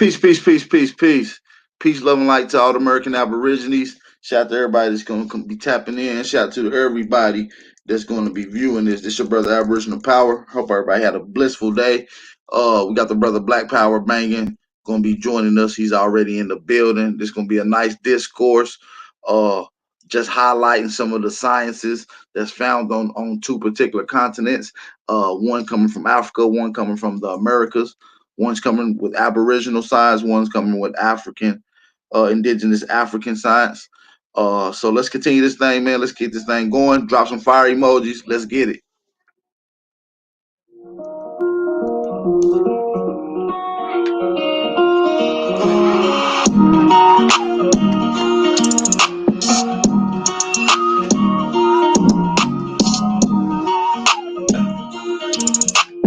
Peace, peace, peace, peace, peace. Peace, love, and light to all the American Aborigines. Shout out to everybody that's going to be tapping in. Shout out to everybody that's going to be viewing this. This your brother Aboriginal Power. Hope everybody had a blissful day. We got the brother Black Power banging. Going to be joining us. He's already in the building. This going to be a nice discourse. Uh, just highlighting some of the sciences that's found on two particular continents. One coming from Africa, one coming from the Americas. One's coming with Aboriginal science, one's coming with African, indigenous African science. So let's continue this thing, man. Let's get this thing going. Drop some fire emojis. Let's get it.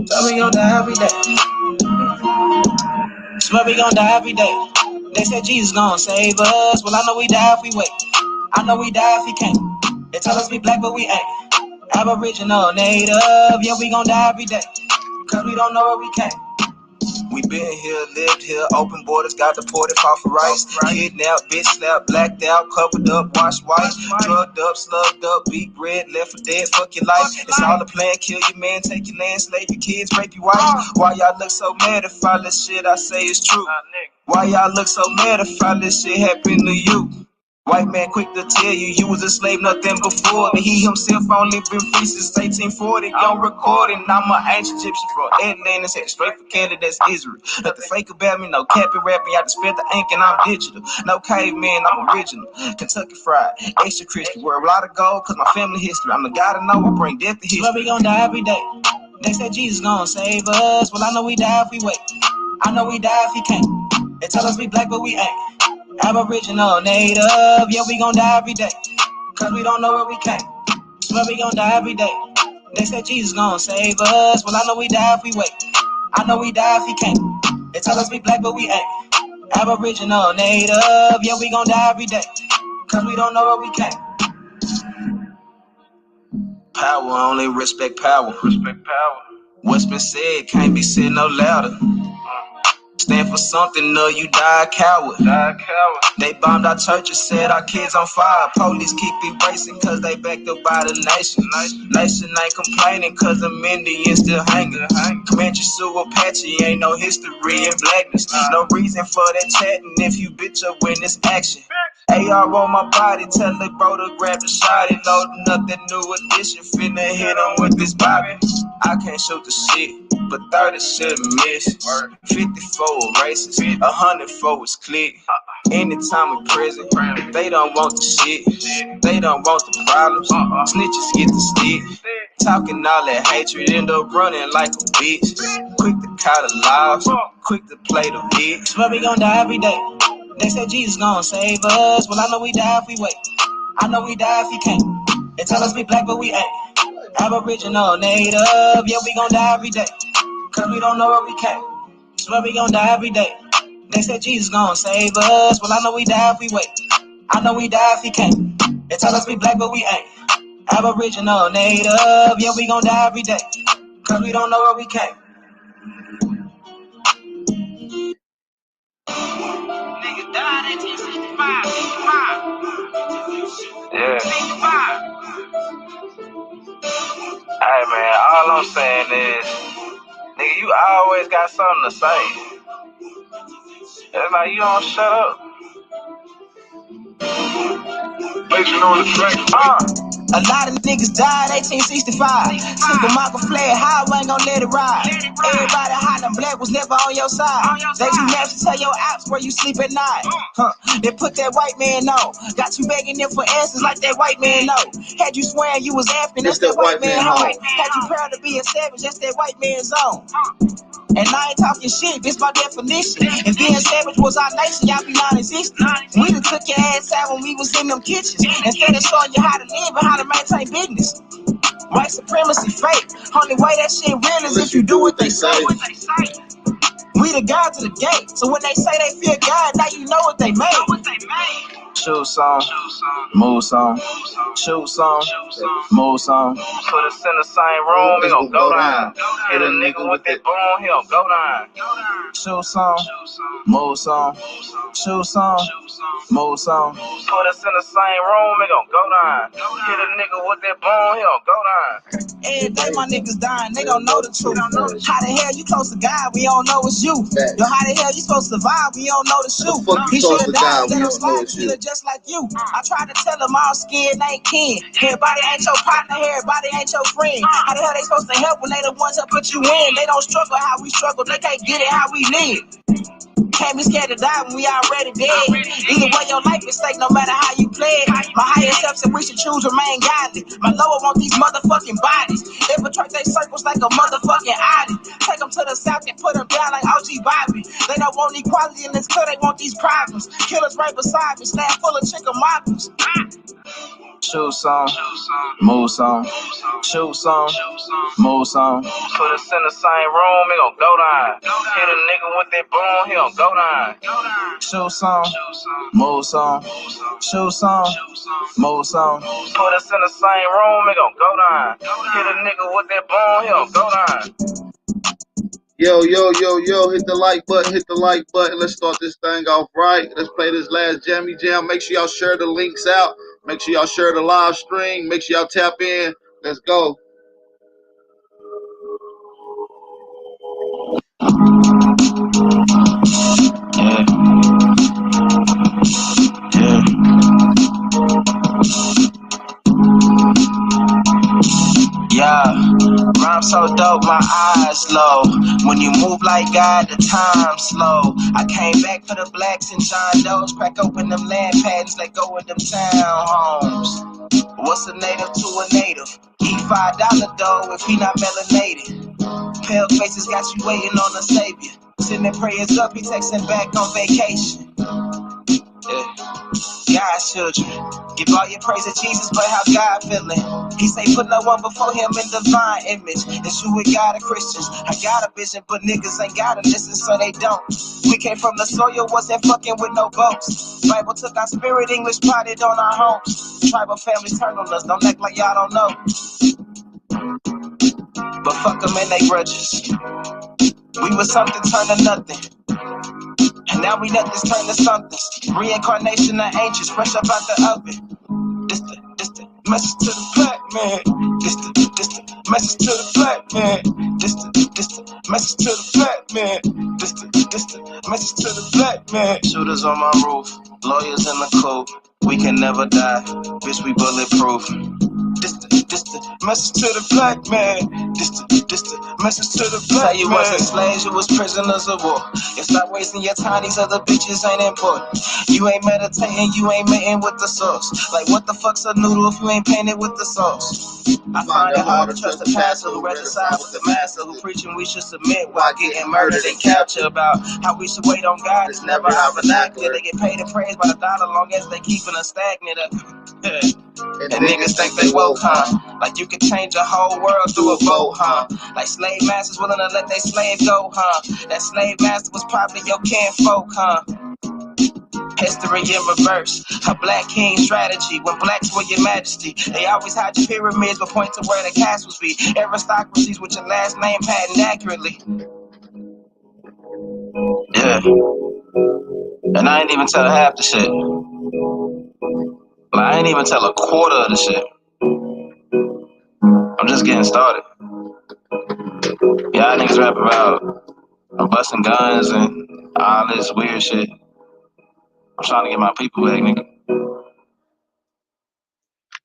So we gon' die every day. Swear we gon' die every day. They said Jesus gon' save us. Well, I know we die if we wait. I know we die if we can't. They tell us we black, but we ain't. Aboriginal, native, yeah, we gon' die every day. Cause we don't know where we came. We been here, lived here, open borders, got deported, fought for rights. Kidnapped, bitch slapped, blacked out, covered up, washed white. Drugged up, slugged up, beat bread, left for dead, fuck your life. It's all a plan, kill your man, take your land, slave your kids, rape your wife. Why y'all look so mad if all this shit I say is true? Why y'all look so mad if all this shit happened to you? White man quick to tell you was a slave, nothing before me. He himself only been free since 1840. Young recording, I'm an ancient Egyptian from Atlantis, headed straight for Canada, that's Israel. Nothing fake about me, no capping, rapping, I just spit the ink and I'm digital. No caveman, I'm original. Kentucky fried, extra crispy, wear a lot of gold cause my family history. I'm the guy to know, I bring death to history. Well, we gon' die every day. They said Jesus gon' save us. Well, I know we die if we wait. I know we die if he can't. They tell us we black, but we ain't. Aboriginal, native, yeah, we gon' die every day. Cause we don't know where we came. Swear we gon' die every day. They said Jesus gon' save us. Well, I know we die if we wait. I know we die if he can't. They tell us we black, but we ain't. Aboriginal, native, yeah, we gon' die every day. Cause we don't know where we came. Power, only respect power. Respect power. What's been said can't be said no louder. Stand for something, no, you die a coward. They bombed our churches, set our kids on fire. Police keep erasing cause they backed up by the nation. Nation ain't complaining cause them Indians still hanging. Comanche, Sioux, Apache, ain't no history in blackness. No reason for that chatting if you bitch up when it's action. AR on my body, tell the bro to grab the shot and loading up that new edition. Finna hit him with this bobby. I can't shoot the shit, but 30 shouldn't miss. 54 races, 100 for his click. Anytime in prison, they don't want the shit. They don't want the problems. Snitches get the stick. Talking all that hatred, end up running like a bitch. Quick to call the laws, quick to play the bitch. Swear we gon' die every day. They said Jesus gon' save us. Well, I know we die if we wait. I know we die if he can't. They tell us we black, but we ain't. Aboriginal, native, yeah, we gon' die every day. Cause we don't know where we came. Swear we gon' die every day. They said Jesus gon' save us. Well, I know we die if we wait. I know we die if he can't. They tell us we black, but we ain't. Aboriginal, native, yeah, we gon' die every day. Cause we don't know where we came. Niggas died in 1965. Yeah. Hey man, all I'm saying is, nigga, you always got something to say. It's like you don't shut up. Blazing on the track. A lot of niggas died 1865. Took a Michael flag high, ain't gon' let it ride. Everybody hot and black was never on your side. They you never tell your ops where you sleep at night. They put that white man on. Got you begging them for answers like that white man know. Had you swearing you was African, that's that white man home. Had you proud to be a savage, that's that white man's zone. And I ain't talking shit, this my definition. If being savage was our nation, y'all be non-existent. We done took your ass out when we was in them kitchens. Instead of showing you how to live and how to maintain business. White supremacy fake. Only way that shit real is if you do what they say. We the God to the gate. So when they say they fear God, now you know what they made. Shoot song, move song, shoot song, move song. Put us in the same room, we gon' go down. Hit a nigga with that boom, he gon' go down. Shoot song, move song, shoot song, move song. Put us in the same room, we gon' go down. Hit a nigga with that boom, he gon' go down. Every day my niggas dying, they don't know the truth. How the hell you close to God, we don't know it's you. Yo, how the hell you supposed to survive, we don't know the shoot. He should've died, let him slide, he look just like you. I tried to tell them all skin ain't kin. Everybody ain't your partner, everybody ain't your friend. How the hell they supposed to help when they the ones that put you in? They don't struggle how we struggle, they can't get it how we live. Can't be scared to die when we already dead. Either way, your life is stake no matter how you play it. My higher self said we should choose remain godly. My lower want these motherfucking bodies. Infiltrate they circles like a motherfucking Audi. Take them to the south and put them down like OG Bobby. They don't want equality in this club, they want these problems. Killers right beside me, stand full of chicken moppers. Shoot song, move song, shoot song, move song. Put us in the same room, he gon' go down. Hit a nigga with that boom, he gon' go down. Shoot song, move song, shoot song, move song. Put us in the same room, he gon' go down. Hit a nigga with that boom, he gon' go down. Yo, hit the like button, Let's start this thing off right. Let's play this last Jammy Jam. Make sure y'all share the links out. Make sure y'all share the live stream. Make sure y'all tap in. Let's go. Yeah, rhyme so dope, my eyes low. When you move like God, the time slow. I came back for the blacks and John Doe's. Crack open them land patents, let go of them townhomes. What's a native to a native? Eat $5 dough if he not melanated. Pale faces got you waiting on a savior. Sending prayers up, he texting back on vacation. God's children, give all your praise to Jesus, but how God feeling? He say put no one before him in divine image. It's you with God and Christians. I got a vision, but niggas ain't gotta listen, so they don't. We came from the soil, wasn't fucking with no boats. Bible took our spirit, English plotted on our homes. Tribal families turn on us, don't act like y'all don't know. But fuck them and they grudges. We was something turned to nothing. And now we let this turn to something. Reincarnation of ancients, fresh up out the oven. This the message to the black man. This the message to the black man. This the message to the black man. This the message to the black man. Shooters on my roof, lawyers in the coop. We can never die, bitch, we bulletproof. This the message to the black man. This the message to the black man. You wasn't slaves, you was prisoners of war. You stop wasting your time, these other bitches ain't important. You ain't meditating, you ain't meeting with the source. Like what the fuck's a noodle if you ain't painted with the sauce? I find it hard to trust the pastor who rather side with the master who preaching we should submit while getting murdered and captured. About how we should wait on God, it's never our vernacular. They get paid and praised by the dollar long as they keeping us stagnant. And niggas think they woke, huh? Like you could change a whole world through a vote, huh? Like slave masters willing to let their slave go, huh? That slave master was probably your kinfolk, huh? History in reverse, a black king strategy. When blacks were your majesty, they always had your pyramids but point to where the castles be. Aristocracies with your last name patent accurately. Yeah. And I ain't even tell half the shit. Like, I ain't even tell a quarter of the shit. I'm just getting started. Y'all niggas rap about busting guns and all this weird shit. I'm trying to get my people back, nigga.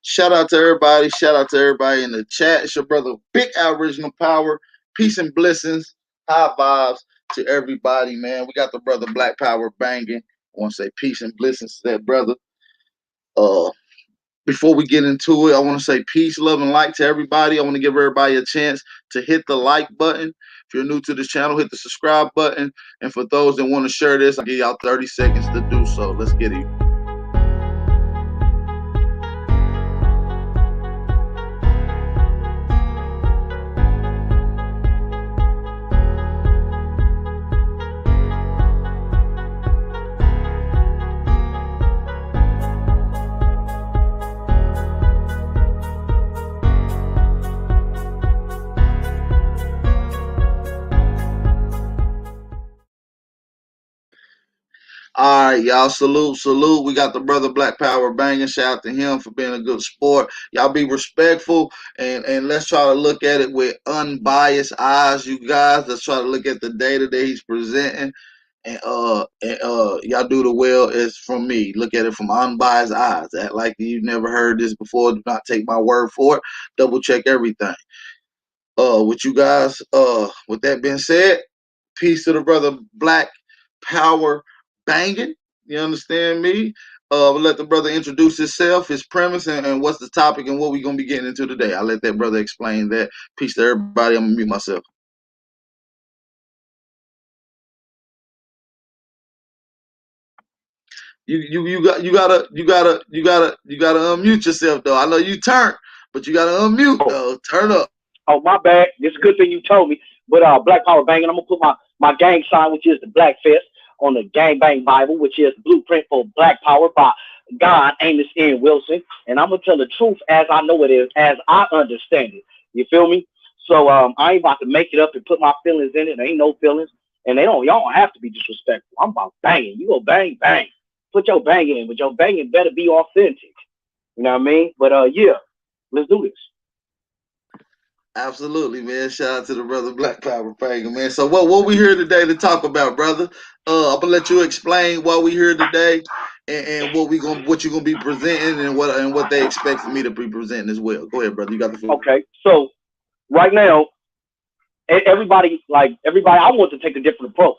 Shout out to everybody. Shout out to everybody in the chat. It's your brother, Big Aboriginal Power. Peace and blessings. High vibes to everybody, man. We got the brother Black Power banging. I want to say peace and blessings to that brother. Before we get into it, I want to say peace, love, and light to everybody. I want to give everybody a chance to hit the like button. If you're new to this channel, hit the subscribe button. And for those that want to share this, I'll give y'all 30 seconds to do so. Let's get it. All right, y'all. Salute, salute. We got the brother Black Power banging. Shout out to him for being a good sport. Y'all be respectful and let's try to look at it with unbiased eyes, you guys. Let's try to look at the data that he's presenting. Y'all do the well as from me. Look at it from unbiased eyes. Act like you never heard this before. Do not take my word for it. Double check everything. With you guys. With that being said, peace to the brother Black Power banging. You understand me? We'll let the brother introduce himself, his premise, and what's the topic and what we're gonna be getting into today. I'll let that brother explain that. Peace to everybody. I'm gonna mute myself. You gotta unmute yourself though. I know you turned, but you gotta unmute Oh, though. Turn up. oh, my bad. It's a good thing you told me. But Black Power banging. I'm gonna put my gang sign, which is the Black Fist, on the Gang Bang Bible, which is the blueprint for Black Power by God Amos N. Wilson. And I'm gonna tell the truth as I know it is, as I understand it. You feel me? So I ain't about to make it up and put my feelings in it. There ain't no feelings, and y'all don't have to be disrespectful. I'm about banging. You go bang bang. Put your banging in, but your banging better be authentic. You know what I mean? But yeah, let's do this. Absolutely, man. Shout out to the brother Black Power Pagan, man. So what we here today to talk about, brother? I'm gonna let you explain why we here today and what you gonna be presenting and what they expect for me to be presenting as well. Go ahead, brother. You got the floor. Okay, so right now, everybody, I want to take a different approach.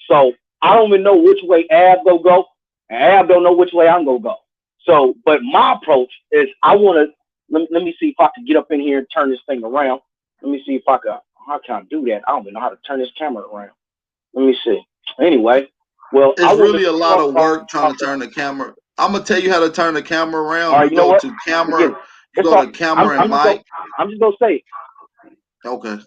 So I don't even know which way Ab go, and Ab don't know which way I'm gonna go. So, but my approach is I want to let me see if I can get up in here and turn this thing around. Let me see if I can. How can I do that? I don't even know how to turn this camera around. Let me see. Anyway, well, I It's want to really a lot talk of about. work trying to turn the camera. I'm gonna tell you how to turn the camera All around. right, You you know go what? to Forget camera, it. you It's go all. to camera and mic. I'm just gonna say Okay.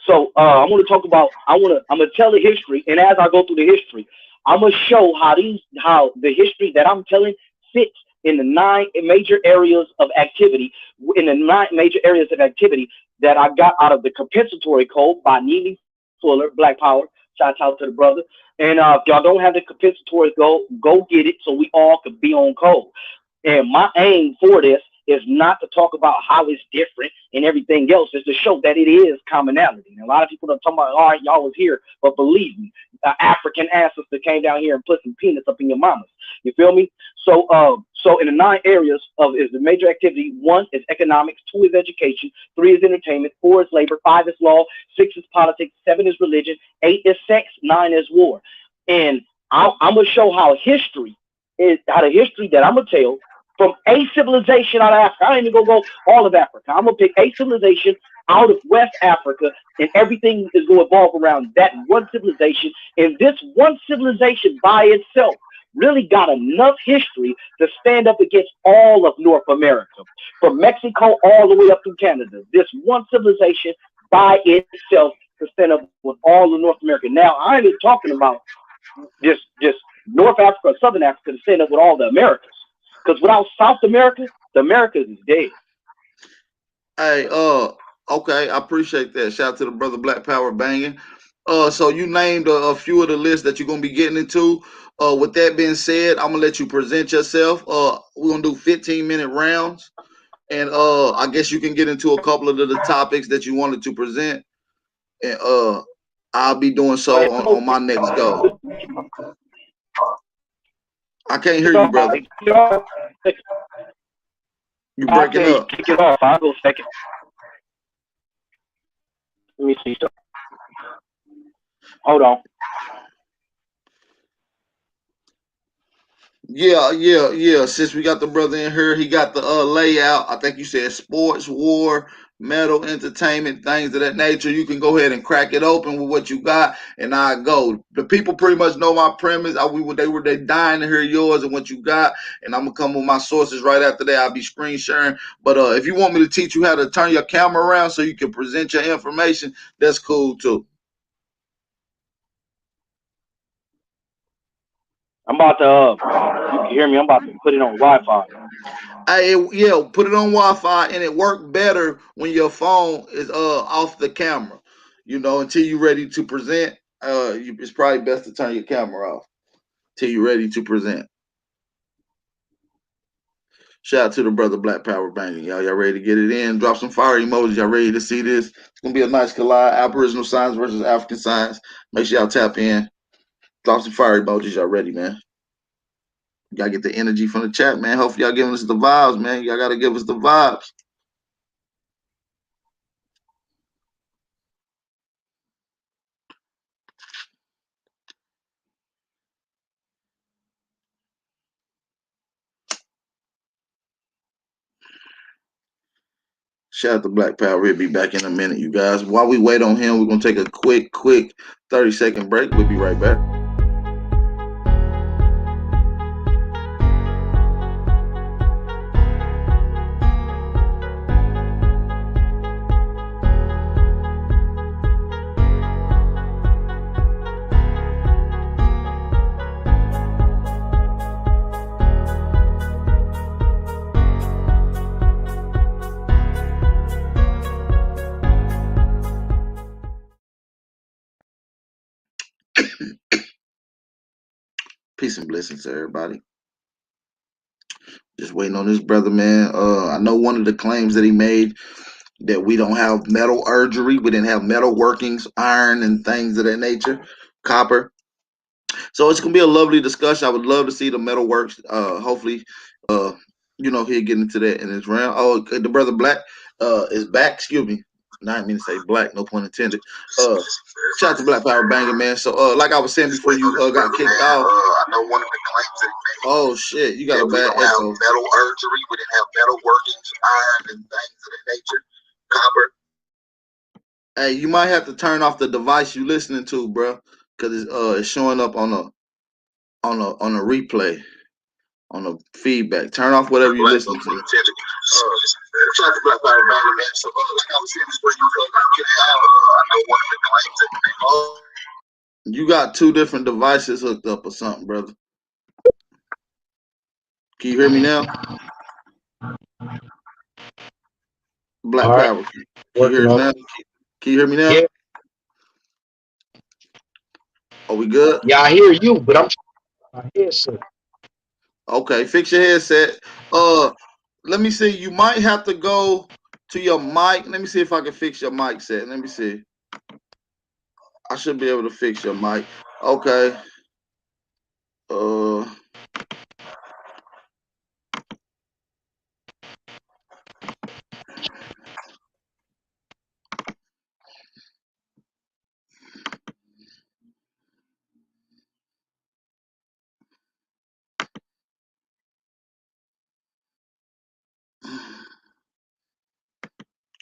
So I'm going to talk about. I'm going to tell the history, and as I go through the history, I'm going to show how the history that I'm telling fits in the nine major areas of activity. In the nine major areas of activity that I got out of the compensatory code by Neely Fuller, Black Power. Shout out to the brother. And if y'all don't have the compensatory, go get it so we all could be on code. And my aim for this is not to talk about how it's different and everything else. Is to show that it is commonality. And a lot of people are talking about, all right, y'all was here, but believe me, African ancestor came down here and put some peanuts up in your mamas. You feel me? So in the nine areas of is the major activity. One is economics. Two is education. Three is entertainment. Four is labor. Five is law. Six is politics. Seven is religion. Eight is sex. Nine is war. And I'm gonna show how the history that I'm gonna tell from a civilization out of Africa. I ain't even gonna go all of Africa. I'm gonna pick a civilization out of West Africa, and everything is going to evolve around that one civilization. And this one civilization by itself really got enough history to stand up against all of North America, from Mexico all the way up to Canada. This one civilization by itself to stand up with all of North America. Now, I ain't even talking about just North Africa or Southern Africa to stand up with all the Americas. Because without South America, the Americas is dead. Hey, okay, I appreciate that. Shout out to the brother Black Power banging. So you named a few of the lists that you're gonna be getting into. With that being said, I'm gonna let you present yourself. We're gonna do 15-minute rounds, and I guess you can get into a couple of the topics that you wanted to present, and I'll be doing so on my next go. I can't hear you, brother. You I breaking say up. kick it off. I'll go second. Let me see. Hold on. Yeah. Since we got the brother in here, he got the layout. I think you said sports, war, metal, entertainment, things of that nature. You can go ahead and crack it open with what you got, and I go. The people pretty much know my premise. They dying to hear yours and what you got, and I'm gonna come with my sources right after that. I'll be screen sharing. But if you want me to teach you how to turn your camera around so you can present your information, that's cool too. I'm about to. You can hear me. I'm about to put it on Wi-Fi. Yeah, put it on Wi-Fi, and it worked better when your phone is off the camera. Until you're ready to present. It's probably best to turn your camera off. till you're ready to present. Shout out to the brother Black Power Banging. Y'all ready to get it in? Drop some fire emojis. Y'all ready to see this? It's gonna be a nice collide. Aboriginal science versus African science. Make sure y'all tap in. Drop some fire emojis. Y'all ready, man? Y'all get the energy from the chat, man. Hopefully y'all giving us the vibes, man. Y'all gotta give us the vibes. Shout out to Black Power. He'll be back in a minute, you guys. While we wait on him, we're gonna take a quick 30-second break. We'll be right back. Peace and blessings to everybody. Just waiting on this brother, man. I know one of the claims that he made that we don't have metallurgy, we didn't have metal workings, iron and things of that nature, copper. So it's gonna be a lovely discussion. I would love to see the metal works. Hopefully, he'll get into that in his round. Oh, the brother Black is back. Excuse me. Not I mean to say black, no pun intended. Shout out to Black Power Banging, man. So like I was saying before you got kicked off. I know one of the claims that oh shit, you got a bad echo. Metallurgy, we didn't have metal workings, iron and things of that nature. Copper. Hey, you might have to turn off the device you listening to, bro, because it's showing up on a replay, on the feedback. Turn off whatever you listen to. You got two different devices hooked up or something, brother. Can you hear me now? Black All right. Power. Can you hear us now? Can you hear me now? Yeah. Are we good? Yeah, I hear you, but I'm my headset. Okay, fix your headset. Let me see. You might have to go to your mic. Let me see if I can fix your mic set. Let me see. I should be able to fix your mic. Okay.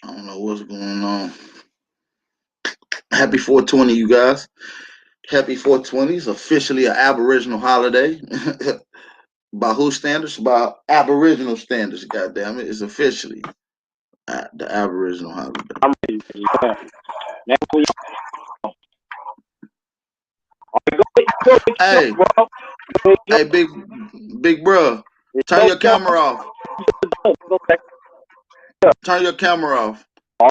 I don't know what's going on. Happy 420, you guys. Happy 420 is officially an Aboriginal holiday. By whose standards? By Aboriginal standards, goddamn it. It's officially the Aboriginal holiday. I'm ready. Hey, hey, big bro, turn your camera off. Turn your camera off.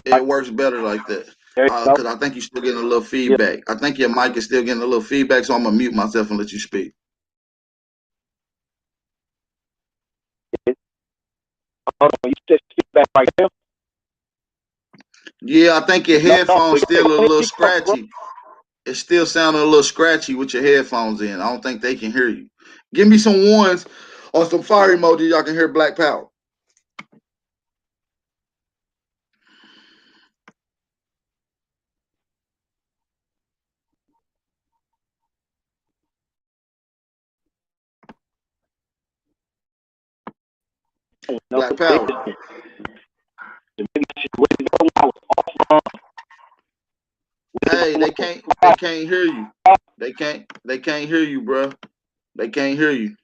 It works better like that. Because I think you're still getting a little feedback. I think your mic is still getting a little feedback, so I'm going to mute myself and let you speak. You said feedback right now? Yeah, I think your headphones still a little scratchy. It's still sounding a little scratchy with your headphones in. I don't think they can hear you. Give me some ones or some fire emoji. Y'all can hear Black Power. Black Power. Hey, they can't hear you. They can't hear you, bro. They can't hear you.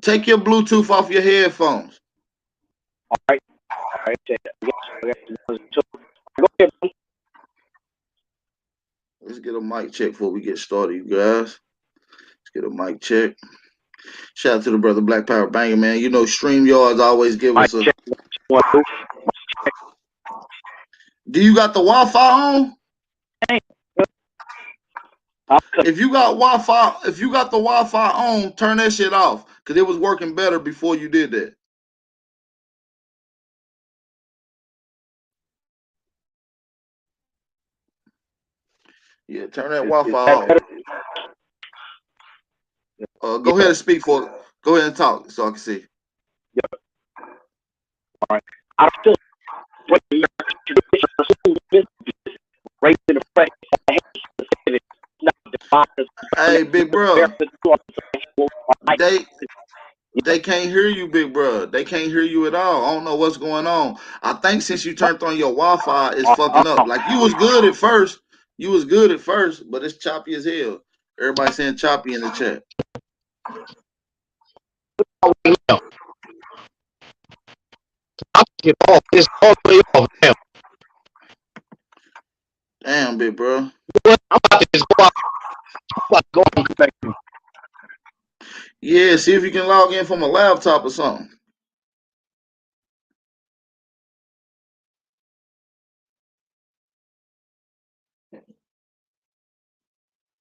Take your Bluetooth off your headphones. All right. Let's get a mic check before we get started, you guys. Let's get a mic check. Shout out to the brother Black Power Banger, man. You know, StreamYards always give us a. Do you got the Wi-Fi on? If you got Wi-Fi, if you got the Wi-Fi on, turn that shit off because it was working better before you did that. Yeah, turn that Wi-Fi off. Go ahead and speak for. Go ahead and talk so I can see. Hey, big bro, they they can't hear you, big bro. They can't hear you at all. I don't know what's going on. I think since you turned on your Wi-Fi, it's fucking up. Like you was good at first. You was good at first, but it's choppy as hell. Everybody saying choppy in the chat. Damn, big bro. Yeah, see if you can log in from a laptop or something.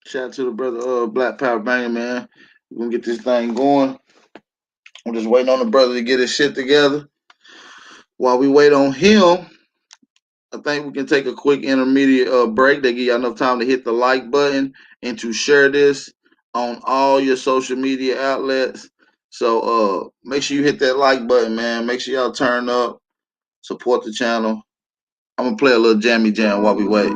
Shout out to the brother Black Power Banger, man. We're gonna get this thing going. I'm just waiting on the brother to get his shit together. While we wait on him, I think we can take a quick intermediate break. They give you enough time to hit the like button and to share this on all your social media outlets. So make sure you hit that like button, man. Make sure y'all turn up, support the channel. I'm gonna play a little jammy jam while we wait.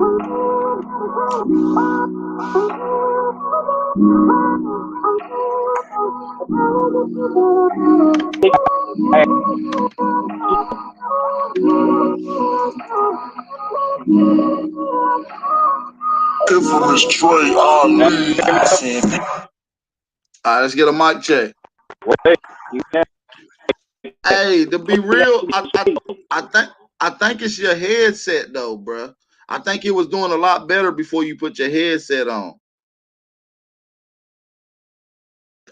Infamous Troy Ali. I said, All right, let's get a mic check. Hey, to be real, I think I think it's your headset though, bruh. I think it was doing a lot better before you put your headset on.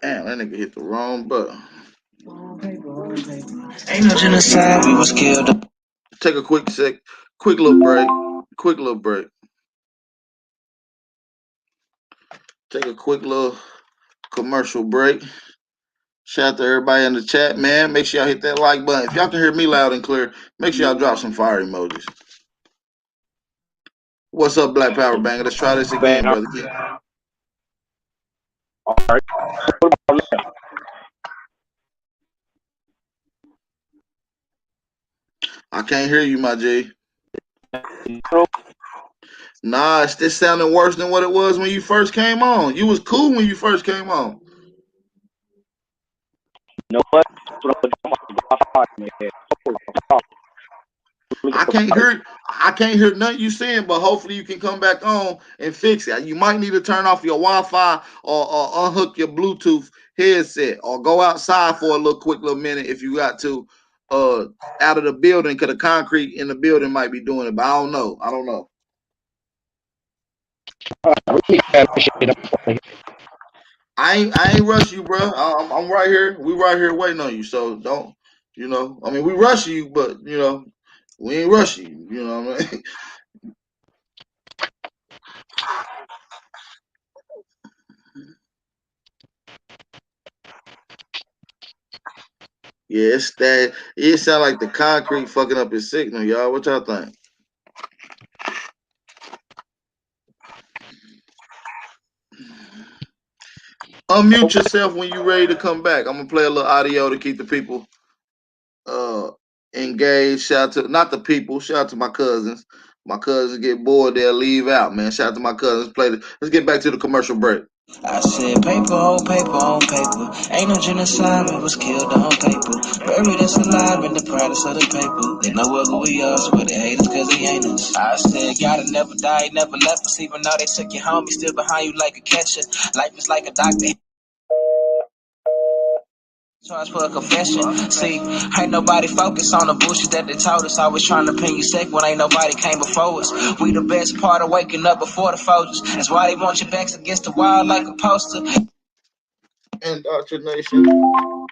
Damn, that nigga hit the wrong button. ain't no genocide, we was killed. Take a quick little break. Quick little break. Take a quick little commercial break. Shout out to everybody in the chat, man. Make sure y'all hit that like button. If y'all can hear me loud and clear, make sure y'all drop some fire emojis. What's up, Black Power Banger? Let's try this again, brother. I can't hear you, my G. Nah, it's this sounding worse than what it was when you first came on. You was cool when you first came on. I can't hear nothing you saying, but hopefully you can come back on and fix it. You might need to turn off your Wi-Fi or unhook your Bluetooth headset or go outside for a little quick little minute if you got to out of the building because the concrete in the building might be doing it, but I don't know. I don't know. I ain't rush you, bro. I'm right here. We right here waiting on you. So don't, I mean, we rush you, but we ain't rush you. You know what I mean? Yeah, it's that. It sound like the concrete fucking up his signal, y'all. What y'all think? Unmute yourself when you ready to come back. I'm gonna play a little audio to keep the people uh engaged. Shout out to not the people. Shout out to my cousins. My cousins get bored, they'll leave out, man. Shout out to my cousins. Let's get back to the commercial break. I said paper on paper on paper. Ain't no genocide, we was killed on paper. Buried us alive in the products of the paper. They know who we are, so they hate us cause they ain't us. I said gotta never die, never left us. Even though they took you home, he still behind you like a catcher. Life is like a doctor. Charge for a confession. See, ain't nobody focused on the bullshit that they told us. Always trying to pin you sick when ain't nobody came before us. We the best part of waking up before the Folgers. That's why they want your backs against the wall like a poster. Indoctrination. I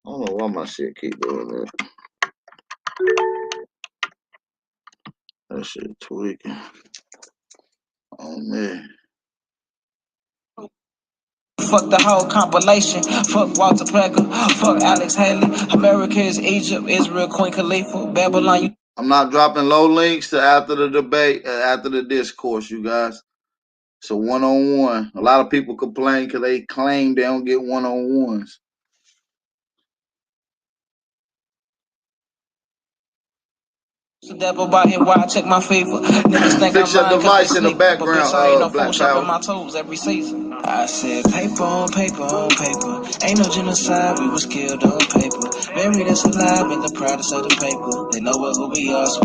don't know why my shit keep doing that. That shit tweaking. Oh man. fuck the whole compilation. Fuck Walter Plecker, fuck Alex Haley. America is Egypt, Israel, Queen Khalifa, Babylon. I'm not dropping low links to after the debate, after the discourse, you guys. So one on one. A lot of people complain because they claim they don't get one on ones. The devil about here, why I check my fever. Niggas think I'm Fix your lying cause they device in the sleep. But bitch, I ain't no background, fool Black shopping Power. my toes every season. I said paper on paper on paper. Ain't no genocide, we was killed on paper. Buried us alive in the proudest of the paper. They know what who we are, so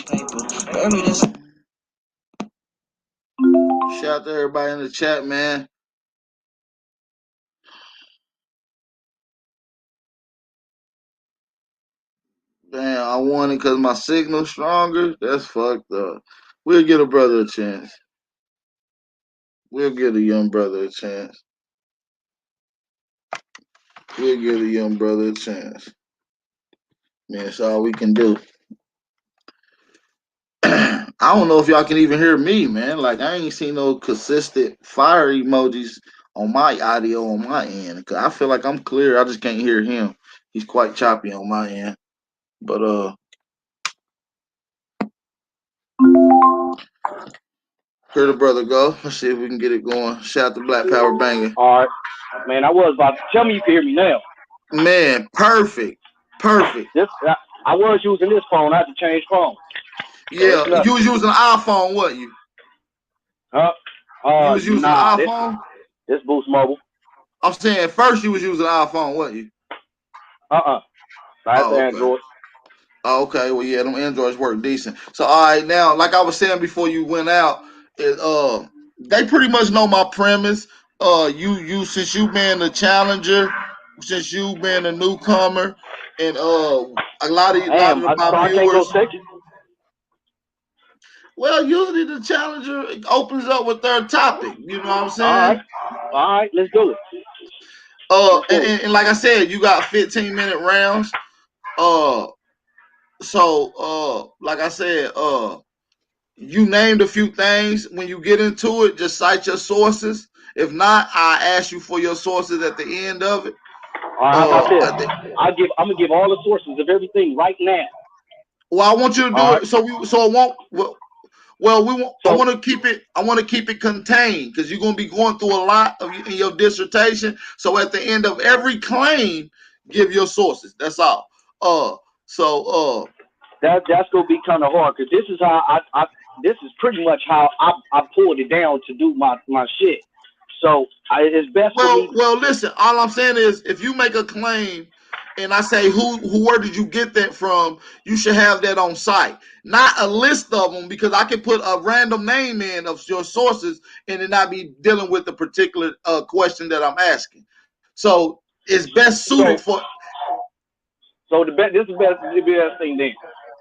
paper. Buried us. Shout out to everybody in the chat, man. Damn, I won it because my signal's stronger. That's fucked up. We'll get a brother a chance. We'll give a young brother a chance. We'll give a young brother a chance. Man, that's all we can do. I don't know if y'all can even hear me, man. Like, I ain't seen no consistent fire emojis on my audio on my end. Cause I feel like I'm clear. I just can't hear him. He's quite choppy on my end. But here the brother go. Let's see if we can get it going. Shout out to Black Power Banging. All right. Man, I was about to tell me you can hear me now. Man, perfect. Perfect. I was using this phone. I had to change phone. So it's Yeah, nothing. you was using an iPhone, what you? Huh? You was using an Nah, iPhone? this Boost Mobile. I'm saying first you was using an iPhone, what you? That's Oh, okay. Android. Oh, okay. Well, yeah, them Androids work decent. So, all right, now, like I was saying before you went out, it, they pretty much know my premise. You since you been the challenger, since you been a newcomer, and a lot Damn, of my so I can't go viewers. second. Well, usually the challenger opens up with their topic. You know what I'm All saying? right, let's do it. Let's do it. And like I said, you got 15-minute rounds. Uh, like I said, you named a few things. When you get into it, just cite your sources. If not, I ask you for your sources at the end of it. All right, how about this? I think. I'm gonna give all the sources of everything right now. Well, I want you to do All right. it so it won't. Well, we want. I So want to keep it. I want to keep it contained because you're going to be going through a lot in your dissertation. So at the end of every claim, give your sources. That's all. Uh. So. that's gonna be kind of hard because this is how this is pretty much how I pulled it down to do my shit. So it's best for me. Well. Listen. All I'm saying is, if you make a claim, and I say, where did you get that from? You should have that on site, not a list of them, because I can put a random name in of your sources, and then not be dealing with the particular question that I'm asking. So it's best suited So for. So this is the best thing then.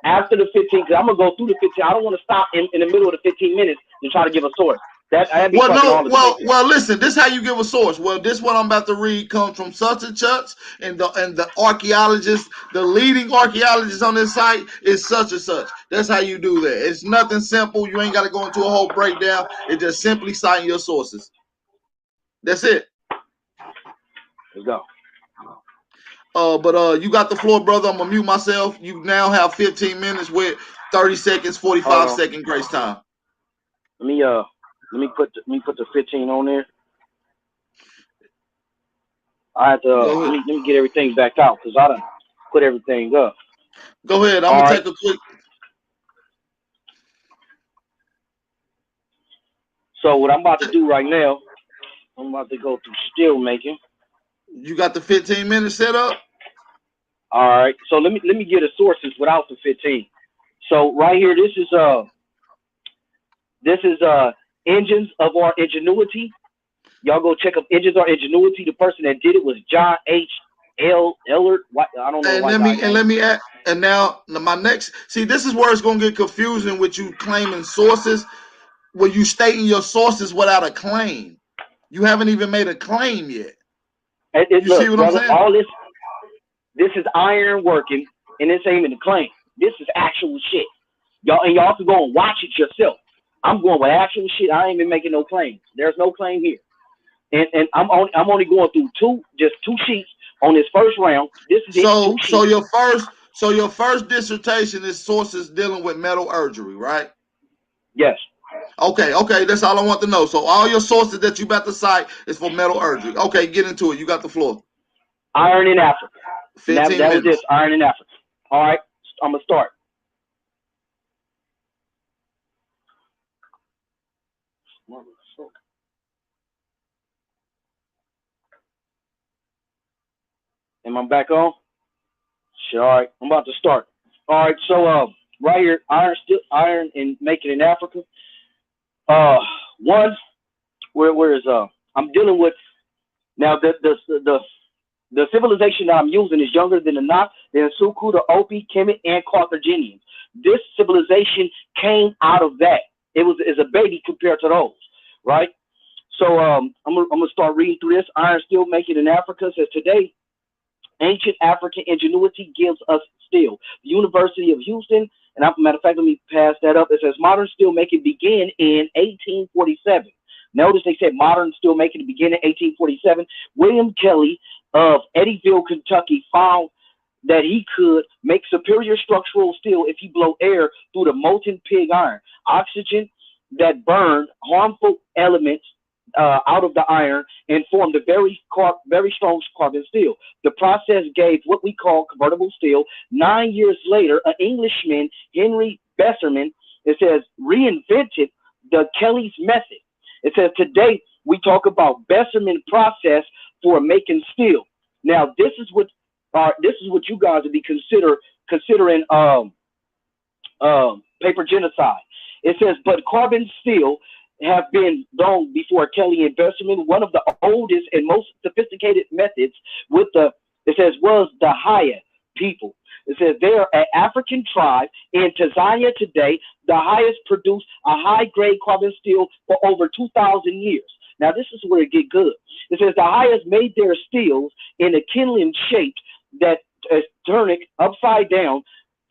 After the 15, because I'm gonna go through the 15. I don't want to stop in the middle of the 15 minutes to try to give a source. That'd be Well, fucking no, all the debate. listen. This is how you give a source. Well, this what I'm about to read comes from such and such, and the archaeologist, the leading archaeologist on this site is such and such. That's how you do that. It's nothing simple. You ain't got to go into a whole breakdown. It's just simply citing your sources. That's it. Let's go. But you got the floor, brother. I'm gonna mute myself. You now have 15 minutes with 30 seconds, Hold 45 on. second grace time. Let me put the 15 on there. I have to Go ahead. let me get everything back out because I done put everything up. Go ahead. I'm All gonna right. take a quick. So what I'm about to do right now, I'm about to go through still making. You got the 15 minutes set up. All right. So let me get the sources without the 15. So right here, this is engines of our ingenuity. Y'all go check up engines of our ingenuity. The person that did it was John H. Ellert. I don't know the And white let guy me and name. let me add, and now my next see this is where it's gonna get confusing with you claiming sources where you stating your sources without a claim. You haven't even made a claim yet. You see Look, what I'm brother, saying? all this is iron working. And this ain't even a claim. This is actual shit. Y'all can go and watch it yourself. I'm going with actual shit. I ain't even making no claims. There's no claim here. And I'm only going through just two sheets on this first round. This is it, two So sheets. your first dissertation is sources dealing with metallurgy, right? Yes. Okay, that's all I want to know. So all your sources that you about to cite is for metallurgy. Okay, get into it. You got the floor. Iron in Africa. And that 15 was it. minutes. Iron in Africa. All right. I'm gonna start. Am I back on? Sure. All right. I'm about to start. All right. So right here, iron and make it in Africa. Uh, one where is I'm dealing with now the civilization that I'm using is younger than the Nok, the Nsuku, the Opi, Kemet, and Carthaginians. This civilization came out of that. It was is a baby compared to those, right? So I'm gonna start reading through this. Iron steel making in Africa says today ancient African ingenuity gives us steel. The University of Houston, and matter of fact, let me pass that up. It says modern steel making began in 1847. Notice they said modern steel making began in 1847. William Kelly of Eddyville, Kentucky, found that he could make superior structural steel if he blow air through the molten pig iron. Oxygen that burned harmful elements out of the iron and formed a very strong carbon steel. The process gave what we call convertible steel. 9 years later, an Englishman, Henry Besserman, it says, reinvented the Kelly's method. It says today we talk about Besserman process for making steel. Now this is what you guys would be considering paper genocide. It says, but carbon steel have been known before Kelly and Besserman. One of the oldest and most sophisticated methods with it says, was the Haya people. It says they are an African tribe in Tanzania today. The Hayas produce a high-grade carbon steel for over 2,000 years. Now, this is where it get good. It says the Hayas made their steels in a kindling shape that is turning upside down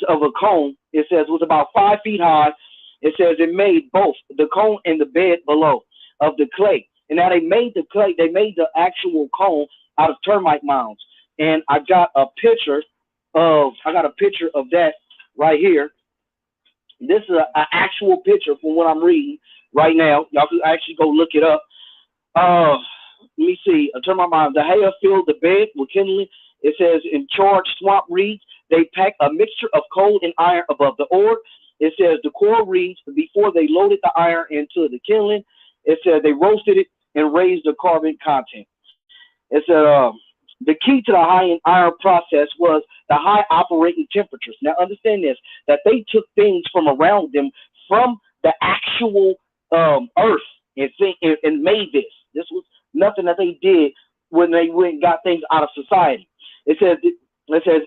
of a cone. It says was about 5 feet high. It says it made both the cone and the bed below of the clay. And now they made the clay, they made the actual cone out of termite mounds. And I got a picture of that right here. This is an actual picture from what I'm reading right now. Y'all can actually go look it up. Let me see. I turn my mind. The hair filled the bed with kindling. It says in charged swamp reeds, they pack a mixture of coal and iron above the ore. It says the core reeds before they loaded the iron into the kindling. It says they roasted it and raised the carbon content. It said the key to the high iron process was the high operating temperatures. Now understand this, that they took things from around them from the actual earth and made this. This was nothing that they did when they went and got things out of society. It says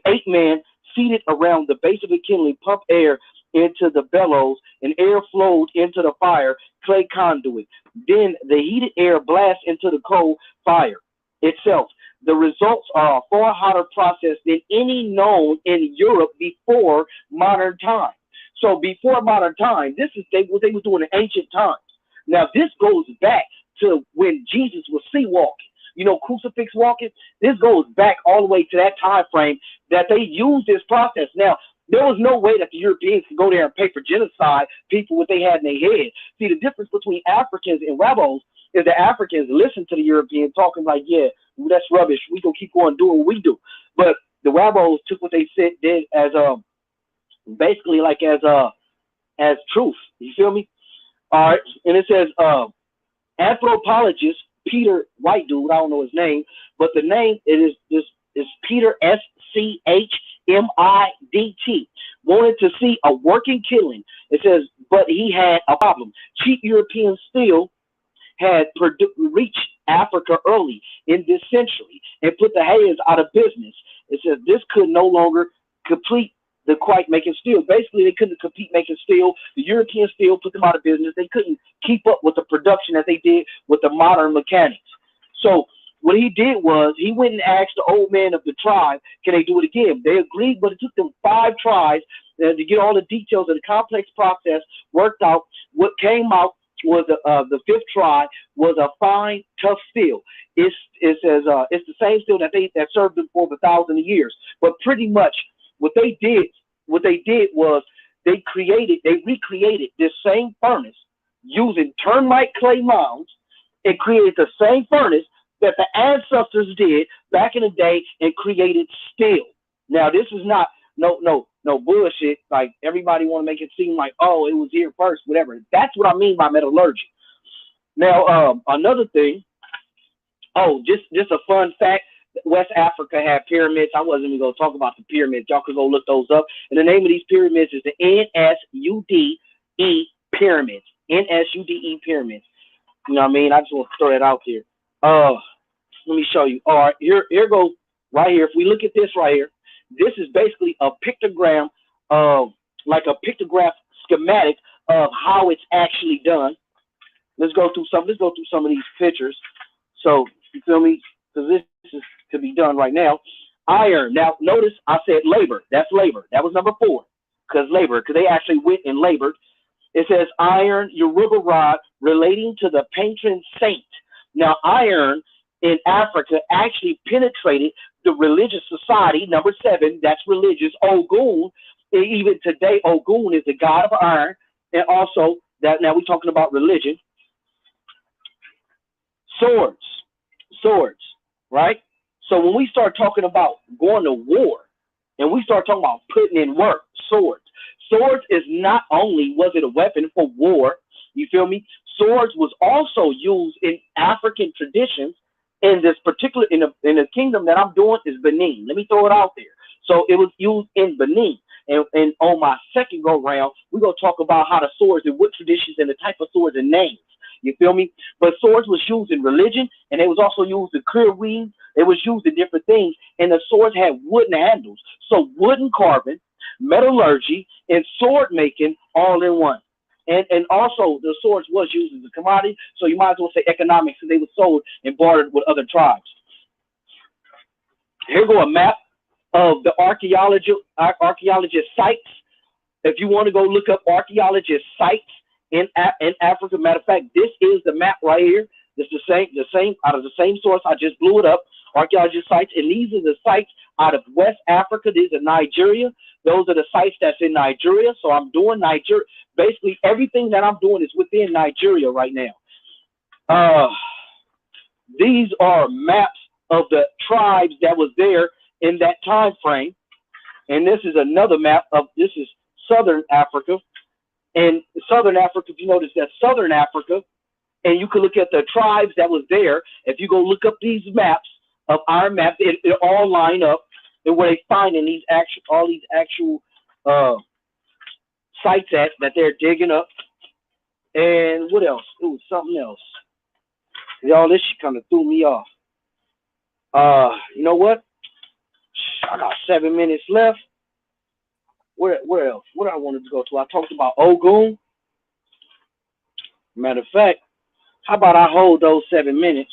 8 men seated around the base of the kindling pump air into the bellows, and air flowed into the fire clay conduit. Then the heated air blasts into the coal fire itself. The results are a far hotter process than any known in Europe before modern time. So before modern time, this is what they were doing in ancient times. Now this goes back to when Jesus was sea walking, crucifix walking. This goes back all the way to that time frame that they used this process. Now, there was no way that the Europeans could go there and paper genocide people what they had in their head. See, the difference between Africans and rebels is the Africans listen to the Europeans talking like, yeah, that's rubbish. We gonna keep going doing what we do. But the rebels took what they said did as basically like as truth. You feel me? All right, and it says anthropologist Peter White dude, I don't know his name, but the name is Peter Schmidt, wanted to see a working killing. It says, but he had a problem. Cheap European steel had reached Africa early in this century and put the Hayes out of business. It says this could no longer complete the quite making steel. Basically, they couldn't compete making steel. The European steel put them out of business. They couldn't keep up with the production that they did with the modern mechanics. So what he did was he went and asked the old man of the tribe, can they do it again? They agreed, but it took them 5 tries to get all the details of the complex process worked out. What came out was the 5th try was a fine, tough steel. It says it's the same steel that served them for over thousands of years. But pretty much what they did was they recreated this same furnace using termite clay mounds and created the same furnace that the ancestors did back in the day and created steel. Now this is not no bullshit. Like everybody want to make it seem like, oh, it was here first, whatever. That's what I mean by metallurgy. Now, another thing. Oh, just a fun fact. West Africa had pyramids. I wasn't even gonna talk about the pyramids. Y'all could go look those up. And the name of these pyramids is the NSUDE pyramids. NSUDE pyramids. You know what I mean? I just want to throw that out there. Let me show you. All right, here goes right here. If we look at this right here, this is basically a pictogram of like a pictograph schematic of how it's actually done. Let's go through some of these pictures. So you feel me? Because this is to be done right now. Iron. Now notice I said labor. That's labor. That was number 4. Because they actually went and labored. It says iron Yoruba rod relating to the patron saint. Now iron in Africa actually penetrated the religious society. Number 7, that's religious. Ogun. Even today, Ogun is the god of iron. And also that now we're talking about religion. Swords, right? So when we start talking about going to war and we start talking about putting in work, swords is not only was it a weapon for war, you feel me? Swords was also used in African traditions. In this particular, in the kingdom that I'm doing is Benin. Let me throw it out there. So it was used in Benin. And on my second go round, we're going to talk about how the swords and what traditions and the type of swords and names. You feel me? But swords was used in religion, and it was also used in clear weeds. It was used in different things, and the swords had wooden handles. So wooden carving, metallurgy, and sword making all in one. And also the swords was used as a commodity, so you might as well say economics, because they were sold and bartered with other tribes. Here go a map of the archaeologist sites. If you want to go look up archaeologist sites in Africa, matter of fact, this is the map right here. It's the same out of the same source. I just blew it up. Archaeologist sites, and these are the sites out of West Africa. These are Nigeria. Those are the sites that's in Nigeria. So I'm doing Nigeria. Basically, everything that I'm doing is within Nigeria right now. These are maps of the tribes that was there in that time frame. And this is another map of, this is Southern Africa. And Southern Africa, if you notice that Southern Africa, and you can look at the tribes that was there. If you go look up these maps of our map, it all line up and where they find in these actual sites that they're digging up. And what else? It was something else. Y'all, this shit kind of threw me off. You know what? I got 7 minutes left. Where else? What I wanted to go to? I talked about Ogun. Matter of fact, how about I hold those 7 minutes?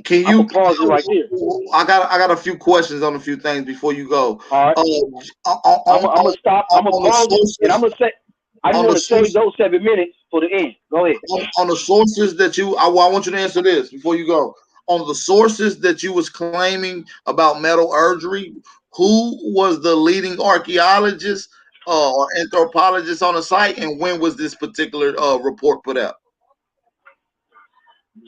Can you pause it right there? I got a few questions on a few things before you go. All right. I'm gonna stop. I'm gonna pause it, and I'm gonna say I just want to save those 7 minutes for the end. Go ahead. On the sources that I want you to answer this before you go. On the sources that you was claiming about metallurgy, who was the leading archaeologist or anthropologist on the site, and when was this particular report put out?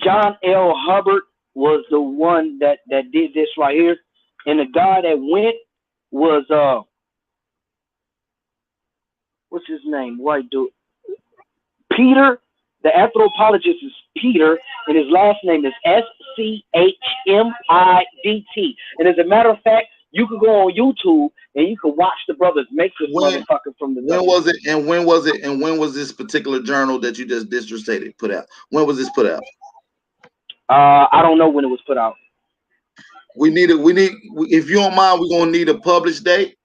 John L. Hubbard was the one that did this right here, and the guy that went was what's his name? White dude, Peter. The anthropologist is Peter, and his last name is Schmidt. And as a matter of fact, you could go on YouTube and you could watch the brothers make this motherfucker from the. When was it? And when was it? And when was this particular journal that you just disrestated put out? When was this put out? I don't know when it was put out. We need, if you don't mind, we're gonna need a published date.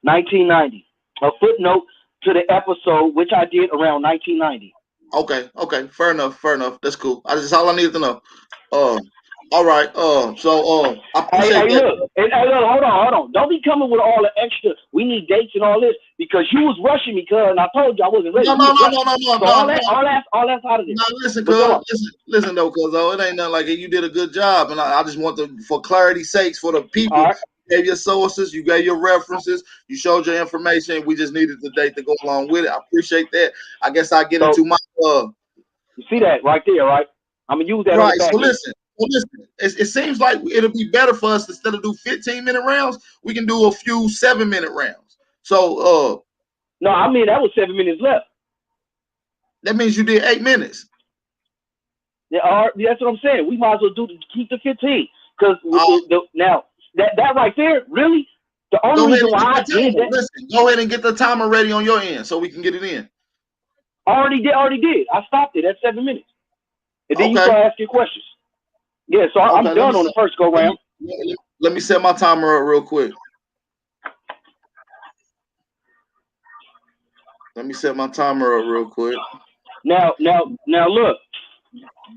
1990. A footnote to the episode, which I did around 1990. Okay, okay, fair enough, fair enough. That's cool. I just all I needed to know. Uh, all right. I appreciate Hey, that. look, hey, look, hold on. Don't be coming with all the extra. We need dates and all this because you was rushing me, cuz, and I told you I wasn't ready. No, You no, was no, no, rushing. no, no, So no, no. all that's out of this. No, listen, But go cuz, on. listen though, cuz it ain't nothing like it. You did a good job, and I just want to, for clarity's sakes, for the All people, right. you gave your sources, you gave your references, you showed your information. We just needed the date to go along with it. I appreciate that. I guess I get So into my you see that right there, right? I'm gonna use that on the right. back end. So listen. It seems like it'll be better for us instead of do 15-minute rounds. We can do a few 7-minute rounds. So No, I mean that was 7 minutes left. that means you did 8 minutes. Yeah, all right, that's what I'm saying. We might as well keep the 15 because Uh, now that right there, really, the only Go ahead reason and why get I the did timer. that, Listen, go ahead and get the timer ready on your end so we can get it in. already did. I stopped it at 7 minutes, and then you Okay. start asking questions. Yeah, so I'm Okay. done on the first go Let round. me let me set my timer up real quick. Let me set my timer up real quick. Now, look.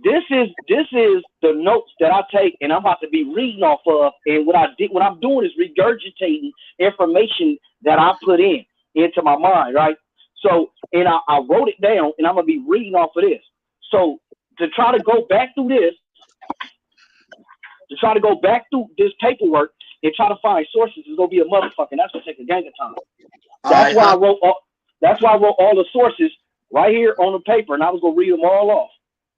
This is the notes that I take, and I'm about to be reading off of. And what I'm doing is regurgitating information that I put into my mind, right? So, and I wrote it down, and I'm gonna be reading off of this. So, to try to go back through this, to try to go back through this paperwork and try to find sources is gonna be a motherfucker. That's gonna take a gang of time. All That's right. why I wrote. That's why I wrote all the sources right here on the paper, and I was gonna read them all off.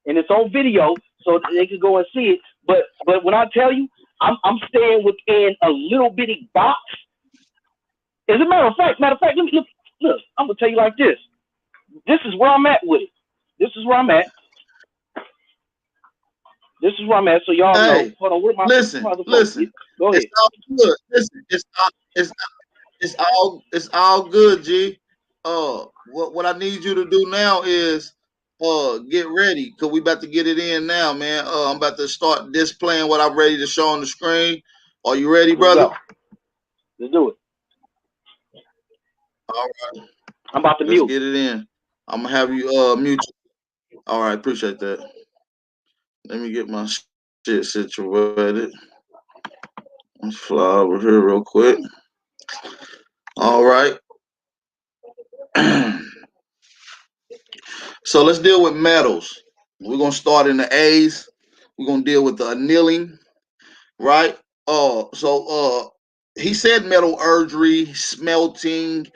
And it's on video, so they can go and see it. But when I tell you, I'm staying within a little bitty box. As a matter of fact, let me look. I'm gonna tell you like this. This is where I'm at with it. This is where I'm at. This is where I'm at. So y'all know. Hey, Hold on, where my listen, other folks? listen. Go It's ahead. all good. Listen, it's all good, G. What I need you to do now is get ready because we about to get it in now, man. I'm about to start displaying what I'm ready to show on the screen. Are you ready, Let's brother? go. Let's do it. All right, I'm about to let's mute. get it in. I'm gonna have you mute. All right, appreciate that. Let me get my shit situated. Let's fly over here real quick. All right. So let's deal with metals. We're gonna start in the A's. We're gonna deal with the annealing, right? So he said metallurgy, smelting.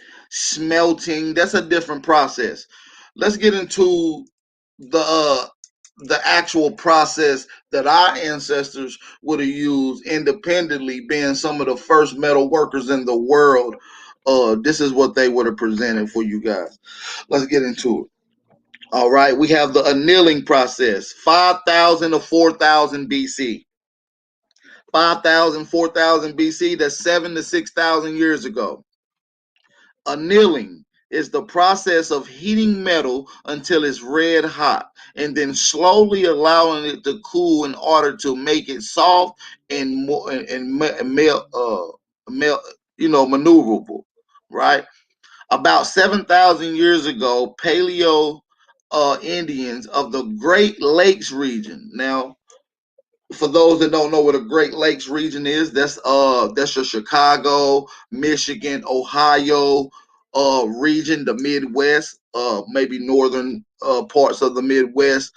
That's a different process. Let's get into the actual process that our ancestors would have used independently, being some of the first metal workers in the world. This is what they would have presented for you guys. Let's get into it. All right, we have the annealing process, 5,000 to 4,000 BC. 5,000, 4,000 BC, that's 7 to 6,000 years ago. Annealing is the process of heating metal until it's red hot and then slowly allowing it to cool in order to make it soft and more maneuverable, right? About 7,000 years ago, Paleo Indians of the Great Lakes region. Now, for those that don't know what a Great Lakes region is, that's your Chicago, Michigan, Ohio region, the Midwest, maybe northern parts of the Midwest.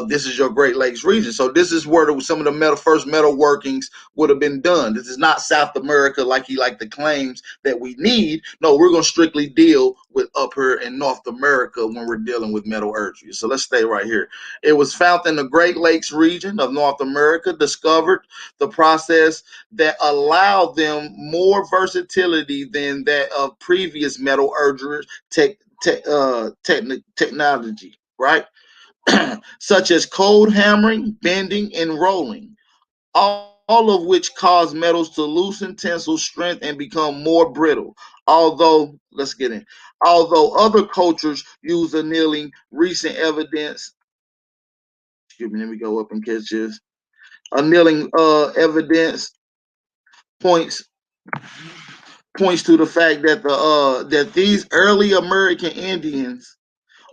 This is your Great Lakes region. So this is where some of the first metal workings would have been done. This is not South America like he like the claims that we need. No, we're gonna strictly deal with up here in North America when we're dealing with metallurgy. So let's stay right here. It was found in the Great Lakes region of North America, discovered the process that allowed them more versatility than that of previous metallurgers technology, right? Such as cold hammering, bending, and rolling, all of which cause metals to loosen tensile strength and become more brittle. Let's get in. Although other cultures use annealing, recent evidence, excuse me, let me go up and catch this. Annealing evidence points points to the fact that these early American Indians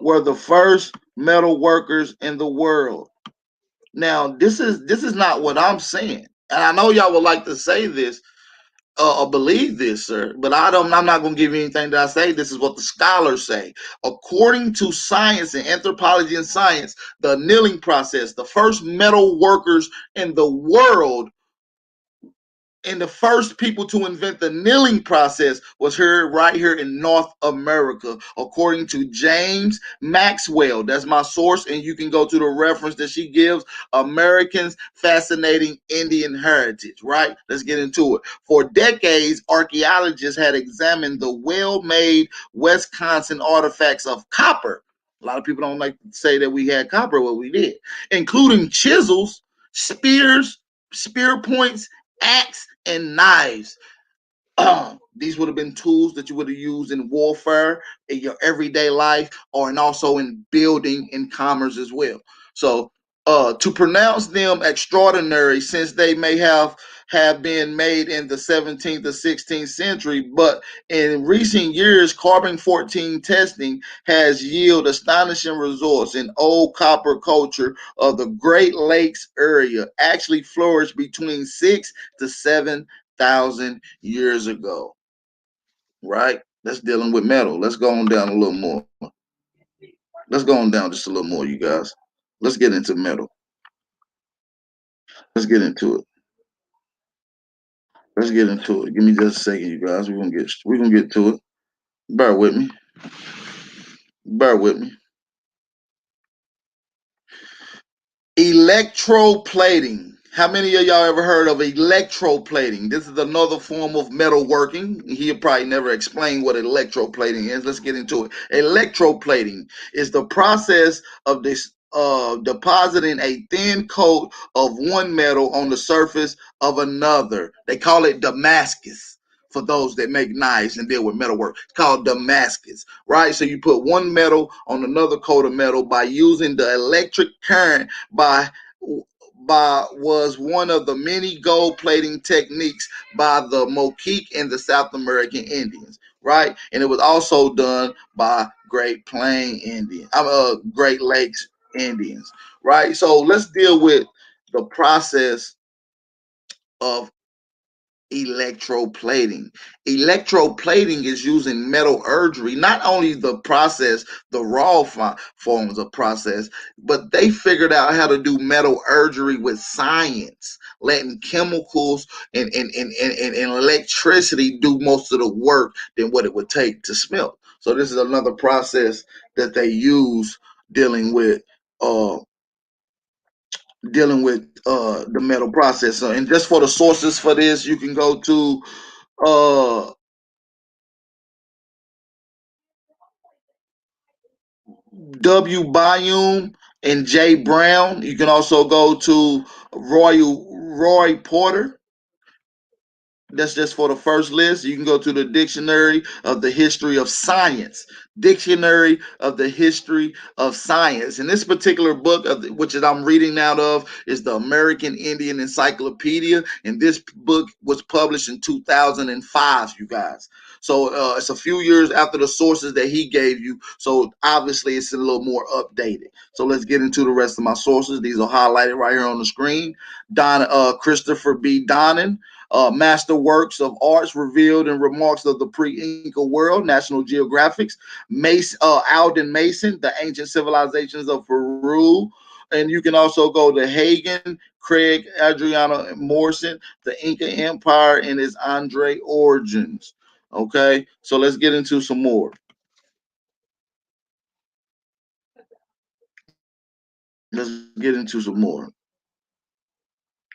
were the first metal workers in the world. Now, this is not what I'm saying, and I know y'all would like to say this or believe this, sir, but I don't. I'm not going to give you anything that I say. This is what the scholars say. According to science and anthropology and science, the annealing process, the first metal workers in the world and the first people to invent the kneeling process was here right here in North America, according to James Maxwell. That's my source, and you can go to the reference that she gives, Americans Fascinating Indian Heritage. Right, let's get into it. For decades, archaeologists had examined the well-made Wisconsin artifacts of copper. A lot of people don't like to say that we had copper, but we did, including chisels, spears, spear points, axe, and knives. These would have been tools that you would have used in warfare, in your everyday life, or and also in building and commerce as well. So, to pronounce them extraordinary, since they may have been made in the 17th or 16th century, but in recent years, carbon 14 testing has yielded astonishing results in old copper culture of the Great Lakes area. Actually, flourished between 6 to 7 thousand years ago, right? That's dealing with metal. Let's go on down a little more. Let's go on down just a little more, you guys. Let's get into metal. Let's get into it. Let's get into it. Give me just a second, you guys. We're gonna get to it. Bear with me. Bear with me. Electroplating. How many of y'all ever heard of electroplating? This is another form of metalworking. He'll probably never explain what electroplating is. Let's get into it. Electroplating is the process of this depositing a thin coat of one metal on the surface of another. They call it Damascus for those that make knives and deal with metalwork. It's called Damascus, right? So you put one metal on another coat of metal by using the electric current by was one of the many gold plating techniques by the Moquique and the South American Indians, right? And it was also done by Great Plain Indians, Great Lakes Indians, right? So let's deal with the process of electroplating. Electroplating is using metallurgy, not only the process, the raw forms of process, but they figured out how to do metallurgy with science, letting chemicals and electricity do most of the work than what it would take to smelt. So this is another process that they use dealing with uh the metal processor. And just for the sources for this, you can go to uh W. Byum and J. Brown. You can also go to Roy Porter. That's just for the first list. You can go to the Dictionary of the History of Science. Dictionary of the History of Science. And this particular book, which I'm reading out of, is the American Indian Encyclopedia. And this book was published in 2005, you guys. So it's a few years after the sources that he gave you. So obviously it's a little more updated. So let's get into the rest of my sources. These are highlighted right here on the screen. Christopher B. Donnan, Masterworks of Arts Revealed in Remarks of the Pre-Inca World, National Geographics. Alden Mason, The Ancient Civilizations of Peru. And you can also go to Hagen, Craig, Adriana Morrison, The Inca Empire and its Andre Origins. Okay, so let's get into some more. Let's get into some more.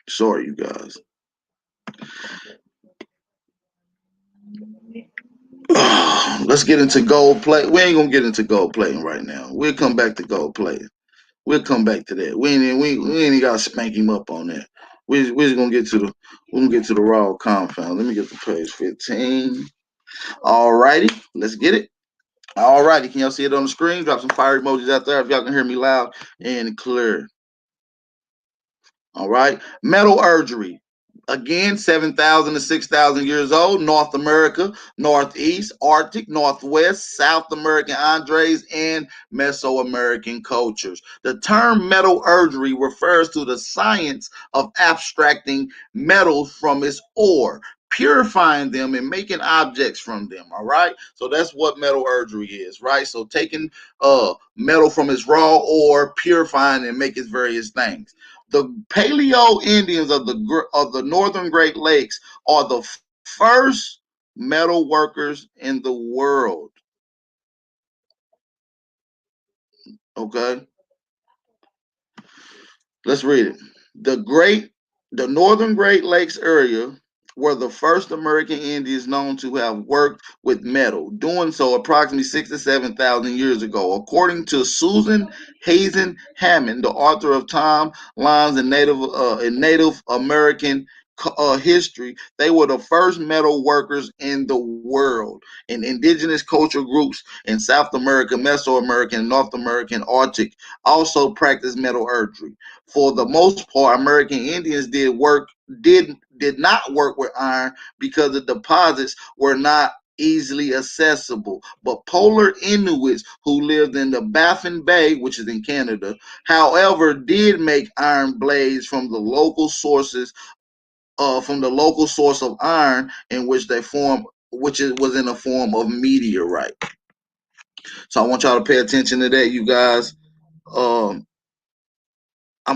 Sorry, you guys. Let's get into gold plate. We ain't gonna get into gold plating right now. We'll come back to gold plating. We'll come back to that. We ain't gotta spank him up on that. We're just gonna get to the raw compound. Let me get to page 15. Alrighty, let's get it. Alrighty, can y'all see it on the screen? Drop some fire emojis out there if y'all can hear me loud and clear. All right, metallurgy. Again, 7,000 to 6,000 years old. North America, Northeast, Arctic, Northwest, South American Andres, and Mesoamerican cultures. The term metallurgy refers to the science of abstracting metals from its ore, purifying them and making objects from them. All right, so that's what metallurgy is, right? So taking metal from its raw ore, purifying and make its various things. The Paleo Indians of the northern Great Lakes are the first metal workers in the world. Okay, let's read it. The great, the northern Great Lakes area were the first American Indians known to have worked with metal, doing so approximately 6 to 7,000 years ago. According to Susan Hazen Hammond, the author of Time, Lines, and Native American history, they were the first metal workers in the world. And indigenous culture groups in South America, Mesoamerican, North American, Arctic also practiced metallurgy. For the most part, American Indians did not work with iron because the deposits were not easily accessible. But polar Inuits who lived in the Baffin Bay, which is in Canada, however, did make iron blades from the local source of iron in which they form, which it was in the form of meteorite. So I want y'all to pay attention to that, you guys. Um,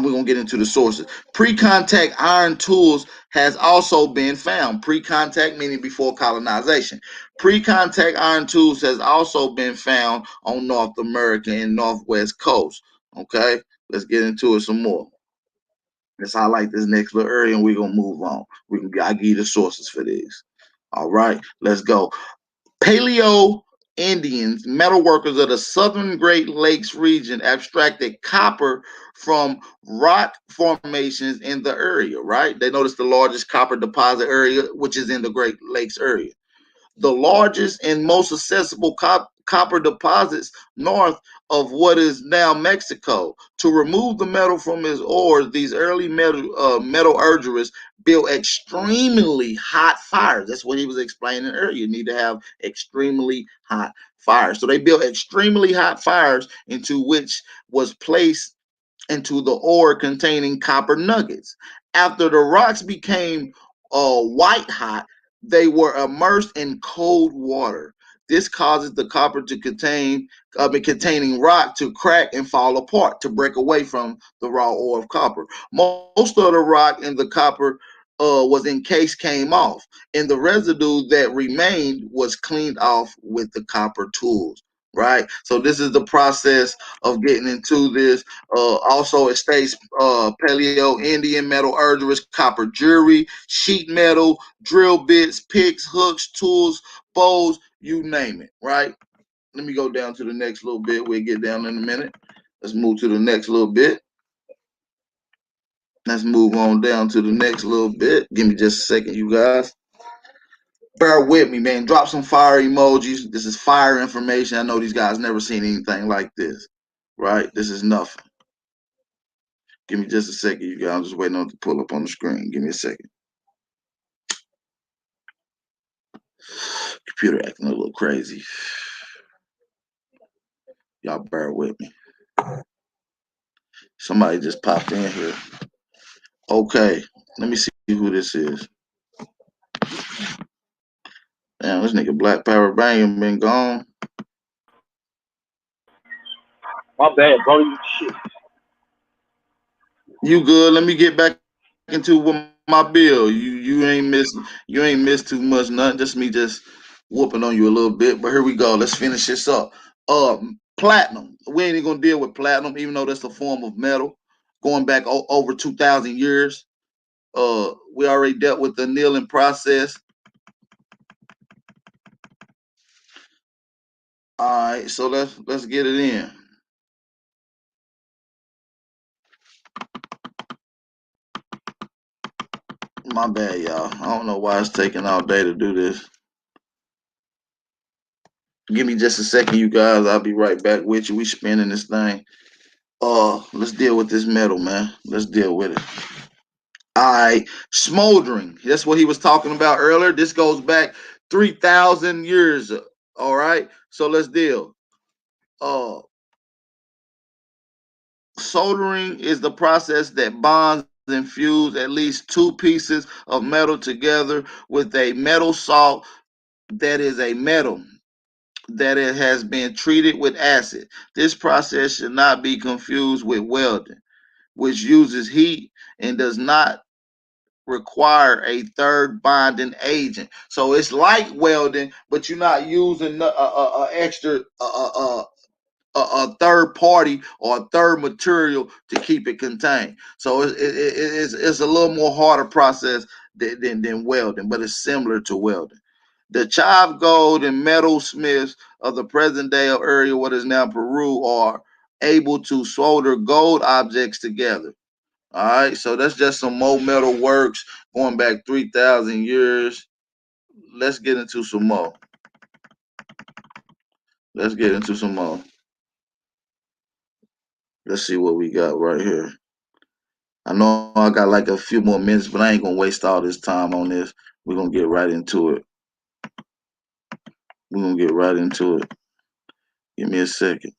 we're gonna get into the sources. Pre-contact iron tools has also been found. Pre-contact meaning before colonization. Pre-contact iron tools has also been found on North America and Northwest coast. Okay, let's get into it some more. Let's highlight this next little area and we're gonna move on. I give you the sources for this. All right, let's go. Paleo Indians, metal workers of the southern Great Lakes region, abstracted copper from rock formations in the area, right? They noticed the largest copper deposit area, which is in the Great Lakes area. The largest and most accessible copper deposits north of what is now Mexico. To remove the metal from its ores, these early metallurgists built extremely hot fires. That's what he was explaining earlier. You need to have extremely hot fires. So they built extremely hot fires into which was placed into the ore containing copper nuggets. After the rocks became white hot, they were immersed in cold water. This causes the copper to containing rock to crack and fall apart, to break away from the raw ore of copper. Most of the rock in the copper was encased came off, and the residue that remained was cleaned off with the copper tools. Right. So this is the process of getting into this. Also, it states Paleo Indian metallurgist, copper jewelry, sheet metal, drill bits, picks, hooks, tools, bows, you name it, right? Let me go down to the next little bit. We'll get down in a minute. Let's move to the next little bit. Let's move on down to the next little bit. Give me just a second, you guys. Bear with me, man. Drop some fire emojis. This is fire information. I know these guys never seen anything like this, right? This is nothing. Give me just a second, you guys. I'm just waiting on it to pull up on the screen. Give me a second. Computer acting a little crazy. Y'all bear with me. Somebody just popped in here. Okay, let me see who this is. Damn, this nigga Black Power Bang been gone. My bad, bro. Shit. You good? Let me get back into my bill. You ain't missed too much. Nothing. Just me just whooping on you a little bit. But here we go. Let's finish this up. Platinum. We ain't even gonna deal with platinum, even though that's a form of metal going back over 2,000 years. We already dealt with the annealing process. All right, so let's get it in. My bad, y'all. I don't know why it's taking all day to do this. Give me just a second, you guys. I'll be right back with you. We spinning this thing. Let's deal with this metal, man. Let's deal with it. I smoldering. That's what he was talking about earlier. This goes back 3,000 years. All right. So let's deal. Uh, Soldering is the process that bonds and fuse at least two pieces of metal together with a metal salt that is a metal that it has been treated with acid. This process should not be confused with welding, which uses heat and does not require a third bonding agent. So it's like welding, but you're not using extra a third party or a third material to keep it contained. So it's a little more harder process than welding, but it's similar to welding. The chive gold and metal smiths of the present day area, what is now Peru, are able to solder gold objects together. All right, so that's just some more metal works going back 3,000 years. Let's get into some more. Let's get into some more. Let's see what we got right here. I know I got like a few more minutes, but I ain't gonna waste all this time on this. We're gonna get right into it. We're gonna get right into it. Give me a second.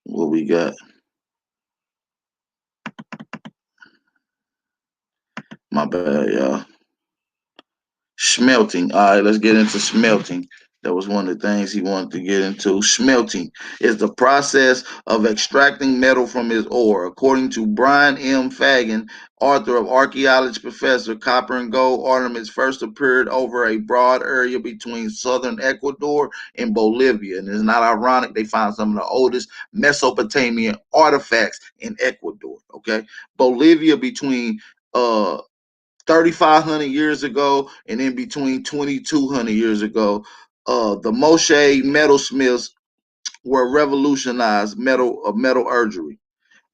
What we got? My bad, y'all. Smelting. All right, let's get into smelting. That was one of the things he wanted to get into. Smelting is the process of extracting metal from its ore. According to Brian M. Fagan, author of Archaeology Professor, copper and gold ornaments first appeared over a broad area between southern Ecuador and Bolivia. And it's not ironic they found some of the oldest Mesopotamian artifacts in Ecuador. Okay, Bolivia between 3,500 years ago, and in between 2,200 years ago, the Moshe metalsmiths were revolutionized metallurgy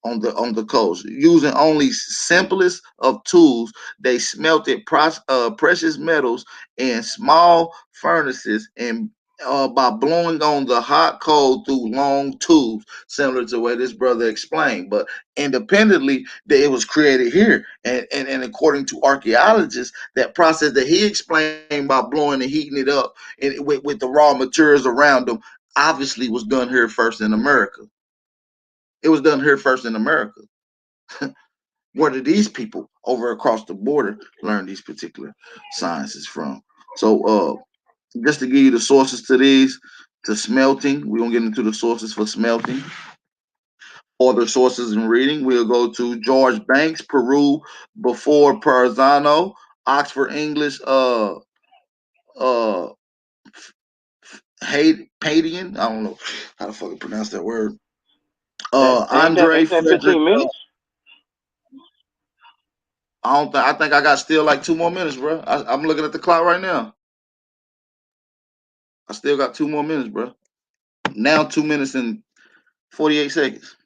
on the coast. Using only simplest of tools, they smelted precious metals in small furnaces and by blowing on the hot coal through long tubes, similar to what this brother explained. But independently, it was created here. And according to archaeologists, that process that he explained by blowing and heating it up and with the raw materials around them obviously was done here first in America. It was done here first in America. Where did these people over across the border learn these particular sciences from? So, just to give you the sources to these, to smelting, we're gonna get into the sources for smelting. Other sources in reading, we'll go to George Banks, Peru before Perzano, Oxford English, uh, Padian. I don't know how to fucking pronounce that word. That Andre ain't that Frederick. 15 minutes? I don't think. I think I got still like 2 more minutes, bro. I'm looking at the clock right now. I still got 2 more minutes, bro. Now 2 minutes and 48 seconds.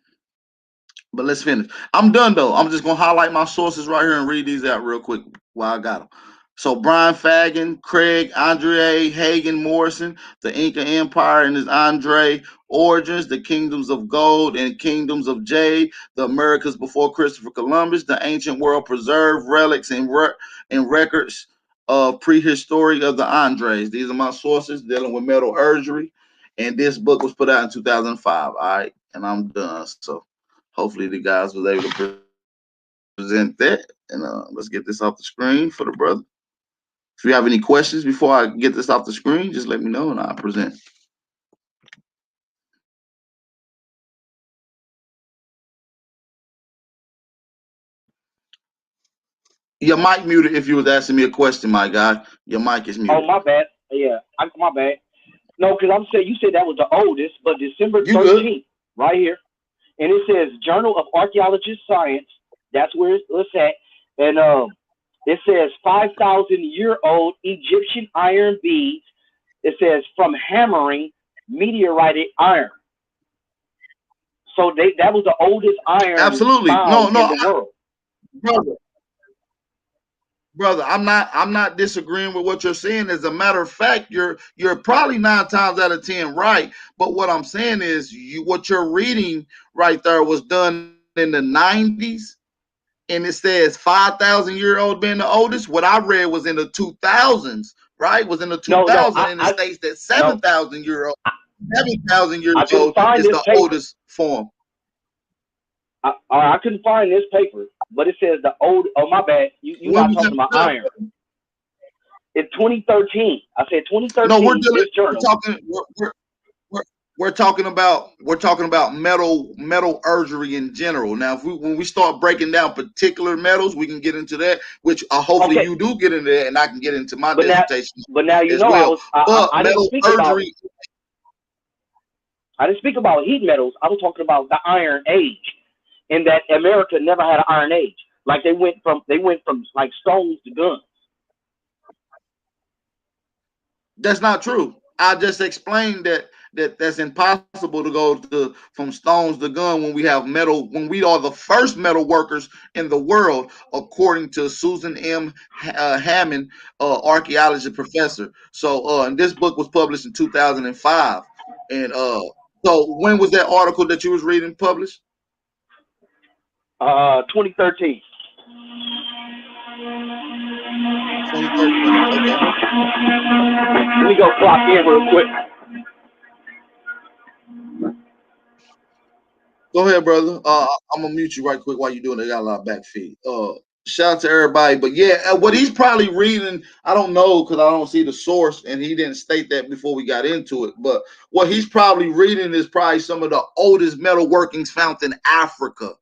But let's finish. I'm done though. I'm just gonna highlight my sources right here and read these out real quick while I got them. So Brian Fagan, Craig, Andre Hagen Morrison, the Inca Empire and its Andre Origins, the Kingdoms of Gold and Kingdoms of Jade, the Americas before Christopher Columbus, the ancient world preserved relics and records of prehistory of the Andres. These are my sources dealing with metallurgy. And this book was put out in 2005. All right. And I'm done. So hopefully the guys was able to present that. And let's get this off the screen for the brother. If you have any questions before I get this off the screen, just let me know and I'll present. Your mic muted if you was asking me a question, my guy. Your mic is Oh, muted. my bad. Yeah, my bad. No, because I'm saying you said that was the oldest, but December You good? 13th, right here, and it says Journal of Archaeologist Science. That's where it's at, and it says 5,000-year-old Egyptian iron beads. It says from hammering meteorited iron. So that was the oldest iron Absolutely. No, found in no, the world. brother. Brother, I'm not disagreeing with what you're saying. As a matter of fact, you're probably 9 times out of 10 right. But what I'm saying is what you're reading right there was done in the 90s and it says 5,000-year-old being the oldest. What I read was in the 2000s, right? Was in the No, 2000, and it states that no, 7,000 years I couldn't old find is this the paper. oldest form. I couldn't find this paper, but it says the old. Oh, my bad. You When not was talking about that? iron. In 2013, I said No, 2013. This journal. We're talking about metallurgy in general. Now, if when we start breaking down particular metals, we can get into that. Which hopefully Okay, you do get into that, and I can get into my but now, dissertation but now you as know well. But I didn't speak about metallurgy, heat metals. I was talking about the Iron Age, and that America never had an Iron Age. Like they went from like stones to guns. that's not true. I just explained that's impossible to go from stones to gun when we have metal, when we are the first metal workers in the world, according to Susan M. Hammond, archaeology professor. So, and this book was published in 2005. And so, when was that article that you was reading published? 2013. 2013. Okay. Let me go clock in real quick. Go ahead, brother. I'm gonna mute you right quick while you're doing it. I got a lot of back feed. Shout out to everybody. But yeah, what he's probably reading, I don't know because I don't see the source, and he didn't state that before we got into it. But what he's probably reading is probably some of the oldest metal workings found in Africa,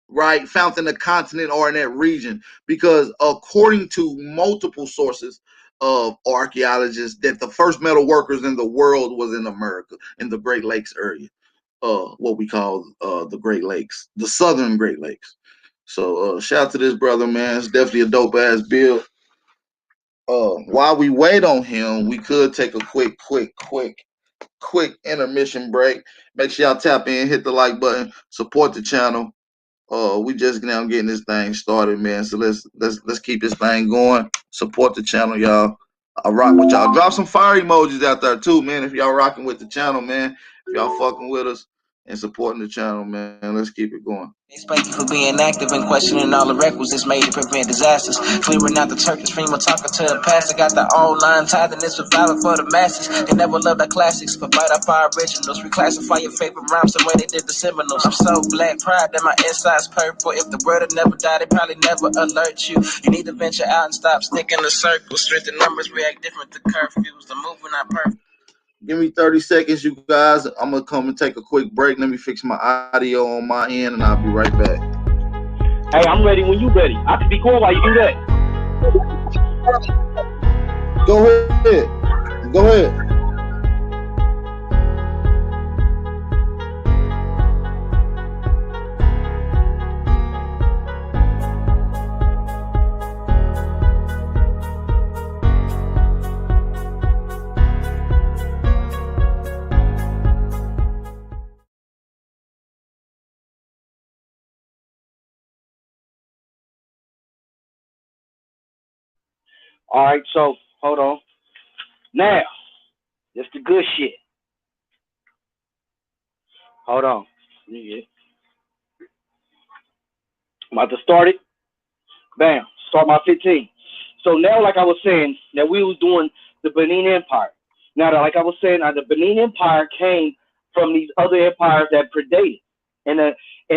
right? Found in the continent or in that region, because according to multiple sources of archaeologists, that the first metal workers in the world was in America, in the Great Lakes area, what we call the Great Lakes, the Southern Great Lakes. So shout out to this brother, man. It's definitely a dope ass build. While we wait on him, we could take a quick intermission break. Make sure y'all tap in, hit the like button, support the channel. We just now getting this thing started, man. So let's keep this thing going. Support the channel, y'all. I rock with y'all. Drop some fire emojis out there too, man. If y'all rocking with the channel, man. If y'all fucking with us and supporting the channel, man. Let's keep it going. Thank you for being active and questioning all the requisites made to prevent disasters. Clearing out the Turkish stream of talking to the past. I got the old line tied and it's valid for the masses. They never loved our classics, but bite up our originals. Reclassify your favorite rhymes the way they did the Seminoles. I'm so black proud that my inside's purple. If the world had never died, they probably never alert you. You need to venture out and stop sticking the circles. Strength in numbers react different to curfews. The movement not perfect. Give me 30 seconds, you guys. I'm gonna come and take a quick break. Let me fix my audio on my end, and I'll be right back. Hey, I'm ready when you ready. I can be cool while you do that. Go ahead. Go ahead. All right, so hold on. Now, that's the good shit. Hold on. I'm about to start it. Bam. Start my 15. So now, like I was saying, that we was doing the Benin Empire. Now, like I was saying, the Benin Empire came from these other empires that predated, and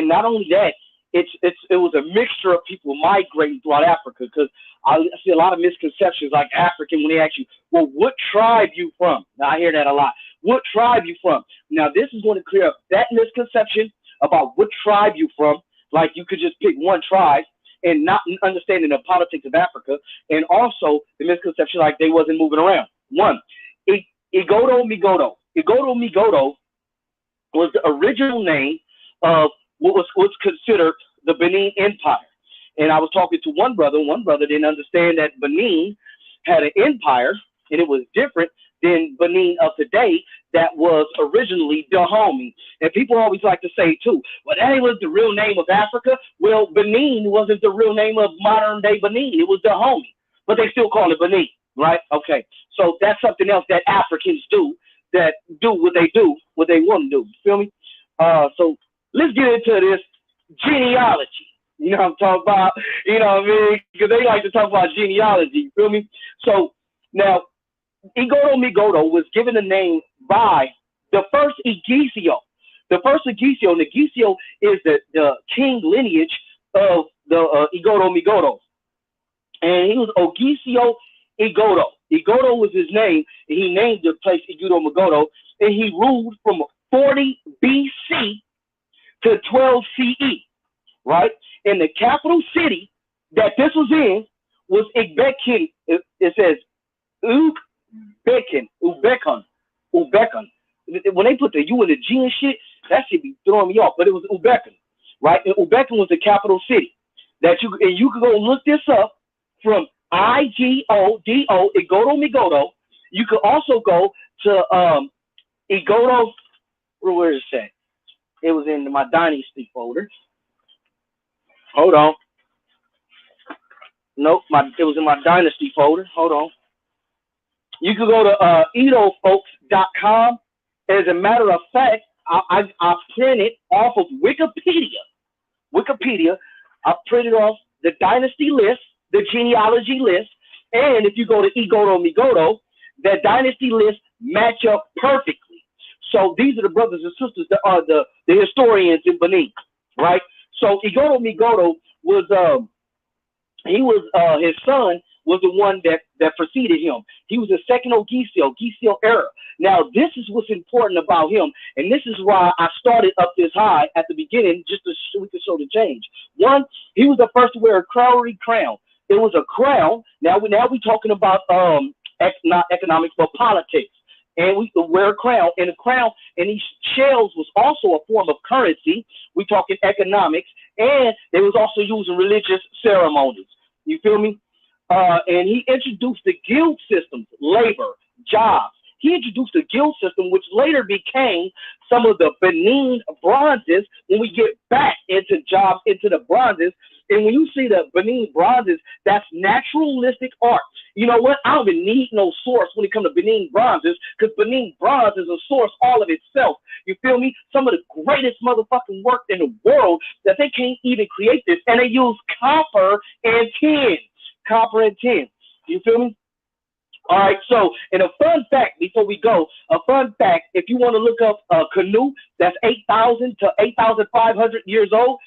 not only that, it was a mixture of people migrating throughout Africa. Because I see a lot of misconceptions, like African, when they ask you, well, what tribe you from? Now I hear that a lot. What tribe you from? Now this is going to clear up that misconception about what tribe you from. Like you could just pick one tribe and not understanding the politics of Africa, and also the misconception like they wasn't moving around. One, Igodo Migodo. Igodo Migodo was the original name of what was considered the Benin Empire. And I was talking to one brother. One brother didn't understand that Benin had an empire, and it was different than Benin of today that was originally Dahomey. And people always like to say, too, well, that was the real name of Africa. Well, Benin wasn't the real name of modern-day Benin. It was Dahomey. But they still call it Benin, right? Okay. So that's something else that Africans do, that do, what they want to do. You feel me? So let's get into this genealogy. You know what I'm talking about? You know what I mean? Because they like to talk about genealogy. You feel me? So now, Igodo Migodo was given a name by the first Igisio. The first Igisio, and Igisio is the king lineage of the Igodo Migodo. And he was Ogisio Igodo. Igodo was his name. And he named the place Igodo Migodo, and he ruled from 40 BC to 12 CE, right? And the capital city that this was in was Igbekin. It says Ubekon. When they put the U and the G and shit, that should be throwing me off. But it was Ubekon, right? And Ubekon was the capital city. That you could go look this up from Igodo Migodo. You could also go to Igodo. Where is that? It was in my dynasty folder. Hold on. Nope, it was in my dynasty folder. Hold on. You could go to edofolks.com. As a matter of fact, I printed off of Wikipedia. I printed off the dynasty list, the genealogy list, and if you go to Igodo Migodo, that dynasty list match up perfectly. So these are the brothers and sisters that are the historians in Benin, right? So Igodo Migodo was his son was the one that preceded him. He was the second Ogisio era. Now, this is what's important about him, and this is why I started up this high at the beginning, just so we could show the change. One, he was the first to wear a crowery crown. It was a crown. Now we're talking about not economics, but politics. And we could wear a crown, and a crown and these shells was also a form of currency. We talking economics, and they was also used in religious ceremonies. You feel me? And he introduced the guild systems, labor, jobs. He introduced the guild system, which later became some of the Benin bronzes. When we get back into jobs, into the bronzes, and when you see the Benin bronzes, that's naturalistic art. You know what? I don't even need no source when it comes to Benin bronzes, because Benin bronze is a source all of itself. You feel me? Some of the greatest motherfucking work in the world that they can't even create this, and they use copper and tin. Copper and tin. You feel me? All right, so, and a fun fact before we go, if you want to look up a canoe that's 8,000 to 8,500 years old,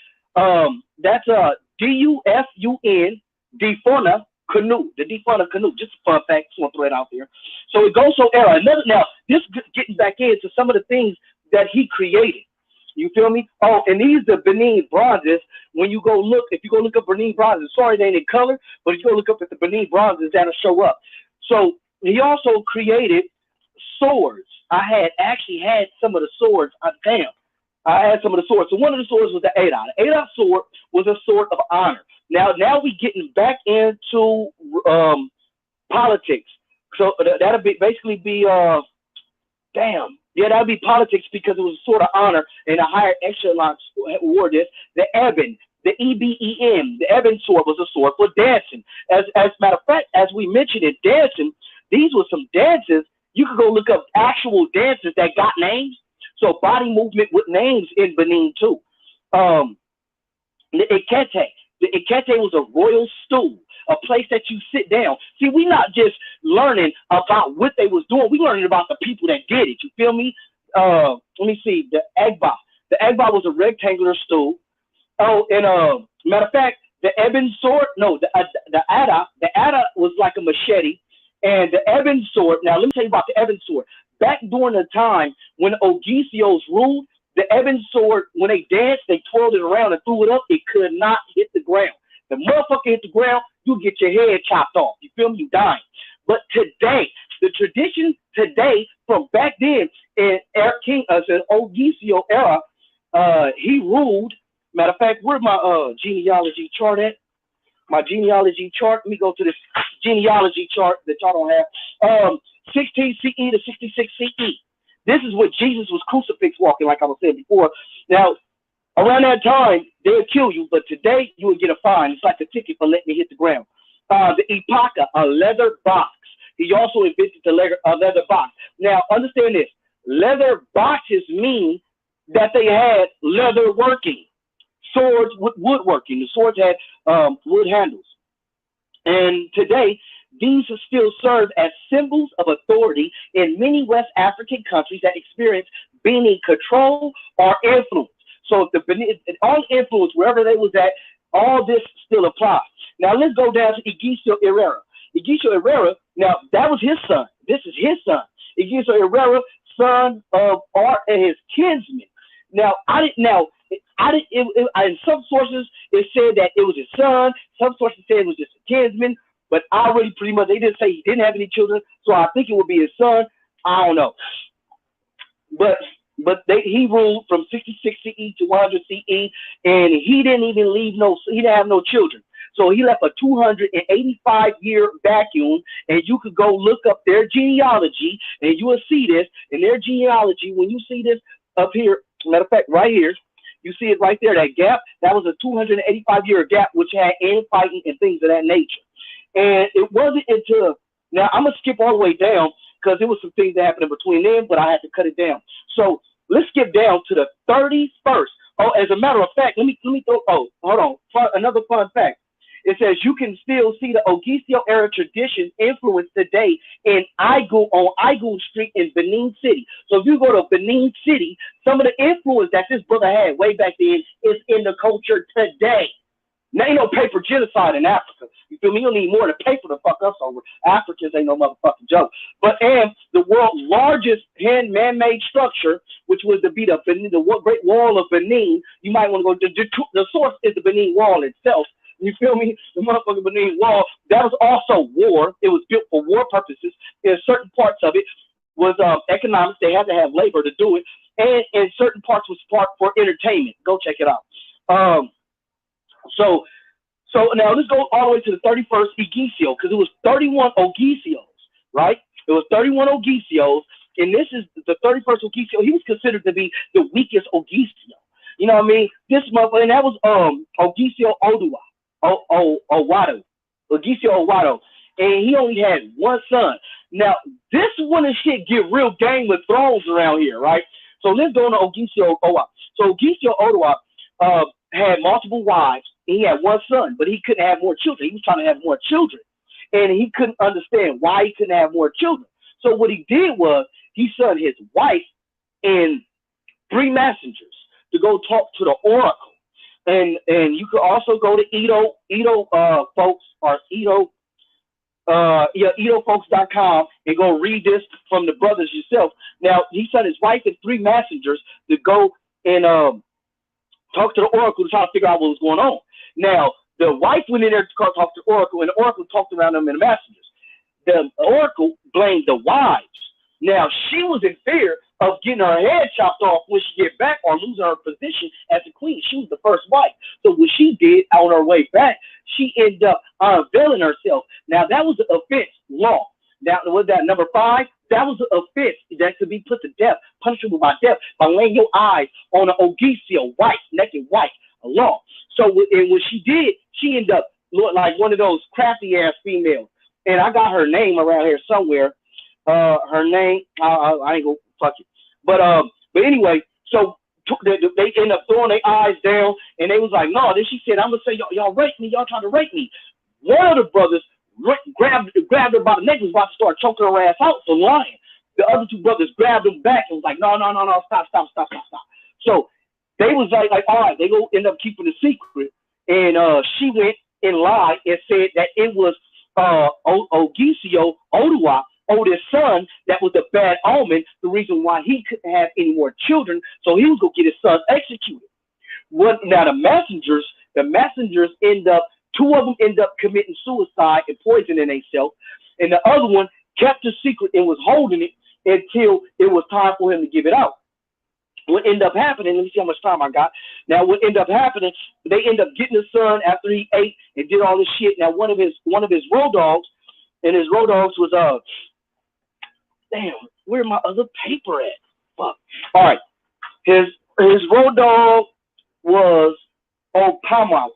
that's a DUFUN, Defuna canoe, the Defuna canoe. Just a fun fact, just want to throw it out there. So it goes so era. Now, this getting back into some of the things that he created. You feel me? Oh, and these are Benin bronzes. When you go look, if you go look up Benin bronzes, sorry they ain't in color, but if you go look up at the Benin bronzes, that'll show up. So he also created swords. I actually had some of the swords. I had some of the swords. So one of the swords was the Ada. The Ada sword was a sword of honor. Now we getting back into politics. So that'll basically be that'd be politics, because it was a sword of honor, and a higher echelon wore this. The Eben, the EBEN, the Eben sword was a sword for dancing. As a matter of fact, as we mentioned in dancing, these were some dances. You could go look up actual dances that got names. So body movement with names in Benin too. The Ikete. The Ikete was a royal stool, a place that you sit down. See, we not just learning about what they was doing. We learning about the people that did it. You feel me? Let me see. The Agba. The Agba was a rectangular stool. Oh, and matter of fact, the Eben sword. No, the Ada. The Ada was like a machete, and the Eben sword. Now let me tell you about the Eben sword. Back during the time when Ogisios ruled, the Eben sword, when they danced, they twirled it around and threw it up. It could not hit the ground. The motherfucker hit the ground, you get your head chopped off. You feel me? You dying. But today, the tradition today from back then in King Ogisio era, he ruled. Matter of fact, where's my genealogy chart at? My genealogy chart. Let me go to this genealogy chart that y'all don't have. 16 CE to 66 CE. This is what Jesus was crucifix walking, like I was saying before. Now, around that time, they'll kill you, but today you will get a fine. It's like a ticket for letting me hit the ground. The Ipaka, a leather box. He also invented the leather box. Now, understand this. Leather boxes mean that they had leather working. swords with woodworking. The swords had wood handles. And today, these still serve as symbols of authority in many West African countries that experience Benin control or influence. So if the Benin, all influence wherever they was at, all this still applies. Now let's go down to Igicio Herrera. Igicio Herrera, now that was his son. This is his son. Igicio Herrera, son of Art and his kinsman. Now in some sources it said that it was his son. Some sources said it was just a kinsman. But I already pretty much, they didn't say he didn't have any children, so I think it would be his son. I don't know. But he ruled from 66 CE to 100 CE, and he didn't even he didn't have no children. So he left a 285-year vacuum, and you could go look up their genealogy, and you will see this. In their genealogy, when you see this up here, matter of fact, right here, you see it right there, that gap, that was a 285-year gap, which had infighting and things of that nature. And it wasn't until, now I'm going to skip all the way down because there was some things that happened in between them, but I had to cut it down. So let's skip down to the 31st. Oh, as a matter of fact, let me throw, hold on, another fun fact. It says you can still see the Ogisio era tradition influence today in on Igun Street in Benin City. So if you go to Benin City, some of the influence that this brother had way back then is in the culture today. Now, ain't no paper genocide in Africa. You feel me? You don't need more than paper to fuck us over. Africans ain't no motherfucking joke. But and the world's largest man-made structure, which was to be the Great Wall of Benin, you might want to go. The source is the Benin Wall itself. You feel me? The motherfucking Benin Wall. That was also war. It was built for war purposes. In certain parts of it was economics. They had to have labor to do it, and in certain parts was part for entertainment. Go check it out. So now let's go all the way to the 31st Igicio, because it was 31 Ogisios, right? It was 31 Ogisios, and this is the 31st Ogisio. He was considered to be the weakest Ogisio. You know what I mean? This motherfucker, and that was Ogisio Owado. Ogisio Owado. And he only had one son. Now, this is when the shit get real Game of Thrones around here, right? So let's go to Ogisio Owa. So Ogisio Owa had multiple wives. He had one son, but he couldn't have more children. He was trying to have more children. And he couldn't understand why he couldn't have more children. So what he did was he sent his wife and 3 messengers to go talk to the oracle. And you could also go to Edo folks or EdoFolks.com and go read this from the brothers yourself. Now, he sent his wife and 3 messengers to go and talk to the oracle to try to figure out what was going on. Now, the wife went in there to talk to the oracle, and the oracle talked around them and the messengers. The oracle blamed the wives. Now, she was in fear of getting her head chopped off when she get back or losing her position as a queen. She was the first wife. So what she did on her way back, she ended up unveiling herself. Now, that was an offense law. Now, was that number 5? That was an offense that could be put to death, punishable by death, by laying your eyes on an Ogisio, naked wife, a law. So and what she did, she ended up looking like one of those crafty ass females. And I got her name around here somewhere. Her name, I ain't gonna fuck it. But anyway, so they end up throwing their eyes down, and they was like, no. Then she said, I'm gonna say y'all rape me. Y'all trying to rape me. One of the brothers grabbed her by the neck, was about to start choking her ass out for lying. The other 2 brothers grabbed him back and was like, no, stop. So they was like, all right, they go end up keeping the secret. And she went and lied and said that it was Ogisio Oduwa, oldest son, that was a bad omen, the reason why he couldn't have any more children. So he was going to get his son executed. Now the messengers end up, 2 of them end up committing suicide and poisoning themselves, and the other one kept the secret and was holding it until it was time for him to give it out. What ended up happening, let me see how much time I got. Now, what ended up happening, they end up getting the son after he ate and did all this shit. Now, one of his road dogs, and his road dogs was damn, where my other paper at? Fuck. All right, his road dog was Okapawan.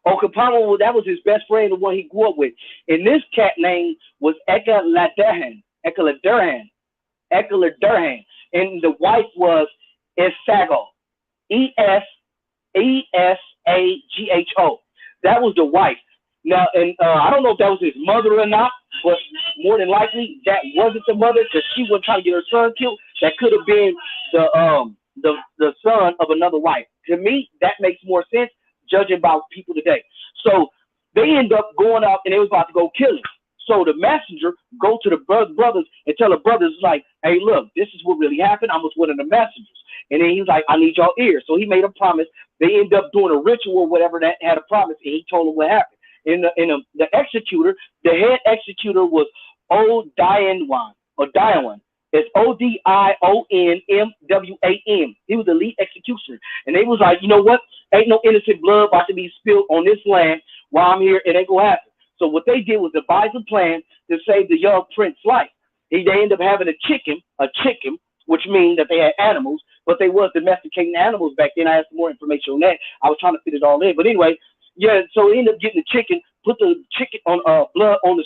Okapawan, that was his best friend, the one he grew up with. And this cat name was Ekaladurhan. and the wife was Esagho, Esagho. That was the wife. Now, and I don't know if that was his mother or not, but more than likely that wasn't the mother because she wasn't trying to get her son killed. That could have been the son of another wife. To me, that makes more sense judging by people today. So they end up going out and they was about to go kill him. So the messenger go to the brothers and tell the brothers like, "Hey, look, this is what really happened. I was one of the messengers." And then he's like, "I need y'all ears." So he made a promise. They end up doing a ritual or whatever that had a promise, and he told them what happened. The executor, the head executor was Odianwan or Diawan. It's Odionmwan. He was the lead executioner, and they was like, "You know what? Ain't no innocent blood about to be spilled on this land while I'm here. It ain't gonna happen." So what they did was devise a plan to save the young prince's life. They ended up having a chicken, which means that they had animals, but they was domesticating animals back then. I had some more information on that. I was trying to fit it all in, but anyway, yeah. So they ended up getting the chicken, put the chicken on blood on the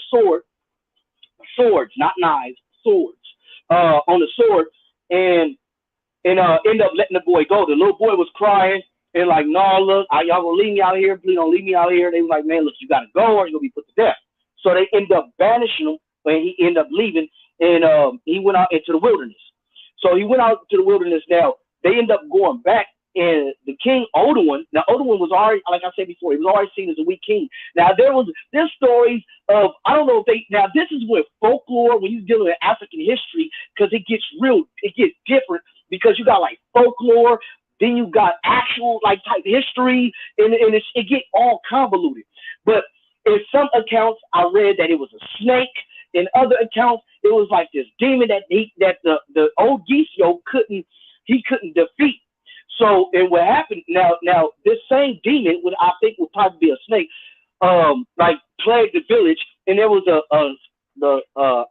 swords, not knives, swords, on the sword, and end up letting the boy go. The little boy was crying and like, "No, look, y'all gonna leave me out here? Please don't leave me out here." They was like, "Man, look, you gotta go or you're gonna be put to death." So they end up banishing him when he ended up leaving, and he went out into the wilderness. So he went out to the wilderness. Now they end up going back, and the king Odin. Now Odin was already, like I said before, he was already seen as a weak king. Now there's stories of, I don't know if they, now this is with folklore when you're dealing with African history, because it gets different because you got like folklore, then you got actual like type history, and it get all convoluted. But in some accounts, I read that it was a snake. In other accounts, it was like this demon that the old Gisio couldn't defeat. So, and what happened now this same demon, would I think would probably be a snake, like plagued the village, and there was the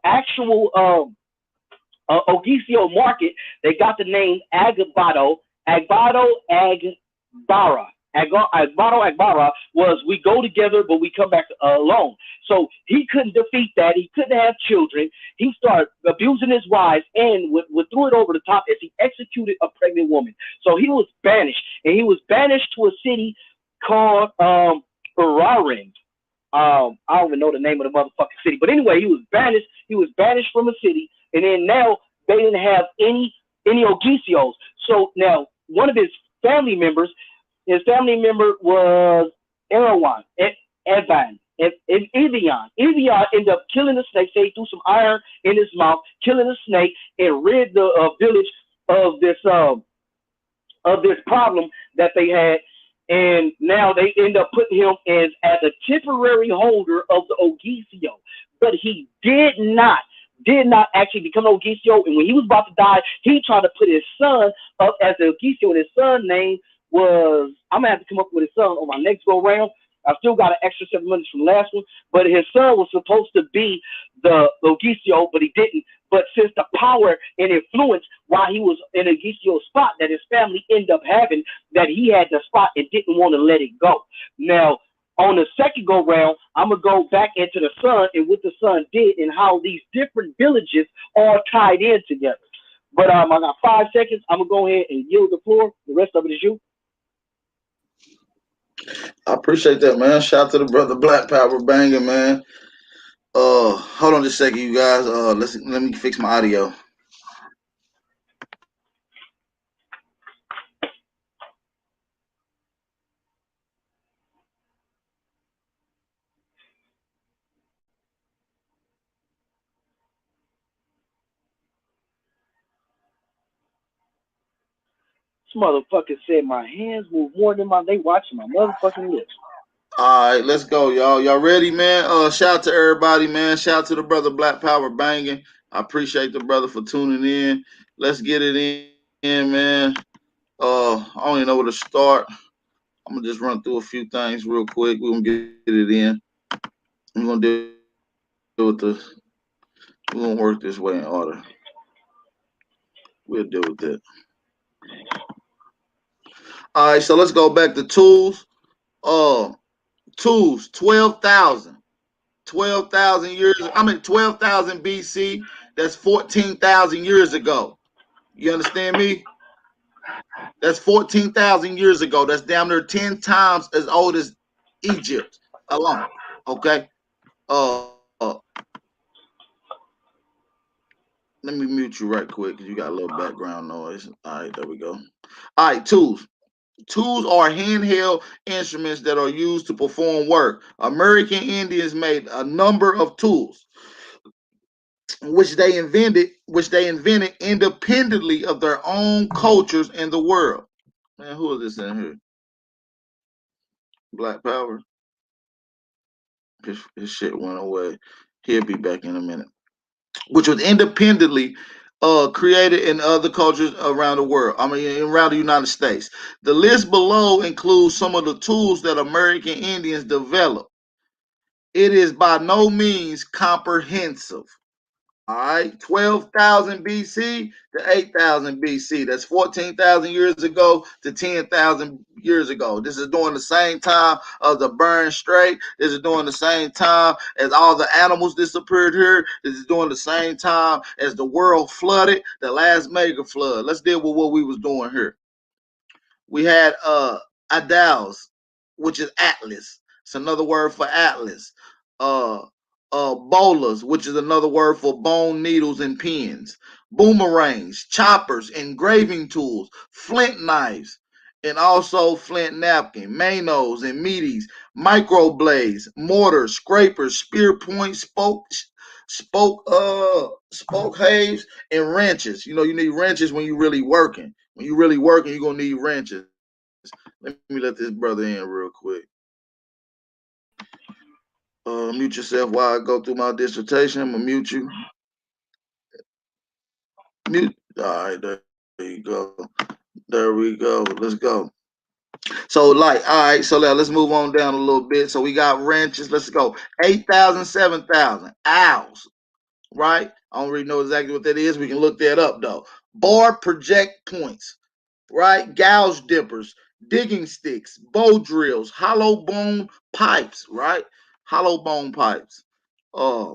actual Ogisio market. They got the name Agbado Agbara. Agbara was, we go together, but we come back alone. So he couldn't defeat that. He couldn't have children. He started abusing his wives and would threw it over the top as he executed a pregnant woman. So he was banished, and he was banished to a city called Urarin. I don't even know the name of the motherfucking city, but anyway, he was banished. He was banished from a city, and then now they didn't have any Ogisios. So now one of family members his family member was Erwan, Evan, Evian. Evian ended up killing the snake. Say he threw some iron in his mouth, killing the snake, and rid the village of this problem that they had. And now they end up putting him as a temporary holder of the Ogisio. But he did not actually become an Ogisio. And when he was about to die, he tried to put his son up as the Ogisio, and his son's name was, I'm gonna have to come up with his son on my next go round. I still got an extra 7 minutes from the last one, but his son was supposed to be the Ogisio, but he didn't. But since the power and influence while he was in a Ogisio spot that his family ended up having, that he had the spot and didn't want to let it go. Now, on the second go round, I'm gonna go back into the son and what the son did and how these different villages all tied in together. But I got 5 seconds. I'm gonna go ahead and yield the floor. The rest of it is you. I appreciate that, man. Shout out to the brother Black Power banging, man. Hold on just a second, you guys. Let me fix my audio. This motherfucker said my hands move more than they watching my motherfucking lips. All right, let's go, y'all. Y'all ready, man? Shout out to everybody, man. Shout out to the brother Black Power banging. I appreciate the brother for tuning in. Let's get it in, man. I don't even know where to start. I'm gonna just run through a few things real quick. We're gonna get it in. We're gonna deal with we're gonna work this way in order. We'll deal with that. All right, so let's go back to tools. Tools, 12,000. 12,000 years. I mean, 12,000 BC. That's 14,000 years ago. You understand me? That's 14,000 years ago. That's down there 10 times as old as Egypt alone. Okay? Uh, Let me mute you right quick because you got a little background noise. All right, there we go. All right, tools. Tools are handheld instruments that are used to perform work. American Indians made a number of tools, which they invented independently of their own cultures in the world. Man, who is this in here? Black Power. His shit went away. He'll be back in a minute. Which was independently created in other cultures around the world. I mean, around the United States. The list below includes some of the tools that American Indians developed. It is by no means comprehensive. All right, 12,000 BC to 8,000 BC. That's 14,000 years ago to 10,000 years ago. This is during the same time of the Bering Strait. This is during the same time as all the animals disappeared here. This is during the same time as the world flooded, the last mega flood. Let's deal with what we was doing here. We had Adals, which is Atlas. It's another word for Atlas. Uh Bolas, which is another word for bone needles and pins. Boomerangs, choppers, engraving tools, flint knives, and also flint napkin, manos and meaties, microblades, mortars, scrapers, spear points, spoke haves, and wrenches. You know, you need wrenches when you're really working. When you're really working, you're gonna need wrenches. Let me let this brother in real quick. Mute yourself while I go through my dissertation. I'm gonna mute you. Mute. All right, there you go. There we go. Let's go. So, like, all right. So now let's move on down a little bit. So we got wrenches. Let's go. 8,000, 7,000 owls. Right. I don't really know exactly what that is. We can look that up though. Bar project points. Right? Gouge dippers, digging sticks, bow drills, hollow bone pipes, right? Hollow bone pipes. Uh,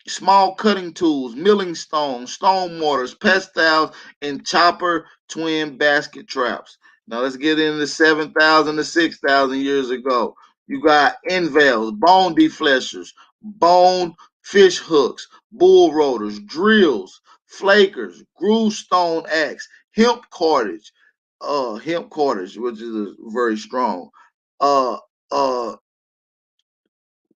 Small cutting tools, milling stones, stone mortars, pestles, and chopper twin basket traps. Now let's get into 7,000 to 6,000 years ago. You got invales, bone defleshers, bone fish hooks, bull rotors, drills, flakers, groove stone axe, hemp cordage, which is very strong. Uh, uh,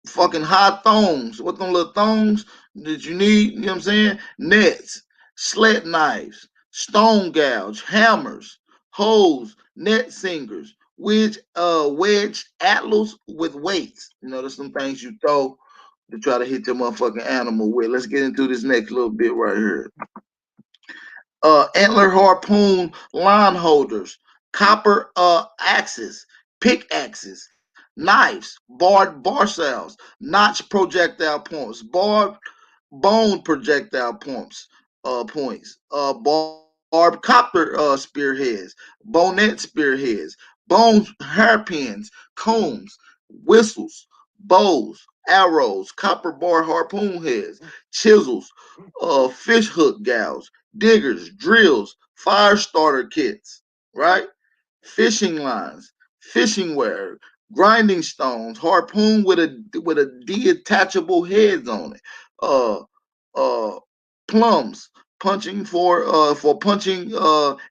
Fucking high thongs. What them little thongs that you need, you know what I'm saying? Nets, slit knives, stone gouge, hammers, hoes, net singers, wedge atlas with weights. You know, there's some things you throw to try to hit the motherfucking animal with. Let's get into this next little bit right here. Antler harpoon line holders, copper axes, pickaxes, knives, barred bar cells, notch projectile points, barred bone projectile points, barb copper spearheads, bonet spearheads, bone hairpins, combs, whistles, bows, arrows, copper bar harpoon heads, chisels, fish hook gouges, diggers, drills, fire starter kits, right? Fishing lines, fishing wire, grinding stones, harpoon with a detachable heads on it. Uh uh Plums, punching for punching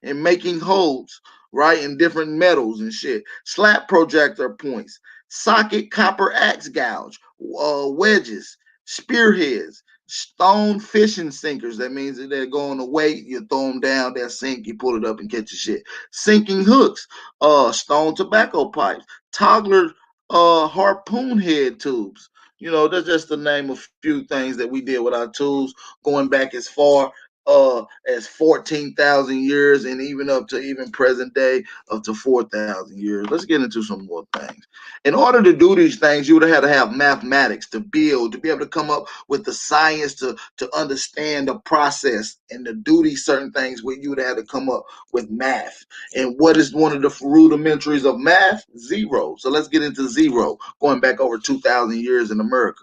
and making holes, right, in different metals and shit. Slap projector points, socket copper axe gouge, wedges, spearheads, stone fishing sinkers. That means that they're going to weight, you throw them down, they'll sink, you pull it up and catch your shit. Sinking hooks, stone tobacco pipes, toggler harpoon head tubes. You know, that's just to name a few things that we did with our tools going back as far as 14,000 years and even up to even present day up to 4,000 years. Let's get into some more things. In order to do these things, you would have had to have mathematics to build, to be able to come up with the science to understand the process and to do these certain things where you would have to come up with math. And what is one of the rudimentaries of math? Zero. So let's get into zero, going back over 2,000 years in America.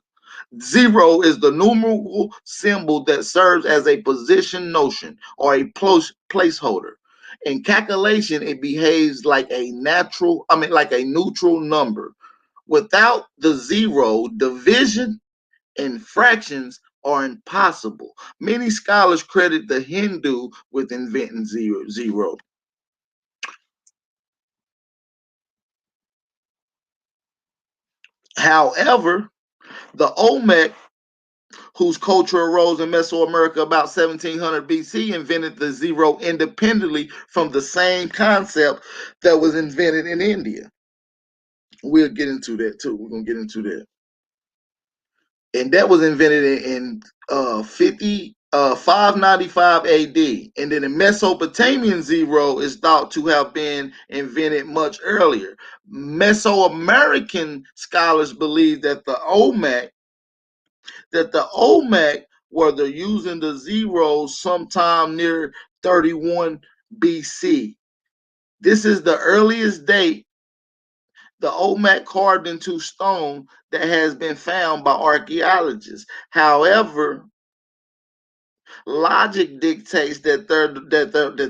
Zero is the numerical symbol that serves as a position notion or a placeholder. In calculation, it behaves like like a neutral number. Without the zero, division and fractions are impossible. Many scholars credit the Hindu with inventing zero. However, the Olmec, whose culture arose in Mesoamerica about 1700 BC, invented the zero independently from the same concept that was invented in India. We'll get into that too. We're gonna get into that. And that was invented in 595 AD. And then the Mesopotamian zero is thought to have been invented much earlier. Mesoamerican scholars believe that the Olmec were using the zeros sometime near 31 BC. This is the earliest date the Olmec carved into stone that has been found by archaeologists. However, logic dictates that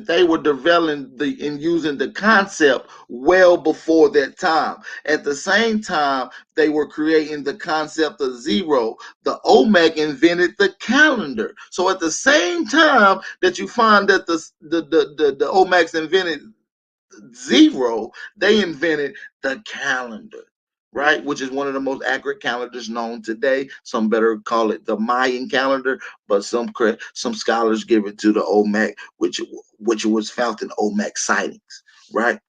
they were developing and using the concept well before that time. At the same time, they were creating the concept of zero. The Olmec invented the calendar. So at the same time that you find that the Olmecs invented zero, they invented the calendar, right? Which is one of the most accurate calendars known today. Some better call it the Mayan calendar, but some scholars give it to the Olmec, which was found in Olmec sightings, right?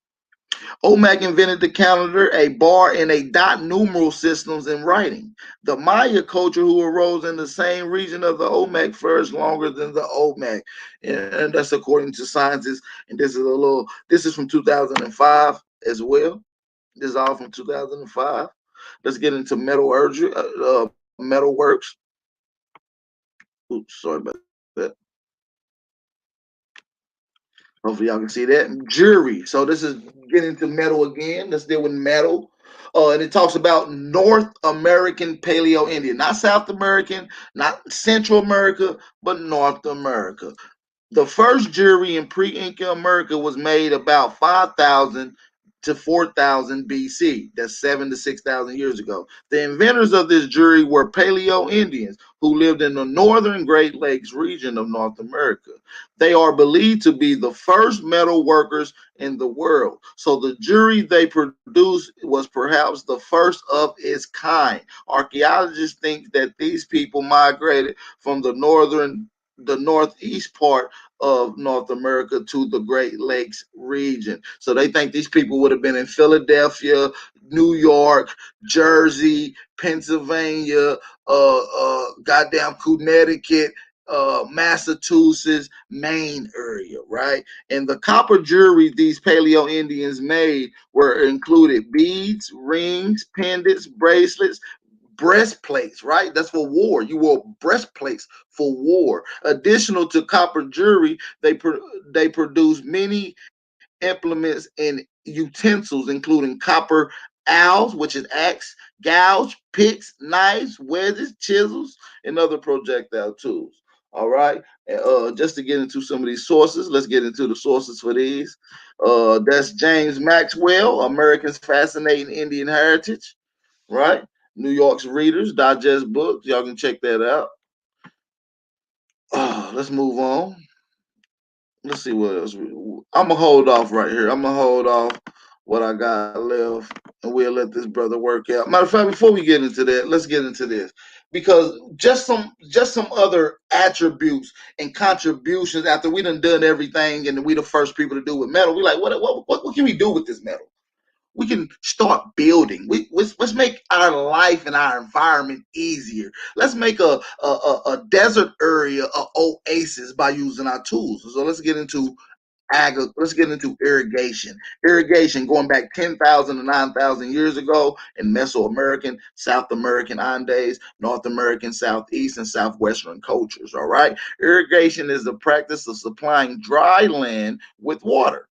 Olmec invented the calendar, a bar and a dot numeral systems in writing. The Maya culture, who arose in the same region of the Olmec, flourished longer than the Olmec, and that's according to scientists. And this is from 2005 as well. This is all from 2005. Let's get into metallurgy, metalworks. Oops, sorry about that. Hopefully, y'all can see that. Jury. So this is getting into metal again. Let's deal with metal. And it talks about North American Paleo Indian, not South American, not Central America, but North America. The first jury in pre-Inca America was made about 5,000 to 4,000 BC. That's 7 to 6,000 years ago. The inventors of this jury were Paleo Indians who lived in the northern Great Lakes region of North America. They are believed to be the first metal workers in the world. So the jury they produced was perhaps the first of its kind. Archaeologists think that these people migrated from the northeast part of North America to the Great Lakes region. So they think these people would have been in Philadelphia, New York, Jersey, Pennsylvania, goddamn Connecticut, Massachusetts, Maine area, right? And the copper jewelry these Paleo Indians made were included beads, rings, pendants, bracelets, breastplates, right? That's for war. You wore breastplates for war. Additional to copper jewelry, they produce many implements and utensils, including copper owls, which is axe, gouge, picks, knives, wedges, chisels, and other projectile tools. All right. Just to get into some of these sources, let's get into the sources for these. That's James Maxwell, Americans Fascinating Indian Heritage, right? New York's Readers Digest books. Y'all can check that out. Let's move on. Let's see what else. I'm gonna hold off right here. I'm gonna hold off what I got left, and we'll let this brother work out. Matter of fact, before we get into that, let's get into this because just some other attributes and contributions after we done everything and we the first people to do with metal. We like what can we do with this metal? We can start building. Let's make our life and our environment easier. Let's make a desert area an oasis by using our tools. So let's get into irrigation. Irrigation going back 10,000 to 9,000 years ago in Mesoamerican, South American Andes, North American, Southeast, and Southwestern cultures. All right. Irrigation is the practice of supplying dry land with water.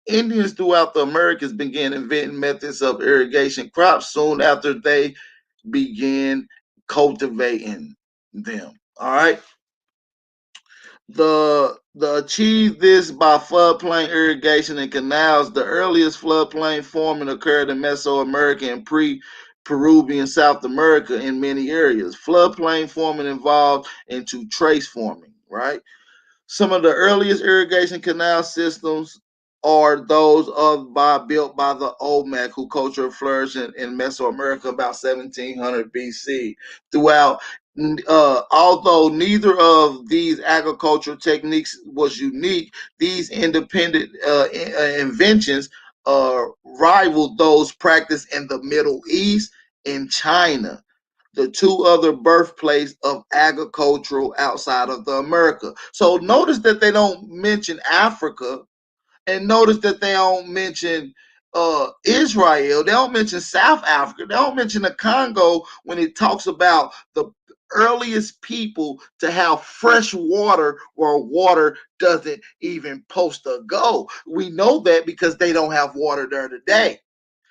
Indians throughout the Americas began inventing methods of irrigation crops soon after they began cultivating them. All right. The achieve this by floodplain irrigation and canals. The earliest floodplain forming occurred in Mesoamerica and pre-Peruvian South America in many areas. Floodplain forming involved into trace forming, right? Some of the earliest irrigation canal systems are those built by the Olmec, who culture flourished in Mesoamerica about 1700 BC. Throughout, although neither of these agricultural techniques was unique, these independent inventions rivaled those practiced in the Middle East and China, the two other birthplace of agricultural outside of the America. So notice that they don't mention Africa, and notice that they don't mention Israel. They don't mention South Africa. They don't mention the Congo when it talks about the earliest people to have fresh water where water doesn't even supposed to go. We know that because they don't have water there today.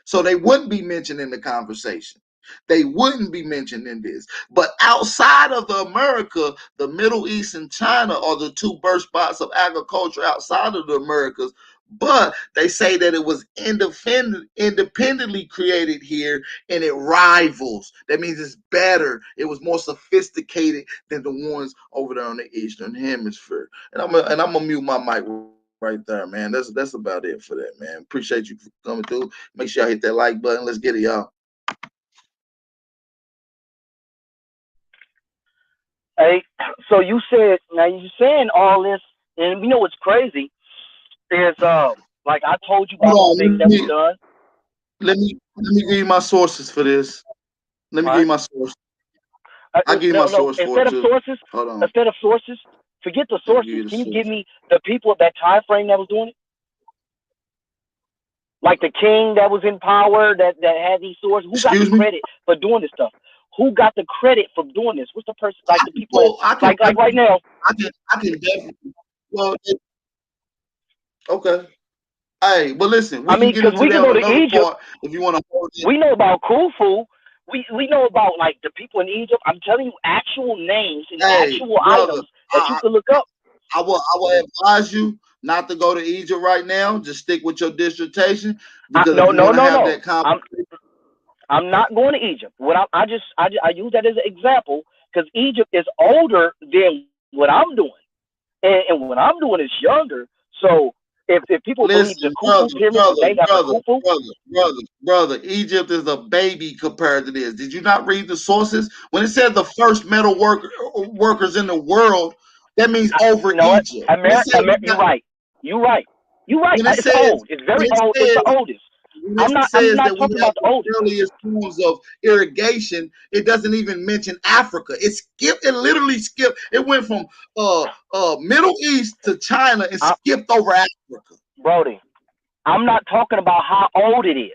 So they wouldn't be mentioned in the conversation. They wouldn't be mentioned in this. But outside of the America, the Middle East and China are the two birth spots of agriculture outside of the Americas. But they say that it was independently created here, and it rivals. That means it's better. It was more sophisticated than the ones over there on the Eastern Hemisphere. And I'm gonna mute my mic right there, man. That's about it for that, man. Appreciate you for coming through. Make sure y'all hit that like button. Let's get it, y'all. Hey, so you said, now you saying all this, and we know what's crazy is like I told you about Hold mistakes on. that was done. Let me give you my sources for this. Let me give Right? you my source. I'll give you my No, no. source for it too. Hold on. Instead of sources, forget the Let me give sources. you the Can you give source. me the people of that time frame that was doing it? Like the king that was in power that had these swords. Who got the Excuse me. credit for doing this stuff? Who got the credit for doing this? What's the person like I the can people that pull. I can. like right now? I can definitely. Well, okay. Hey, but listen, I we can mean, get because into we can that go on to another Egypt. part if you want to hold it. We know about Khufu. We know about like the people in Egypt. I'm telling you actual names and Hey, actual brother, items that you could look up. I will advise you not to go to Egypt right now. Just stick with your dissertation, because if No, you no, want to no, have no. that conversation, I'm not going to Egypt. What I use that as an example because Egypt is older than what I'm doing, and what I'm doing is younger. So if people believe the listen, Khufu pyramids was named after Khufu, brother, Egypt is a baby compared to this. Did you not read the sources? When it said the first workers in the world, that means you over know what? Egypt. When it said we You're got, right. You're right. You're right. when it It's says old. It's very when it old. It's the says oldest. when it I'm says not that we talking have about the the oldest. earliest forms of irrigation, it doesn't even mention Africa. It skipped. It literally skipped. It went from Middle East to China and I, skipped over Africa. Brody, I'm not talking about how old it is.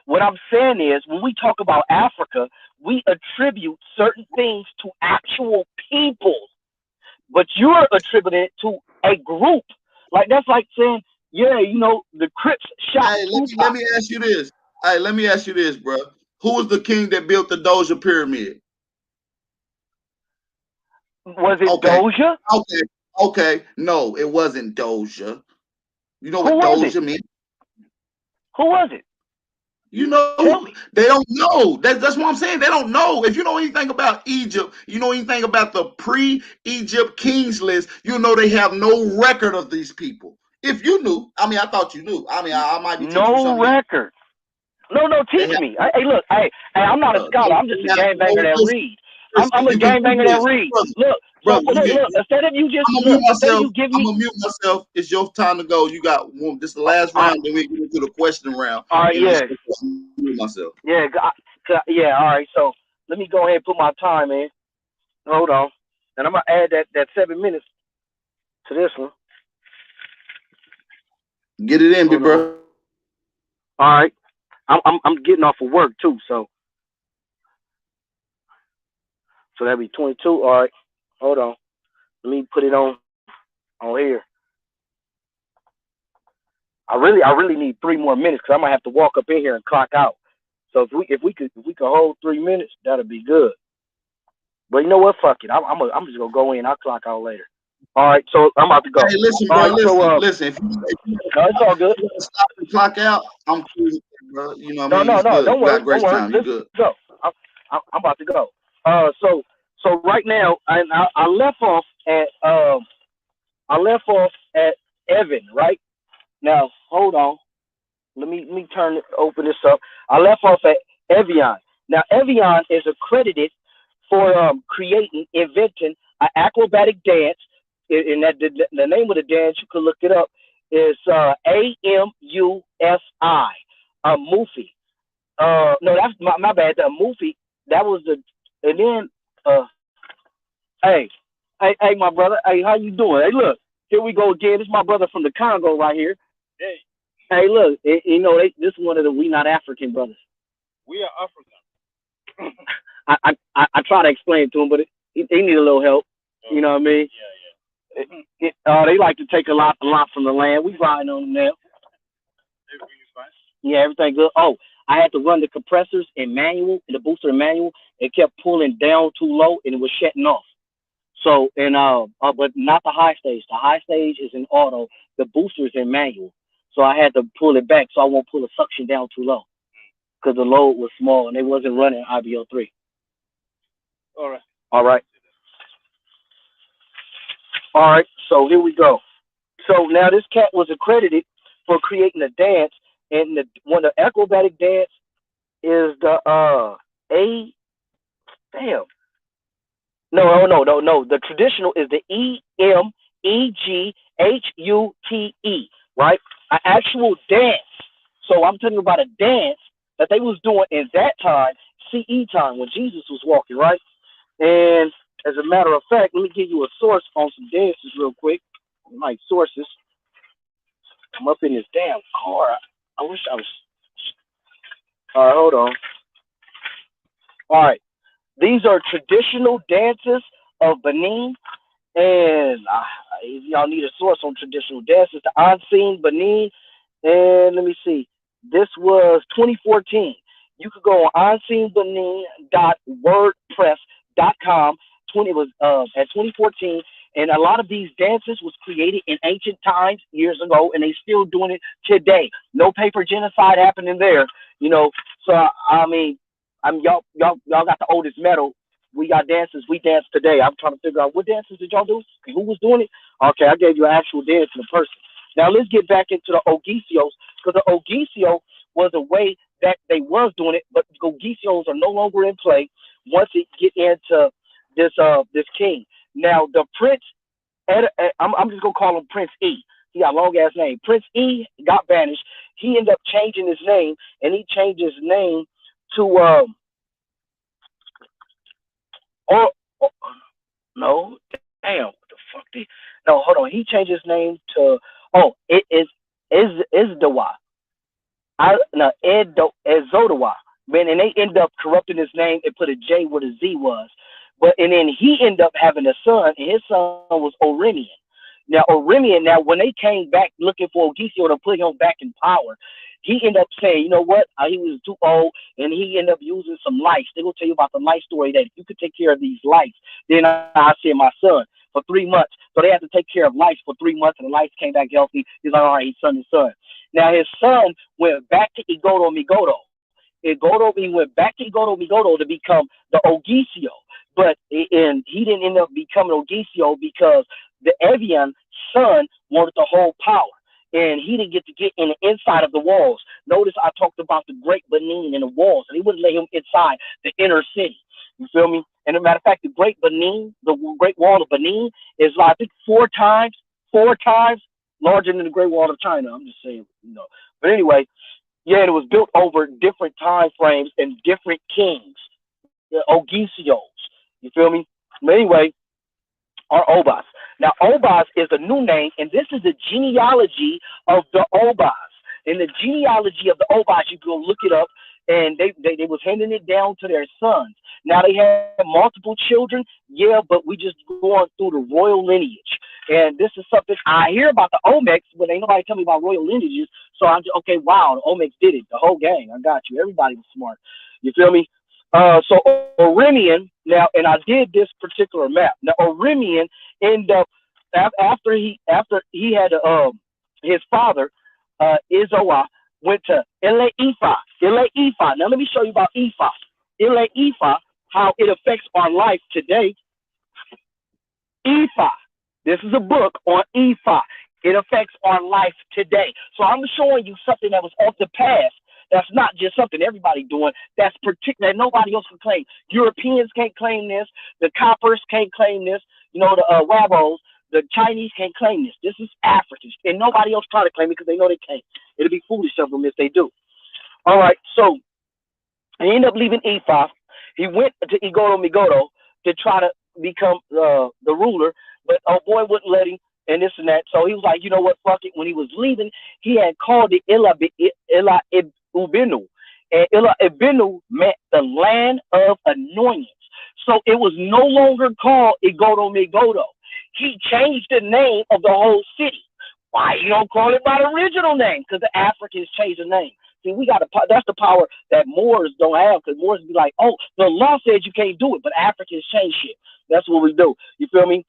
What I'm saying is, when we talk about Africa, we attribute certain things to actual people, but you're attributing it to a group. Like that's like saying, yeah, the Crips shot Hey, let Tupac. me ask you this. Hey, let me ask you this, bro. Who was the king that built the Doja pyramid? Was it Okay, Doja? okay, okay. No, it wasn't Doja. You know Who what was it? Doja means? Who was it? You know, Tell me. they don't know. That's what I'm saying. They don't know. If you know anything about Egypt, you know anything about the pre-Egypt kings list, you know they have no record of these people. If you knew, I mean, I thought you knew. I mean, I might be teaching you No something. record. No, no, They teach have, me. Hey, look, hey, I'm not a scholar. I'm just a they have gangbanger no that listen, reads. I'm listen. a You can gangbanger Google that this, reads. brother. Look, so Brother, you look, can. look. Instead of you just I'm gonna look, mute instead of myself. you give I'm me, gonna mute myself. It's your time to go. You got one. This is the last uh, round. Then we get into the question round, all right, and then yeah, mute myself. yeah, yeah. All right, so let me go ahead and put my time in. Hold on, and I'm gonna add that 7 minutes to this one. Get it in, big Hold on. bro. All right, I'm getting off of work too, so that'd be 22. All right, hold on. Let me put it on here. I really need 3 more minutes because I might have to walk up in here and clock out. So if we could hold 3 minutes, that'd be good. But you know what? Fuck it. I'm just gonna go in. I'll clock out later. All right, so I'm about to go. Hey, listen, All bro. right, so Listen. no, it's all good. If you want to stop and clock out, I'm cool, with it, bro. You know what I No, mean? no, It's no. good. Don't You got worry. Don't grace worry. time. You Let's good? go. I'm about to go. So right now, I left off at Evan. Right now, hold on. Let me open this up. I left off at Evian. Now Evian is accredited for creating, inventing an acrobatic dance. And that the name of the dance, you can look it up, is AMUSI, a Mufi. No, that's my bad. The Mufi, that was the, and then hey, hey, my brother, hey, how you doing? Hey, look, here we go again. This is my brother from the Congo right here. Hey, Hey, look, this is one of the we not African brothers. we are African. I try to explain to him, but he need a little help. You know what I mean? Yeah, yeah. They like to take a lot from the land. We riding on them now. Everything is fine. Yeah, everything good. Oh, I had to run the compressors in manual, and the booster in manual. It kept pulling down too low, and it was shutting off. So, but not the high stage. The high stage is in auto. The booster is in manual. So I had to pull it back so I won't pull the suction down too low because the load was small and they wasn't running IBO3. All right. All right. All right. So here we go. So now this cat was accredited for creating a dance, and the acrobatic dance is the a damn no. The traditional is the EMEGHUTE, right? An actual dance. So I'm telling you about a dance that they was doing in that time, CE time, when Jesus was walking, right? And as a matter of fact, let me give you a source on some dances real quick. Like sources. I'm up in this damn car. I wish I was. All right, hold on. All right. These are traditional dances of Benin. And if y'all need a source on traditional dances, the Unseen Benin. And let me see. This was 2014. You could go on unseenbenin.wordpress.com. It was at 2014, and a lot of these dances was created in ancient times years ago, and they still doing it today. No paper genocide happening there, you know. So I mean, y'all got the oldest metal. We got dances. We dance today. I'm trying to figure out what dances did y'all do and who was doing it. Okay, I gave you an actual dance in a person. Now let's get back into the Ogisios, because the Ogisio was a way that they was doing it, but Ogisios are no longer in play once it get into this king. Now the prince, I'm just gonna call him Prince E. He got a long ass name. Prince E got banished. He ended up changing his name, and he changed his name to or, or no, damn, what the fuck? No, hold on. He changed his name to it is Dawa. I no Ezodawa. Man, and they end up corrupting his name and put a J where the Z was. But and then he ended up having a son, and his son was Orimian. Now when they came back looking for Ogisio to put him back in power, he ended up saying, you know what? He was too old, and he ended up using some lice. They're gonna tell you about the lice story that if you could take care of these lice, then I send my son for 3 months. So they had to take care of lice for 3 months, and the lice came back healthy. He's like, all right, his son. Now his son went back to Igodo Migodo. He went back to Igodo Migodo to become the Ogisio. But and he didn't end up becoming Ogisio because the Evian son wanted to hold power. And he didn't get in the inside of the walls. Notice I talked about the Great Benin and the walls, and he wouldn't let him inside the inner city. You feel me? And as a matter of fact, the Great Benin, the Great Wall of Benin, is like I think four times larger than the Great Wall of China. I'm just saying, you know. But anyway, yeah, and it was built over different time frames and different kings, the Ogisios. You feel me? But anyway, our Obas. Now, Obas is a new name, and this is the genealogy of the Obas. In the genealogy of the Obas, you can go look it up, and they was handing it down to their sons. Now they had multiple children, yeah, but we just going through the royal lineage. And this is something I hear about the Olmecs, but ain't nobody tell me about royal lineages. So I'm just okay. Wow, the Olmecs did it. The whole gang. I got you. Everybody was smart. You feel me? So Orimian now, and I did this particular map. Now Orimian ended up after he had his father Izoa went to Ile Ifa. Ile Ifa. Now let me show you about Ifa. Ile Ifa, how it affects our life today. Ifa. This is a book on Ifa. It affects our life today. So I'm showing you something that was of the past. That's not just something everybody doing. That's particular. Nobody else can claim. Europeans can't claim this. The coppers can't claim this. You know, the Wabos, the Chinese can't claim this. This is Africans, and nobody else try to claim it because they know they can't. It'll be foolish of them if they do. All right. So he ended up leaving Ifa. He went to Igoro Migodo to try to become the ruler, but oh boy wouldn't let him and this and that. So he was like, you know what, fuck it. When he was leaving, he had called it Ila Ubinu. And Ila Ibinu meant the land of annoyance. So it was no longer called Igoro Migodo. He changed the name of the whole city. Why you don't call it by the original name? Because the Africans changed the name. See, we got that's the power that Moors don't have, because Moors be like, oh, the law said you can't do it, but Africans change shit. That's what we do. You feel me?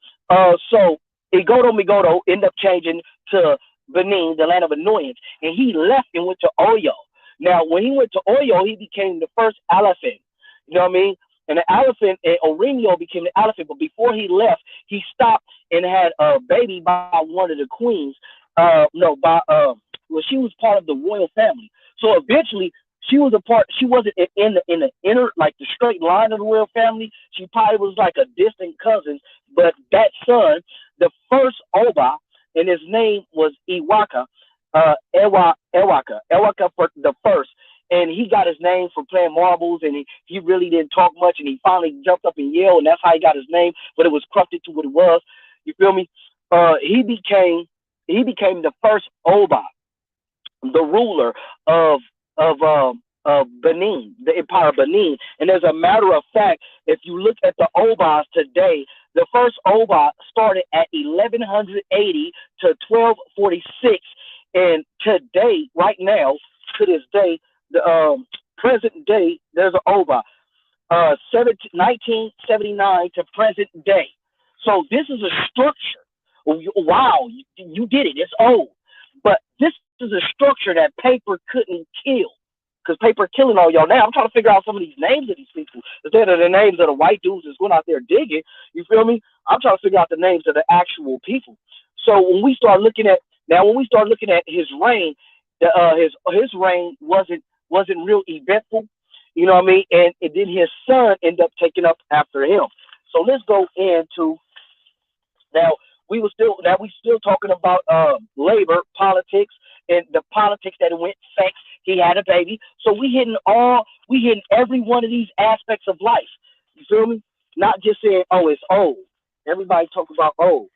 So Igodo Migodo ended up changing to Benin, the land of annoyance, and he left and went to Oyo. Now, when he went to Oyo, he became the first elephant. You know what I mean? And the elephant, and Orinio became the elephant, but before he left, he stopped and had a baby by one of the queens. No, by well, she was part of the royal family. So eventually, she was a part. She wasn't in the inner, like the straight line of the royal family. She probably was like a distant cousin. But that son, the first Oba, and his name was Iwaka, Ewaka for the first. And he got his name from playing marbles, and he really didn't talk much, and he finally jumped up and yelled, and that's how he got his name. But it was corrupted to what it was. You feel me? He became the first Oba, the ruler of of Benin, the Empire of Benin. And as a matter of fact, if you look at the Obas today, the first Oba started at 1180 to 1246, and today, right now, to this day, the present day, there's an Oba, 1979 to present day. So this is a structure. Wow, you did it. It's old. But this is a structure that paper couldn't kill. Because paper killing all y'all now. I'm trying to figure out some of these names of these people. Instead of the names of the white dudes that's going out there digging, you feel me? I'm trying to figure out the names of the actual people. So when we start looking at his reign, his reign wasn't real eventful. You know what I mean? And then his son ended up taking up after him. So let's go into now. We still talking about labor politics and the politics that it went sex. He had a baby, so we hitting every one of these aspects of life. You feel me? Not just saying, oh, it's old. Everybody talk about old.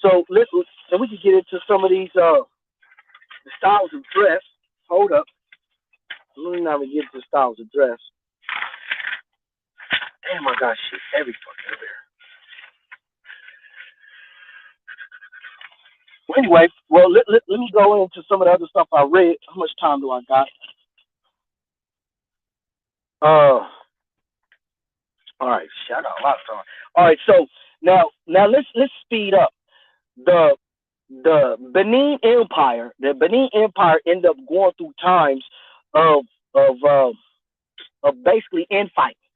So so we can get into some of these styles of dress. Hold up, let me not even get into styles of dress. Damn, I got shit every fucking anyway, well, let me go into some of the other stuff I read. How much time do I got? All right, shit, I got a lot of time. All right, so now let's speed up. The the Benin Empire ended up going through times of of uh, of basically infighting,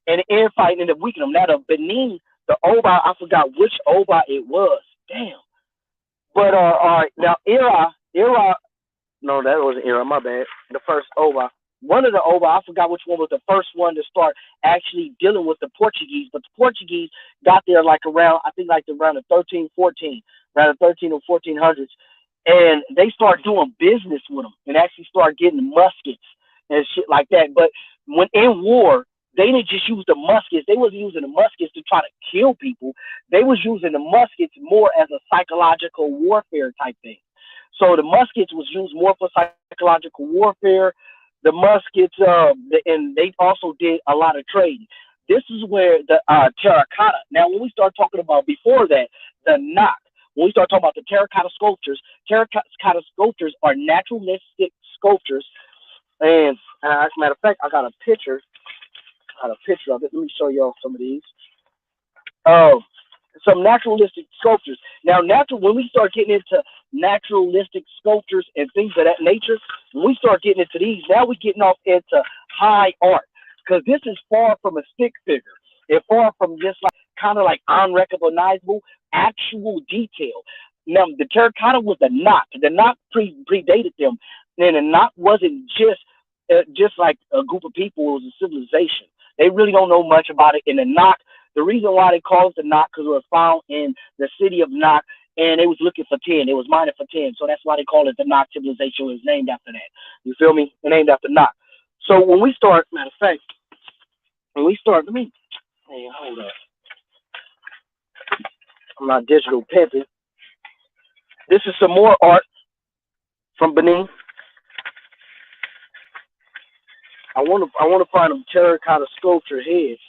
and the infighting ended up weakening them. Now the Benin, the Oba, I forgot which Oba it was. Damn. But all right, now Era, no, that wasn't Era. My bad. The first Oba, one of the Oba, I forgot which one was the first one to start actually dealing with the Portuguese. But the Portuguese got there like around, I think like around the 13 or 1400s, and they start doing business with them and actually start getting muskets and shit like that. But when in war, they didn't just use the muskets. They wasn't using the muskets to try to kill people. They was using the muskets more as a psychological warfare type thing. So the muskets was used more for psychological warfare. The muskets, and they also did a lot of trading. This is where the terracotta. Now, when we start talking about before that, the knock. When we start talking about the terracotta sculptures are naturalistic sculptures. And as a matter of fact, I got a picture got a picture of it. Let me show y'all some of these. Um, some naturalistic sculptures. Now, when we start getting into naturalistic sculptures and things of that nature, when we start getting into these, now we're getting off into high art, because this is far from a stick figure. It's far from just like kind of like unrecognizable actual detail. Now, the terracotta was the knot. The knot predated them, and the knot wasn't just like a group of people. It was a civilization. They really don't know much about it. And the knot, the reason why they call it the knot, because it was found in the city of Knock, and they was looking for 10. It was mining for 10. So that's why they call it the Knock civilization. It was named after that. You feel me? It named after Knock. So when we start, matter of fact, let me, hey, hold up. I'm not digital pimping. This is some more art from Benin. I want to find them terracotta sculpture heads.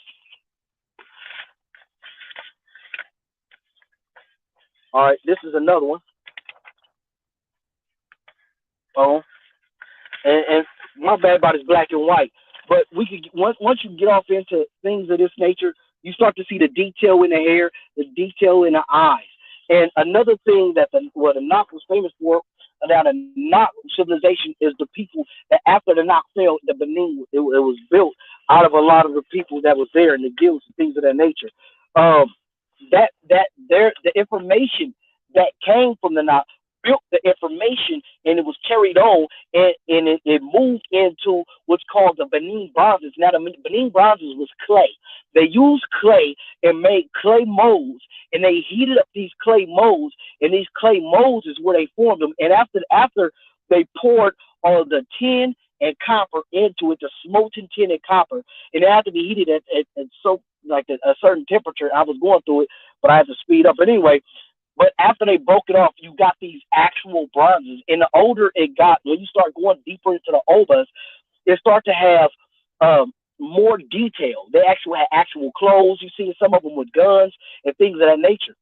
All right, this is another one. Oh, and my bad about it's black and white. But we could once you get off into things of this nature, you start to see the detail in the hair, the detail in the eyes. And another thing that what the Nok was famous for, that the Nok civilization is the people that after the Nok fell, the Benin it was built out of a lot of the people that was there and the guilds and things of that nature. Um, the information that came from the Nok built the information, and it was carried on, and it moved into what's called the Benin bronzes. Now the Benin bronzes was clay. They used clay and made clay molds, and they heated up these clay molds, and these clay molds is where they formed them. And after they poured all the tin and copper into it, the molten tin and copper, and it had to be heated at so like a certain temperature. I was going through it, but I had to speed up. But anyway, but after they broke it off, you got these actual bronzes. And the older it got, when you start going deeper into the obas, it start to have more detail. They actually had actual clothes. You see some of them with guns and things of that nature.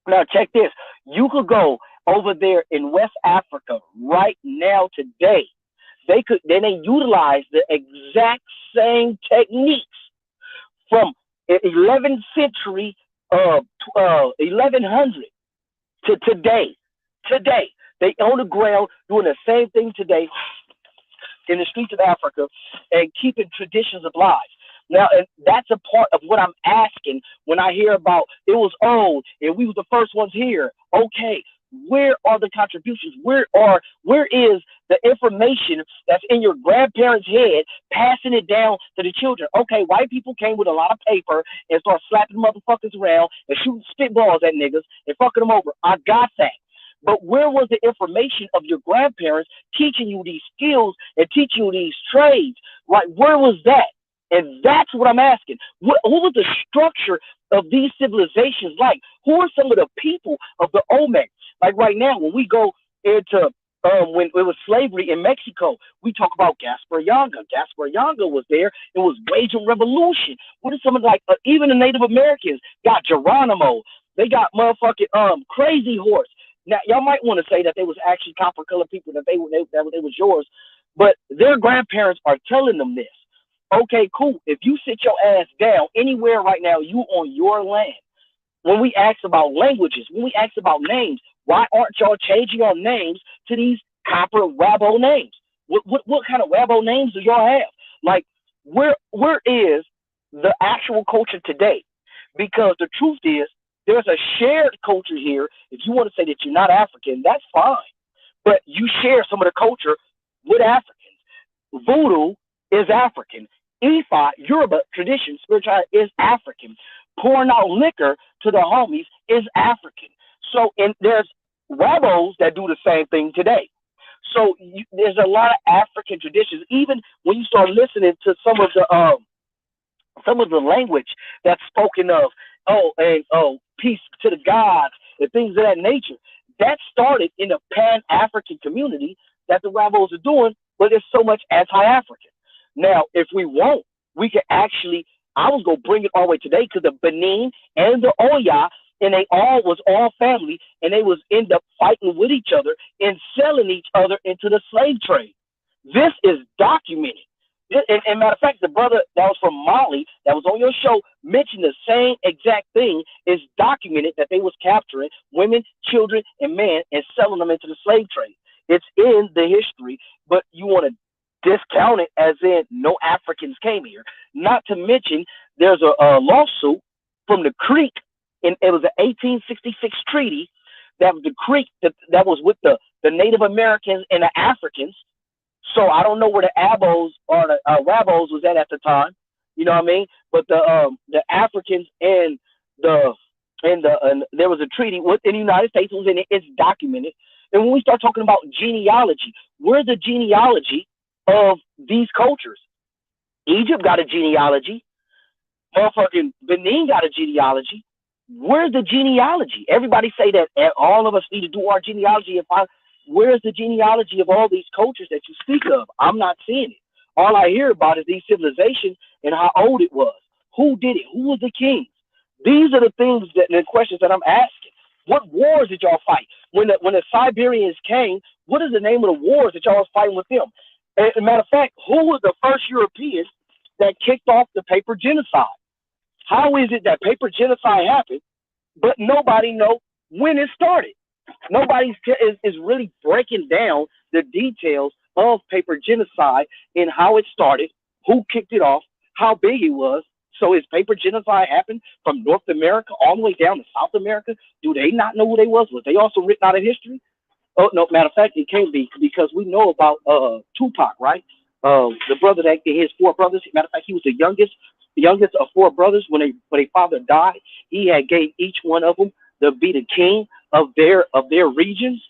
Now check this. You could go over there in West Africa right now today. They utilize the exact same techniques from 11th century, 1100 to today. Today, they on the ground doing the same thing today in the streets of Africa and keeping traditions alive. Now, and that's a part of what I'm asking when I hear about it was old and we was the first ones here. Okay, where are the contributions? Where is the information that's in your grandparents' head, passing it down to the children? Okay, white people came with a lot of paper and started slapping motherfuckers around and shooting spitballs at niggas and fucking them over. I got that. But where was the information of your grandparents teaching you these skills and teaching you these trades? Like, where was that? And that's what I'm asking. Who was the structure of these civilizations like? Who are some of the people of the Olmec? Like right now, when we go into when it was slavery in Mexico, we talk about Gaspar Yanga. Gaspar Yanga was there. It was waging revolution. What are some of even the Native Americans got Geronimo? They got motherfucking Crazy Horse. Now y'all might want to say that they was actually copper colored people, that they was yours, but their grandparents are telling them this. Okay, cool. If you sit your ass down anywhere right now, you on your land. When we ask about languages, when we ask about names, why aren't y'all changing your names to these copper Wabo names? What kind of Wabo names do y'all have? Like, where is the actual culture today? Because the truth is, there's a shared culture here. If you want to say that you're not African, that's fine. But you share some of the culture with Africans. Voodoo is African. Ifa, Yoruba tradition, spirituality is African. Pouring out liquor to the homies is African. So, and there's Wabos that do the same thing today. So there's a lot of African traditions. Even when you start listening to some of the language that's spoken of, peace to the gods and things of that nature, that started in a Pan-African community that the Wabos are doing, but there's so much anti-African. Now, if we want, we can actually, I was going to bring it all the way today to the Benin and the Oya, and they was all family, and they was end up fighting with each other and selling each other into the slave trade. This is documented. And matter of fact, the brother that was from Mali that was on your show mentioned the same exact thing. Is documented that they was capturing women, children, and men and selling them into the slave trade. It's in the history, but you want to discount it as in no Africans came here. Not to mention, there's a lawsuit from the Creek, and it was an 1866 treaty that was the Creek that was with the Native Americans and the Africans. So I don't know where the Abos or the Rabos was at the time. You know what I mean? But the Africans and there was a treaty within the United States. It was in it. It's documented. And when we start talking about genealogy, where's the genealogy of these cultures? Egypt got a genealogy. Motherfucking Benin got a genealogy. Where's the genealogy? Everybody say that all of us need to do our genealogy and find where's the genealogy of all these cultures that you speak of? I'm not seeing it. All I hear about is these civilizations and how old it was. Who did it? Who was the kings? These are the things that the questions that I'm asking. What wars did y'all fight? When the Siberians came, what is the name of the wars that y'all was fighting with them? And, as a matter of fact, who was the first Europeans that kicked off the paper genocide? How is it that paper genocide happened, but nobody know when it started? Nobody is really breaking down the details of paper genocide and how it started, who kicked it off, how big it was. So is paper genocide happened from North America all the way down to South America? Do they not know who they was? Was they also written out of history? Oh no, matter of fact, it can't be because we know about Tupac, right? The brother that his four brothers. Matter of fact, he was the youngest of four brothers. When their father died, he had gave each one of them to be the king of their regions.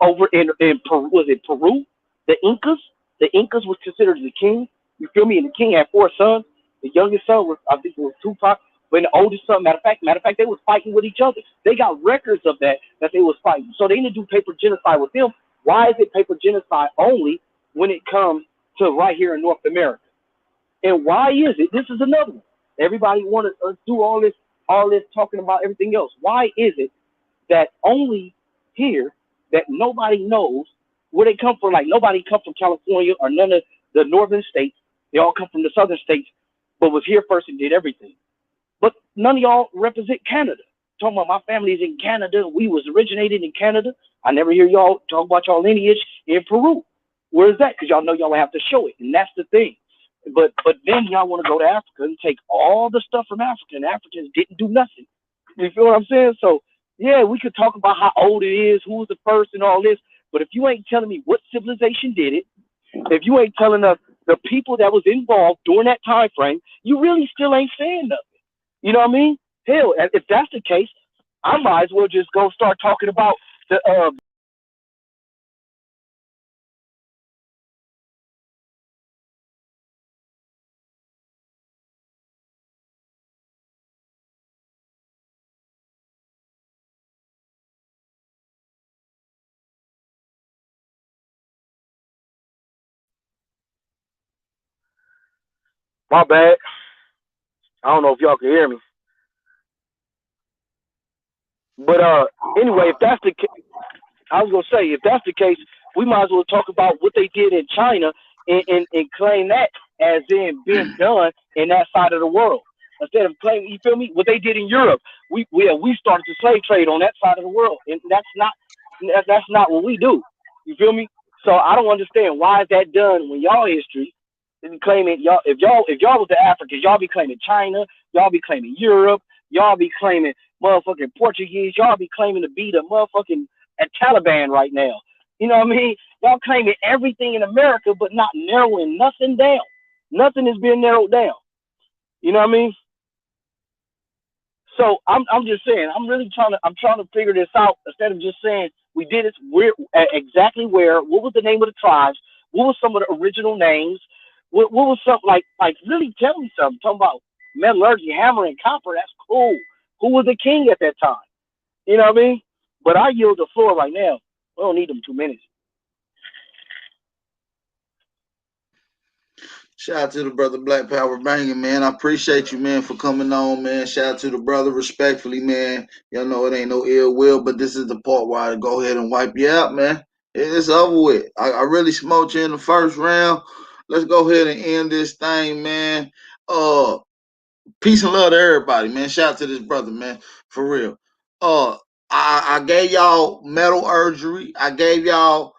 Over in Peru, was it Peru? The Incas. The Incas was considered the king. You feel me? And the king had four sons. The youngest son was, I think, it was Tupac. When the oldest son, matter of fact, they was fighting with each other. They got records of that they was fighting. So they didn't do paper genocide with them. Why is it paper genocide only when it comes to right here in North America? And why is it? This is another one. Everybody want to do all this talking about everything else. Why is it that only here that nobody knows where they come from? Like nobody come from California or none of the northern states. They all come from the southern states, but was here first and did everything. But none of y'all represent Canada. Talking about my family's in Canada. We was originated in Canada. I never hear y'all talk about y'all lineage in Peru. Where's that? Because y'all know y'all have to show it, and that's the thing. But then y'all want to go to Africa and take all the stuff from Africa, and Africans didn't do nothing. You feel what I'm saying? So yeah, we could talk about how old it is, who was the first, and all this. But if you ain't telling me what civilization did it, if you ain't telling us the people that was involved during that time frame, you really still ain't saying nothing. You know what I mean? Hell, if that's the case, I might as well just go start talking about the my bad. I don't know if y'all can hear me. But anyway, if that's the case, I was gonna say if that's the case, we might as well talk about what they did in China and claim that as in being done in that side of the world. Instead of claiming, you feel me, what they did in Europe, we started the slave trade on that side of the world, and that's not what we do. You feel me? So I don't understand why is that done when y'all history is claiming y'all if y'all was the Africans, y'all be claiming China, y'all be claiming Europe, y'all be claiming motherfucking Portuguese, y'all be claiming to be the motherfucking Taliban right now. You know what I mean? Y'all claiming everything in America, but not narrowing nothing down. Nothing is being narrowed down. You know what I mean? So I'm just saying I'm trying to figure this out instead of just saying we did it where exactly where, what was the name of the tribes, what was some of the original names, what was something like really tell me something. Talking about metallurgy, hammer and copper, that's cool. Who was the king at that time? You know what I mean? But I yield the floor right now. We don't need them 2 minutes. Shout out to the brother Black Power Banging, man. I appreciate you, man, for coming on, man. Shout out to the brother respectfully, man. Y'all know it ain't no ill will, but this is the part where I go ahead and wipe you out, man. It's over with. I really smoked you in the first round. Let's go ahead and end this thing, man. Uh, Peace and love to everybody, man. Shout out to this brother, man, for real. Uh, I gave y'all metal urgery. I gave y'all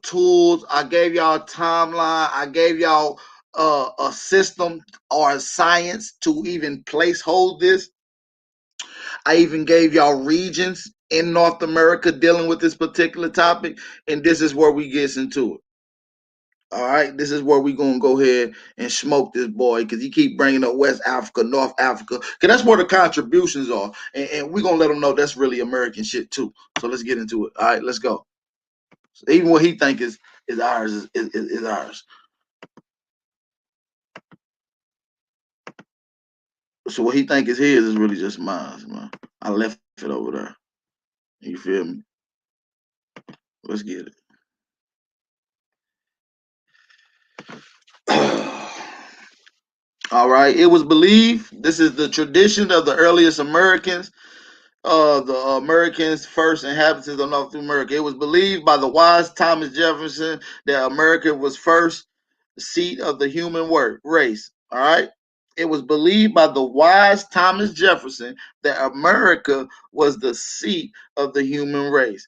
tools. I gave y'all timeline. I gave y'all a system or a science to even place hold this. I even gave y'all regions in North America dealing with this particular topic, and this is where we get into it. All right, this is where we gonna go ahead and smoke this boy because he keep bringing up West Africa, North Africa, because that's where the contributions are, and we gonna let him know that's really American shit too. So let's get into it. All right, let's go. So even what he think is ours is ours. So what he think is his is really just mine, man. I left it over there. You feel me? Let's get it. All right. It was believed this is the tradition of the earliest Americans, the Americans' first inhabitants of North America. It was believed by the wise Thomas Jefferson that America was first seat of the human race. All right. It was believed by the wise Thomas Jefferson that America was the seat of the human race.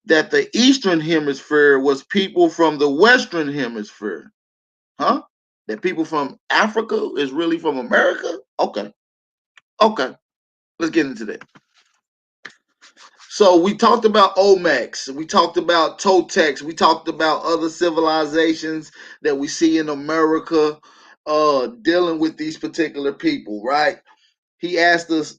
That the Eastern Hemisphere was people from the Western Hemisphere. Huh? That people from Africa is really from America? Okay. Okay. Let's get into that. So we talked about Olmecs, we talked about Toltecs, we talked about other civilizations that we see in America dealing with these particular people, right? He asked us,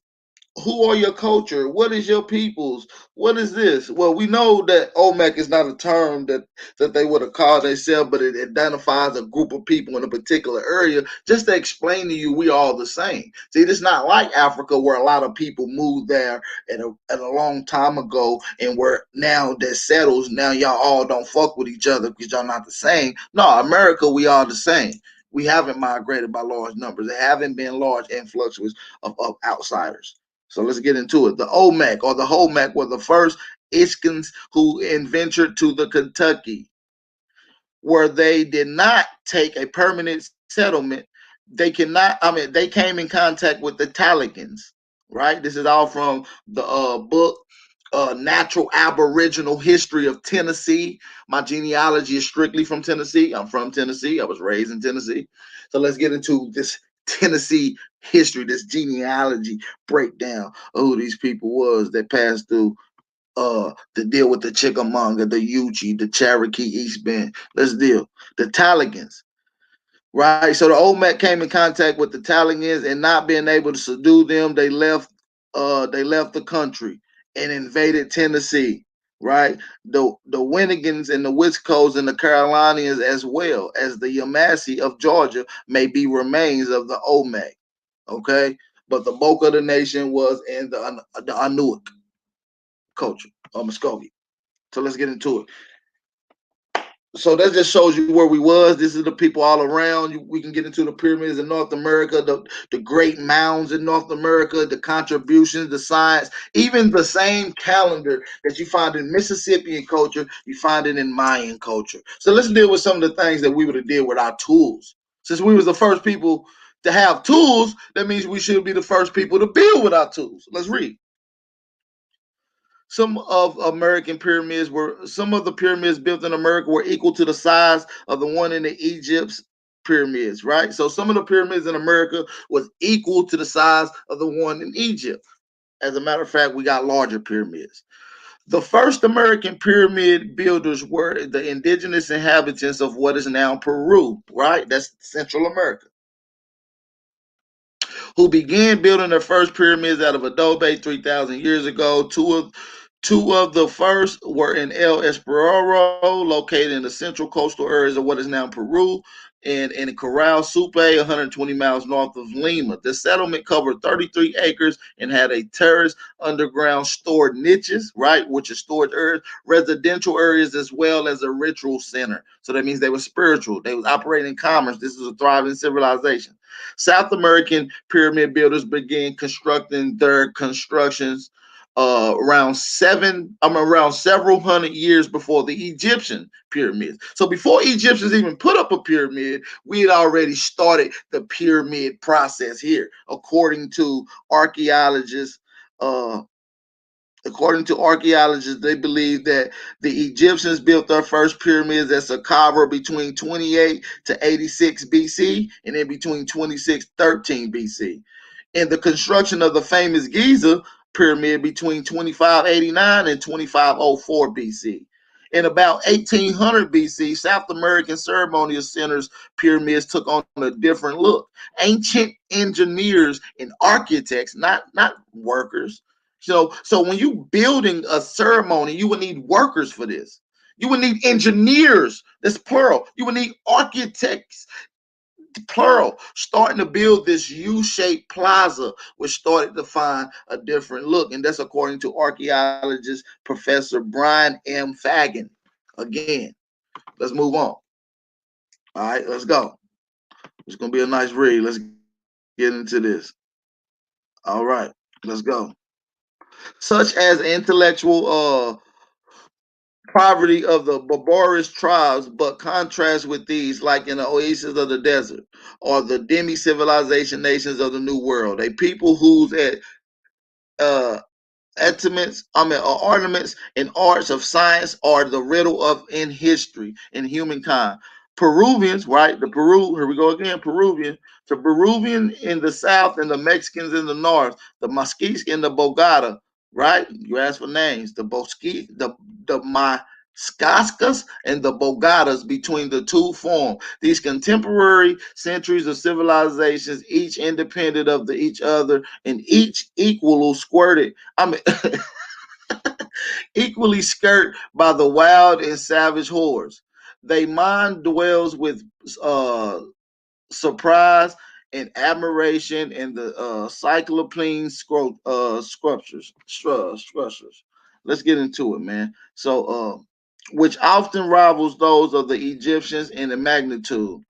who are your culture? What is your peoples? What is this? Well, we know that Olmec is not a term that they would have called themselves, but it identifies a group of people in a particular area. Just to explain to you, we all the same. See, it's not like Africa where a lot of people moved there at a long time ago, and where now that settles, now y'all all don't fuck with each other because y'all not the same. No, America, we all the same. We haven't migrated by large numbers. There haven't been large influxes of outsiders. So let's get into it. The Olmec or the Holmec were the first Iskans who adventured to the Kentucky, where they did not take a permanent settlement. They came in contact with the Taligans, right? This is all from the book Natural Aboriginal History of Tennessee. My genealogy is strictly from Tennessee. I'm from Tennessee. I was raised in Tennessee. So let's get into this Tennessee history, this genealogy breakdown of who these people was that passed through to deal with the Chickamauga, the Yuchi, the Cherokee, East Bend. Let's deal. The Taligans, right? So the Olmec came in contact with the Taligans and not being able to subdue them, they left the country and invaded Tennessee, right? The Winnegans and the Wiscos and the Carolinians as well as the Yamasee of Georgia may be remains of the Olmec, okay? But the bulk of the nation was in the Anuak culture or Muskogee. So let's get into it. So that just shows you where we was. This is the people all around. We can get into the pyramids in North America, the great mounds in North America, the contributions, the science, even the same calendar that you find in Mississippian culture, you find it in Mayan culture. So let's deal with some of the things that we would have did with our tools. Since we was the first people to have tools, that means we should be the first people to build with our tools. Let's read. Some of the pyramids built in America were equal to the size of the one in the Egypt's pyramids, right? So some of the pyramids in America was equal to the size of the one in Egypt. As a matter of fact, we got larger pyramids. The first American pyramid builders were the indigenous inhabitants of what is now Peru, right? That's Central America, who began building their first pyramids out of adobe 3,000 years ago. Two of the first were in El Esperoro, located in the central coastal areas of what is now Peru, and in Corral Supe, 120 miles north of Lima. The settlement covered 33 acres and had a terrace, underground stored niches, right, which is storage areas, residential areas, as well as a ritual center. So that means they were spiritual. They was operating in commerce. This is a thriving civilization. South American pyramid builders began constructing their constructions around several hundred years before the Egyptian pyramids. So before Egyptians even put up a pyramid, we had already started the pyramid process here, archaeologists. Uh, According to archaeologists, they believe that the Egyptians built their first pyramids at Saqqara between 28 to 86 BC and in between 26 13 BC. In the construction of the famous Giza pyramid between 2589 and 2504 BC. In about 1800 BC, South American ceremonial centers pyramids took on a different look. Ancient engineers and architects, not workers, so when you building a ceremony, you would need workers for this. You would need engineers. That's plural. You would need architects, plural, starting to build this U-shaped plaza, which started to find a different look. And that's according to archaeologist Professor Brian M. Fagan. Again, let's move on. All right, let's go. It's gonna be a nice read. Let's get into this. All right, let's go. Such as intellectual poverty of the barbarous tribes, but contrast with these, like in the oasis of the desert, or the demi-civilization nations of the New World, a people whose uh, ornaments and arts of science are the riddle of in history in humankind. Peruvians, right? Here we go again, Peruvian. The Peruvian in the south and the Mexicans in the north, the Musquees and the Bogota, right? You ask for names. The Mascascas and the Bogatas between the two form. These contemporary centuries of civilizations, each independent of each other and each equal squirted. I mean, equally skirt by the wild and savage hordes. They mind dwells with uh, surprise and admiration in the cyclopean structures. Let's get into it, man. Which often rivals those of the Egyptians in the magnitude.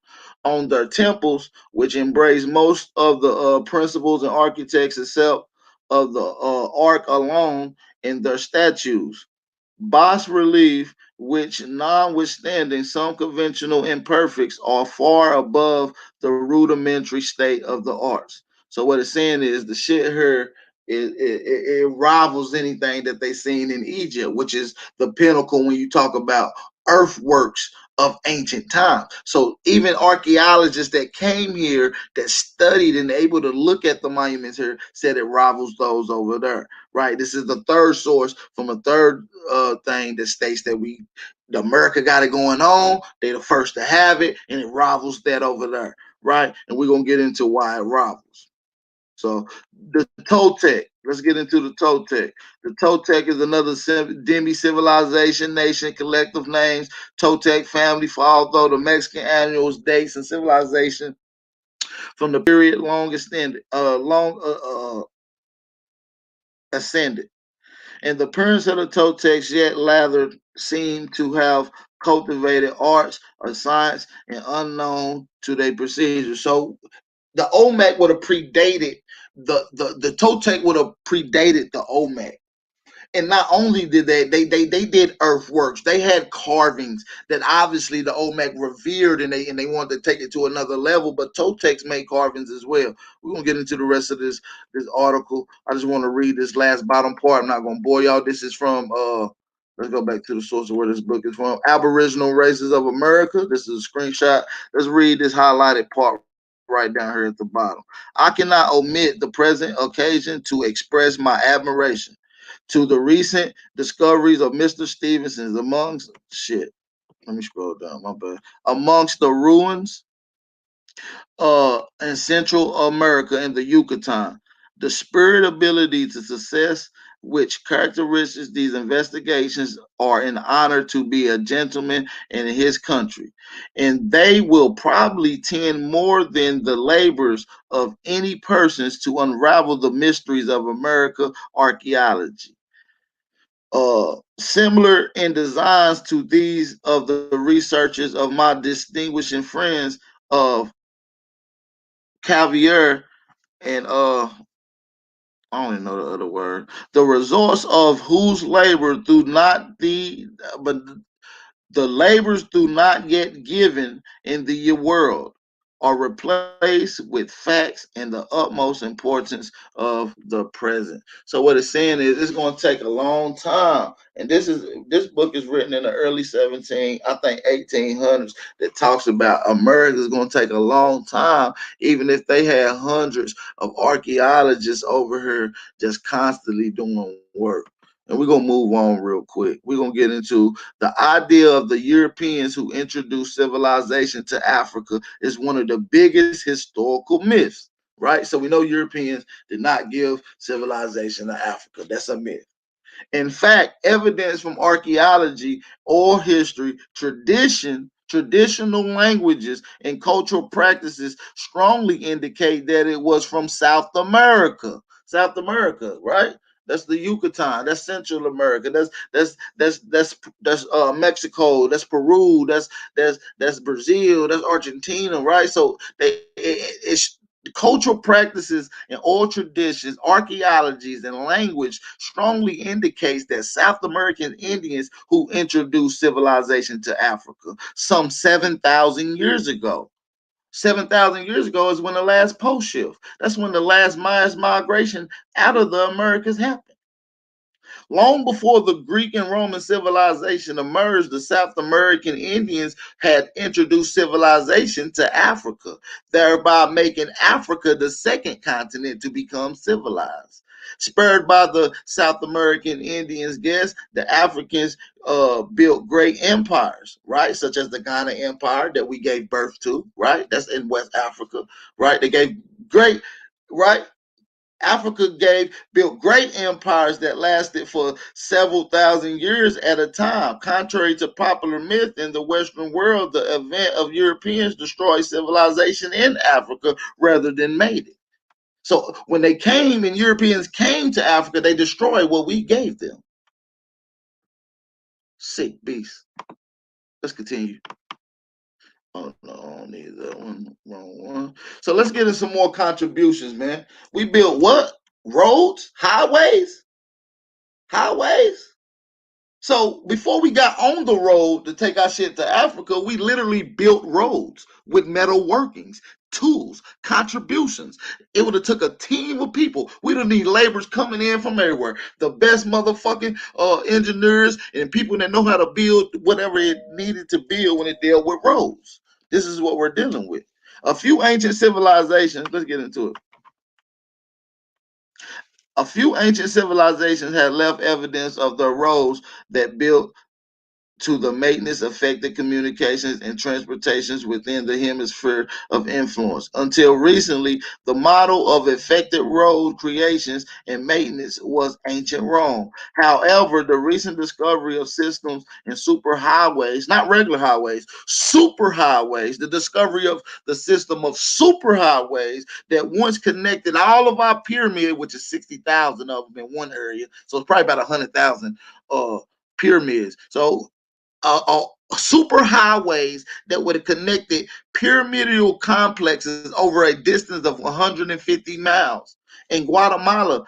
On their temples, which embrace most of the principles and architects, except of the ark alone, in their statues. Bas relief, which, notwithstanding some conventional imperfects, are far above the rudimentary state of the arts. So what it's saying is the shit here it rivals anything that they seen in Egypt, which is the pinnacle when you talk about earthworks of ancient times. So even archaeologists that came here that studied and able to look at the monuments here said it rivals those over there. Right. This is the third source from a third thing that states that the America got it going on. They're the first to have it, and it rivals that over there. Right. And we're gonna get into why it rivals. So the Toltec. Let's get into the Toltec. The Toltec is another demi-civilization nation, collective names. Toltec family, for although the Mexican annuals, dates, and civilization from the period long ascended. And the parents of the Toltecs yet lathered seem to have cultivated arts or science and unknown to their procedures. So the Olmec would have predated the Toltec would have predated the Olmec. And not only did they did earthworks, they had carvings that obviously the Olmec revered, and they wanted to take it to another level. But Toltecs made carvings as well. We're gonna get into the rest of this article. I just want to read this last bottom part. I'm not gonna bore y'all. This is from let's go back to the source of where this book is from. Aboriginal Races of America. This is a screenshot. Let's read this highlighted part right down here at the bottom. I cannot omit the present occasion to express my admiration to the recent discoveries of Mr. Stevenson's amongst shit. Let me scroll down, my bad. Amongst the ruins in Central America and the Yucatan. The spirit ability to success which characterizes these investigations are an honor to be a gentleman in his country. And they will probably tend more than the labors of any persons to unravel the mysteries of America archaeology. Similar in designs to these of the researchers of my distinguishing friends of Cavier and I only know the other word. The resource of whose labor do not but the labors do not yet given in the world are replaced with facts and the utmost importance of the present. So what it's saying is it's going to take a long time. And this book is written in the early 17, I think 1800s, that talks about America is going to take a long time, even if they had hundreds of archaeologists over here just constantly doing work. And we're gonna move on real quick. We're gonna get into the idea of the Europeans who introduced civilization to Africa is one of the biggest historical myths, right? So we know Europeans did not give civilization to Africa. That's a myth. In fact, evidence from archaeology, oral history, traditional languages, and cultural practices strongly indicate that it was from South America. South America, right? That's the Yucatan. That's Central America. That's Mexico. That's Peru. That's Brazil. That's Argentina, right? So it's cultural practices and oral traditions, archaeologies, and language strongly indicates that South American Indians who introduced civilization to Africa some 7,000 years ago. 7,000 years ago is when the last pole shift. That's when the last mass migration out of the Americas happened. Long before the Greek and Roman civilization emerged, the South American Indians had introduced civilization to Africa, thereby making Africa the second continent to become civilized. Spurred by the South American Indians, guess the Africans built great empires, right? Such as the Ghana Empire that we gave birth to, right? That's in West Africa, right? They gave great, right? Africa built great empires that lasted for several thousand years at a time. Contrary to popular myth in the Western world, the event of Europeans destroyed civilization in Africa rather than made it. So when they came and Europeans came to Africa, they destroyed what we gave them. Sick beast. Let's continue. Oh no, I don't need that one. Wrong one. So let's get into some more contributions, man. We built what? Roads, highways. So before we got on the road to take our shit to Africa, we literally built roads with metal workings, tools, contributions. It would have took a team of people. We don't need laborers coming in from everywhere. The best motherfucking engineers and people that know how to build whatever it needed to build when it dealt with roads. This is what we're dealing with. A few ancient civilizations. Let's get into it. A few ancient civilizations had left evidence of the roads that built to the maintenance, effective communications, and transportations within the hemisphere of influence. Until recently, the model of effective road creations and maintenance was ancient Rome. However, the recent discovery of systems and superhighways, not regular highways, superhighways, the discovery of the system of superhighways that once connected all of our pyramid, which is 60,000 of them in one area. So it's probably about 100,000 pyramids. So super highways that would have connected pyramidal complexes over a distance of 150 miles. In Guatemala,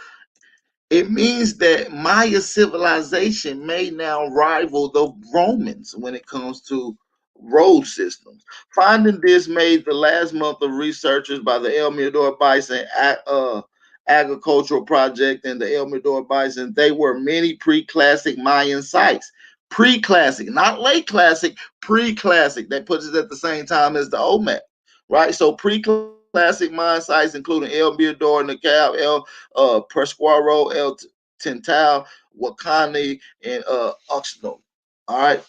it means that Maya civilization may now rival the Romans when it comes to road systems. Finding this made the last month of researchers by the El Mirador Bison agricultural project and the El Mirador Bison, they were many pre-classic Mayan sites. Pre-classic, not late classic, pre-classic. That puts it at the same time as the OMAC, right? So pre-classic Mayan sites, including El Mirador, Nacab, El Pascuaro, El Tintal, Wakani, and Oxnard. All right.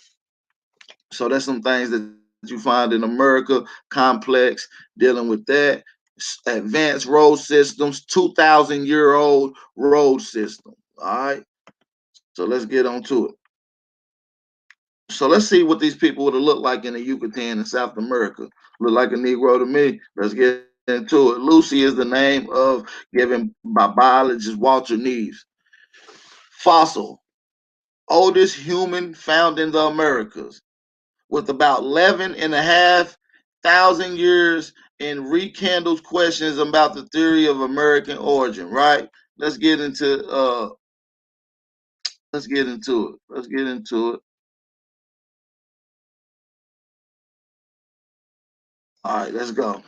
So that's some things that you find in America, complex, dealing with that. Advanced road systems, 2,000-year-old road system. All right. So let's get on to it. So let's see what these people would have looked like in the Yucatan in South America. Look like a Negro to me. Let's get into it. Lucy is the name of given by biologist Walter Neves. Fossil, oldest human found in the Americas, with about 11,500 years and rekindles questions about the theory of American origin, right? let's get into let's get into it. Let's get into it. All right, let's go.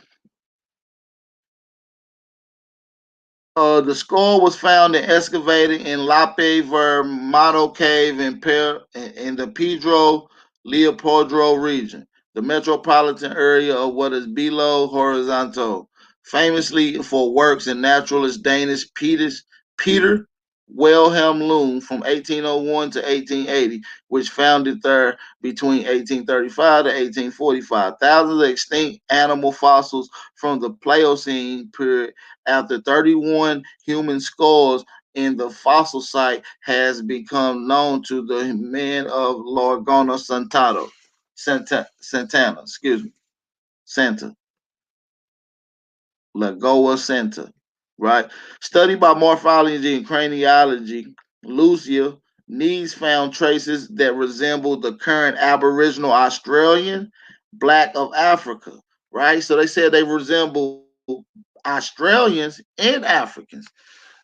The skull was found and excavated in Lape Vermado Cave in the Pedro Leopoldo region, the metropolitan area of what is below horizontal, famously for works in naturalist Danish Peter Wilhelm Lund from 1801 to 1880, which founded there between 1835 to 1845. Thousands of extinct animal fossils from the Pliocene period after 31 human skulls in the fossil site has become known to the men of Laguna Santana, excuse me, Santa, Lagoa Santa, right? Studied by morphology and craniology, Lucia Nees found traces that resemble the current Aboriginal Australian black of Africa, right? So they said they resemble Australians and Africans.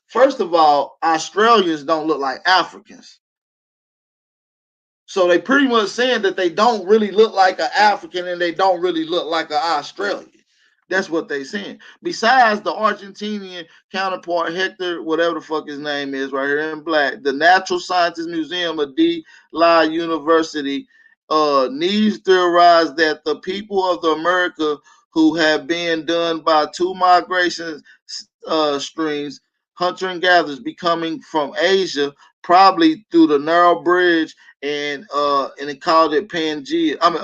First of all, Australians don't look like Africans. So they pretty much saying that they don't really look like an African and they don't really look like an Australian. That's what they saying. Besides the Argentinian counterpart Hector, whatever the fuck his name is, right here in black, the Natural Sciences Museum of D. La University needs theorized that the people of the America who have been done by two migration streams, hunter and gatherers, becoming from Asia, probably through the narrow bridge and it called it Pangea. I mean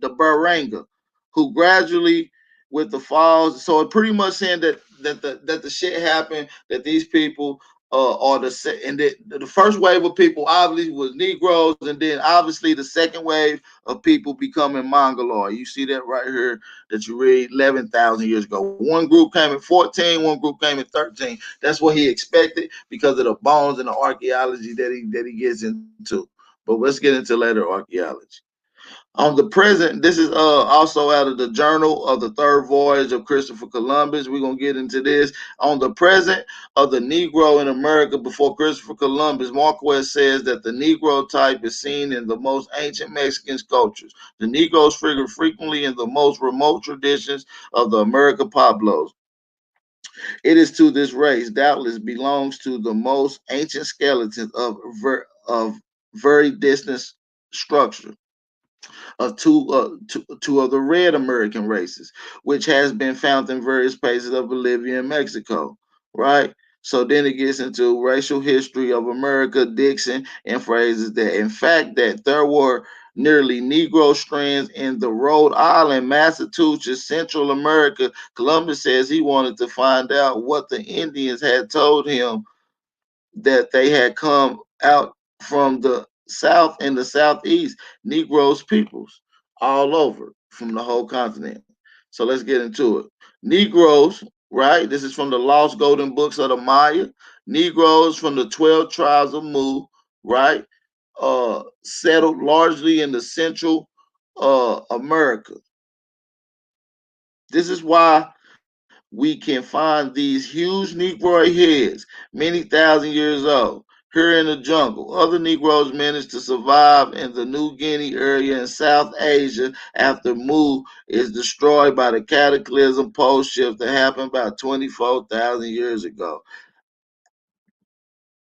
the Baranga, who gradually with the falls. So it pretty much saying that the shit happened, that these people are and the first wave of people obviously was Negroes, and then obviously the second wave of people becoming Mongoloid. You see that right here that you read 11,000 years ago. One group came in 14, one group came in 13. That's what he expected because of the bones and the archaeology that he gets into. But let's get into later archaeology. On the present, this is also out of the Journal of the Third Voyage of Christopher Columbus. We're gonna get into this. On the present of the Negro in America before Christopher Columbus, Marquez says that the Negro type is seen in the most ancient Mexican cultures. The Negroes figure frequently in the most remote traditions of the American Pueblos. It is to this race, doubtless belongs to the most ancient skeletons of very distant structure of two of the red American races, which has been found in various places of Bolivia and Mexico, right? So then it gets into racial history of America, Dixon, and phrases that, in fact, that there were nearly Negro strands in the Rhode Island, Massachusetts, Central America. Columbus says he wanted to find out what the Indians had told him that they had come out from the south and the southeast, Negroes peoples all over from the whole continent. So let's get into it. Negroes, right? This is from the Lost Golden Books of the Maya. Negroes from the 12 tribes of Mu, right? Settled largely in the Central America. This is why we can find these huge Negroid heads, many thousand years old, here in the jungle. Other Negroes managed to survive in the New Guinea area in South Asia after Mu is destroyed by the cataclysm pole shift that happened about 24,000 years ago.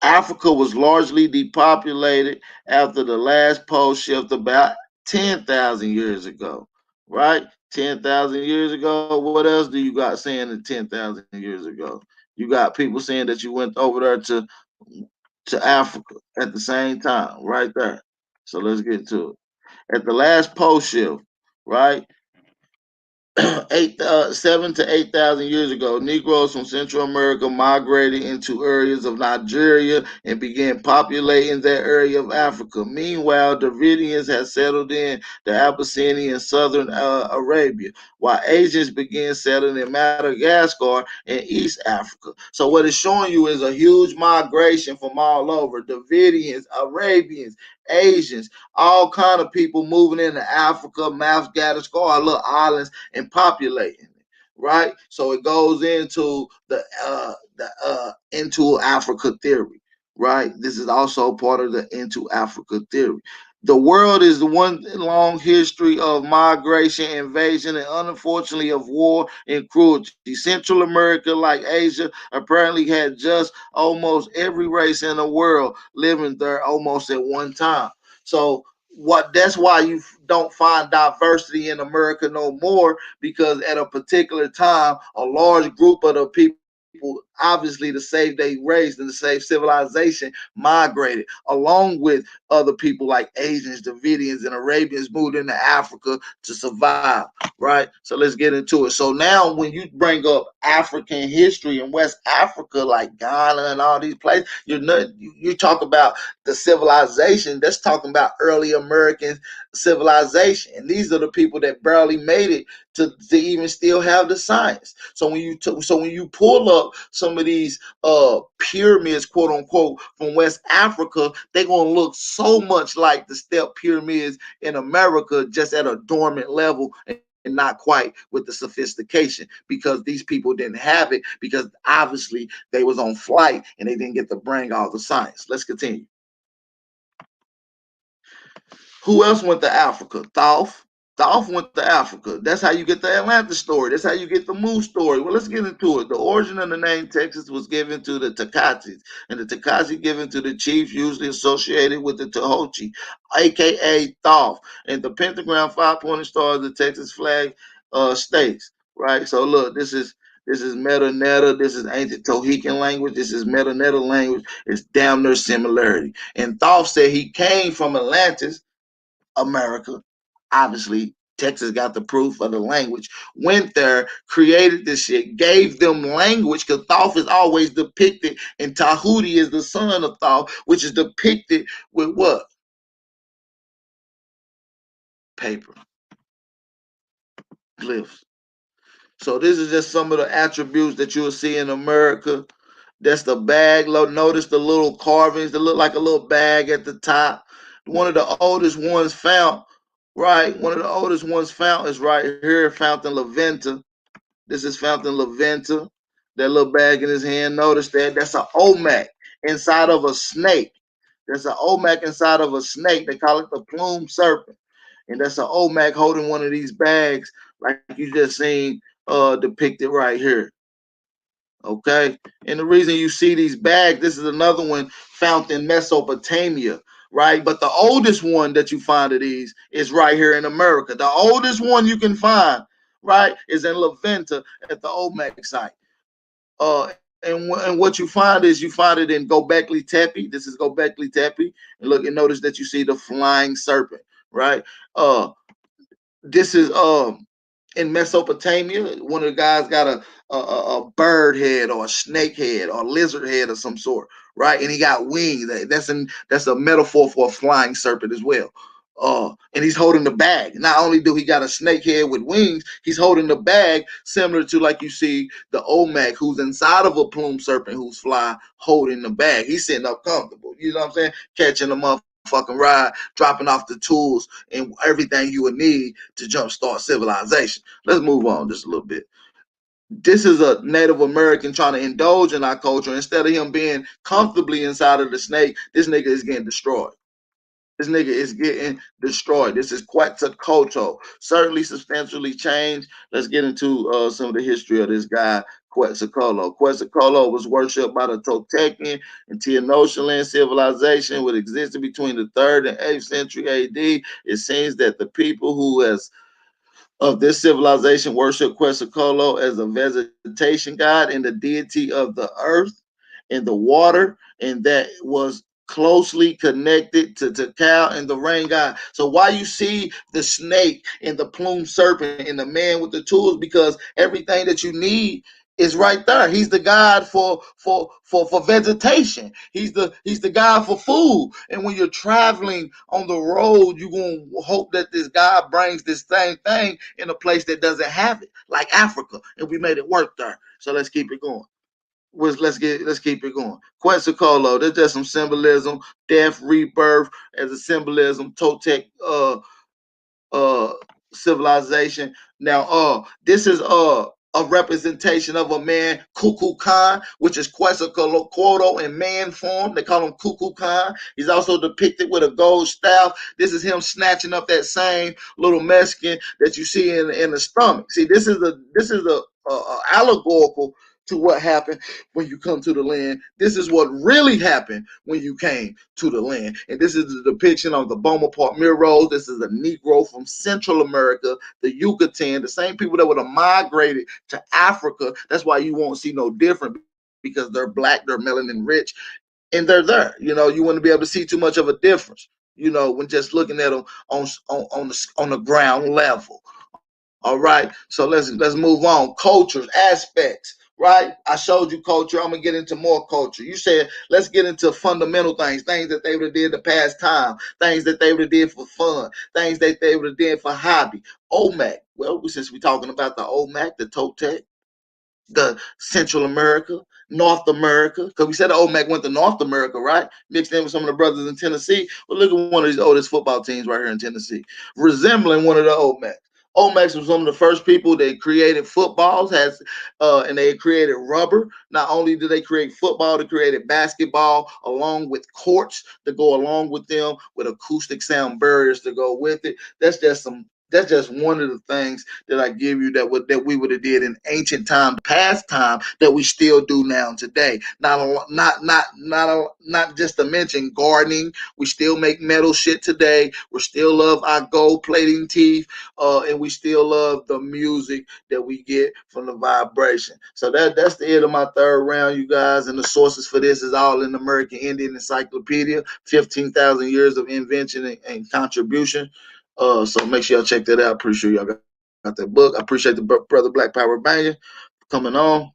Africa was largely depopulated after the last pole shift about 10,000 years ago, right? 10,000 years ago. What else do you got saying in 10,000 years ago? You got people saying that you went over there to Africa at the same time, right there. So let's get to it. At the last pole shift, right? 7 to 8,000 years ago, Negroes from Central America migrated into areas of Nigeria and began populating that area of Africa. Meanwhile, Dravidians had settled in the Abyssinian and southern Arabia, while Asians began settling in Madagascar and East Africa. So what it's showing you is a huge migration from all over. Dravidians, Arabians, Asians, all kind of people moving into Africa, Madagascar, little islands and populating it, right? So it goes into the into Africa theory, right? This is also part of the into Africa theory. The world is the one long history of migration, invasion, and unfortunately of war and cruelty. Central America, like Asia, apparently had just almost every race in the world living there almost at one time. So what that's why you don't find diversity in America no more, because at a particular time a large group of the people, obviously to save their race and to save civilization, migrated along with other people like Asians, Davidians, and Arabians moved into Africa to survive, right? So let's get into it. So now when you bring up African history in West Africa, like Ghana and all these places, you talk about the civilization. That's talking about early American civilization, and these are the people that barely made it to even still have the science. So when you pull up some of these pyramids, quote unquote, from West Africa, they're gonna look so much like the step pyramids in America, just at a dormant level and not quite with the sophistication, because these people didn't have it, because obviously they was on flight and they didn't get to bring all the science. Let's continue. Who else went to Africa? Thoth. Thoth went to Africa. That's how you get the Atlantis story. That's how you get the Moose story. Well, let's get into it. The origin of the name Texas was given to the Takatis, and the Takati given to the chiefs usually associated with the Tahochi, aka Thoth. And the pentagram five-pointed star of the Texas flag states. Right. So look, this is Meta Netta. This is ancient Tohican language. This is Meta Netta language. It's damn near similarity. And Thoth said he came from Atlantis, America. Obviously, Texas got the proof of the language. Went there, created this shit, gave them language, because Thoth is always depicted, and Tahuti is the son of Thoth, which is depicted with what? Paper, glyphs. So this is just some of the attributes that you'll see in America. That's the bag. Notice the little carvings that look like a little bag at the top. One of the oldest ones found, right? One of the oldest ones found is right here, Fountain Laventa. This is Fountain Laventa. That little bag in his hand. Notice that. That's an Olmec inside of a snake. That's an Olmec inside of a snake. They call it the plume serpent. And that's an Olmec holding one of these bags, like you just seen depicted right here. Okay. And the reason you see these bags, this is another one found in Mesopotamia, right? But the oldest one that you find of these is right here in America. The oldest one you can find, right, is in Laventa at the Olmec site. And what you find is you find it in Gobekli Tepe. This is Gobekli Tepe. And look and notice that you see the flying serpent, right? This is in Mesopotamia. One of the guys got a bird head or a snake head or a lizard head of some sort, right? And he got wings. That's a metaphor for a flying serpent as well. And he's holding the bag. Not only do he got a snake head with wings, he's holding the bag similar to like you see the Olmec, who's inside of a plume serpent who's fly holding the bag. He's sitting up comfortable. You know what I'm saying? Catching the motherfucking ride, dropping off the tools and everything you would need to jumpstart civilization. Let's move on just a little bit. This is a Native American trying to indulge in our culture. Instead of him being comfortably inside of the snake, this nigga is getting destroyed. This nigga is getting destroyed. This is Quetzalcoatl. Certainly substantially changed. Let's get into some of the history of this guy, Quetzalcoatl. Quetzalcoatl was worshipped by the Toltecan and Tenochtitlan civilization, which existed between the 3rd and 8th century AD. It seems that the people who has of this civilization worship Quetzalcoatl as a vegetation god and the deity of the earth and the water, and that was closely connected to Tikal and the rain god. So why you see the snake and the plumed serpent and the man with the tools? Because everything that you need is right there. He's the god for vegetation. He's the god for food. And when you're traveling on the road, you're gonna hope that this god brings this same thing in a place that doesn't have it, like Africa, and we made it work there. So let's keep it going. Let's keep it going. Quetzalcoatl, there's just some symbolism, death, rebirth as a symbolism, Toltec uh civilization. Now this is a representation of a man, Cuckoo Khan, which is Quetzalcoatl in man form. They call him Cuckoo Khan. He's also depicted with a gold staff. This is him snatching up that same little Mexican that you see in the stomach. See, this is a allegorical to what happened when you come to the land. This is what really happened when you came to the land. And this is the depiction of the Bonaparte murals. This is a Negro from Central America, the Yucatan, the same people that would have migrated to Africa. That's why you won't see no different, because they're black, they're melanin rich, and they're there. You wouldn't be able to see too much of a difference, when just looking at them on the ground level. All right, so let's move on. Cultures, aspects, right? I showed you culture. I'm gonna get into more culture. You said let's get into fundamental things that they would have did to pass time, things that they would have did for fun, things that they would have did for hobby. OMAC. Well, since we're talking about the OMAC, the Toltec, the Central America, North America, because we said the OMAC went to North America, right? Mixed in with some of the brothers in Tennessee. Well, look at one of these oldest football teams right here in Tennessee, resembling one of the OMACs. OMACs was some of the first people that created footballs, and they created rubber. Not only did they create football, they created basketball along with courts to go along with them, with acoustic sound barriers to go with it. That's just one of the things that I give you that we would have did in ancient time, past time, that we still do now today. Not just to mention gardening. We still make metal shit today. We still love our gold plating teeth, and we still love the music that we get from the vibration. So that's the end of my third round, you guys. And the sources for this is all in the American Indian Encyclopedia, 15,000 years of invention and contribution. So make sure y'all check that out. Pretty sure y'all got that book. I appreciate the brother Black Power Banger coming on.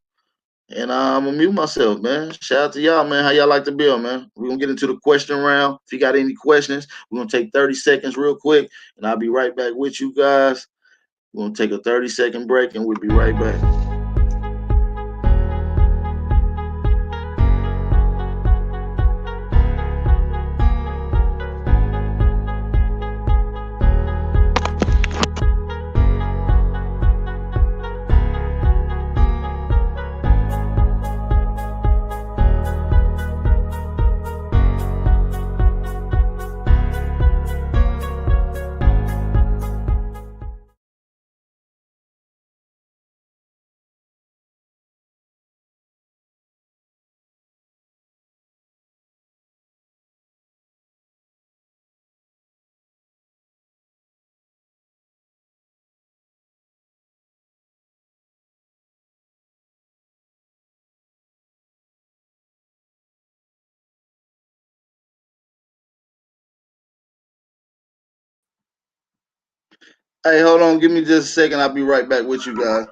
And I'm gonna mute myself, man. Shout out to y'all, man. How y'all like the bill, man? We're gonna get into the question round. If you got any questions, we're gonna take 30 seconds real quick, and I'll be right back with you guys. We're gonna take a 30-second break, and we'll be right back. Hey, hold on. Give me just a second. I'll be right back with you guys.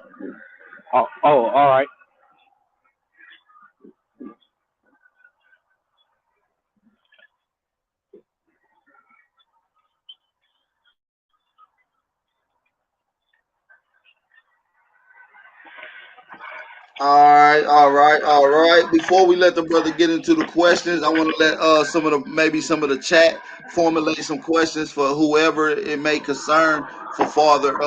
All right. All right. Before we let the brother get into the questions, I want to let some of the chat formulate some questions for whoever it may concern for further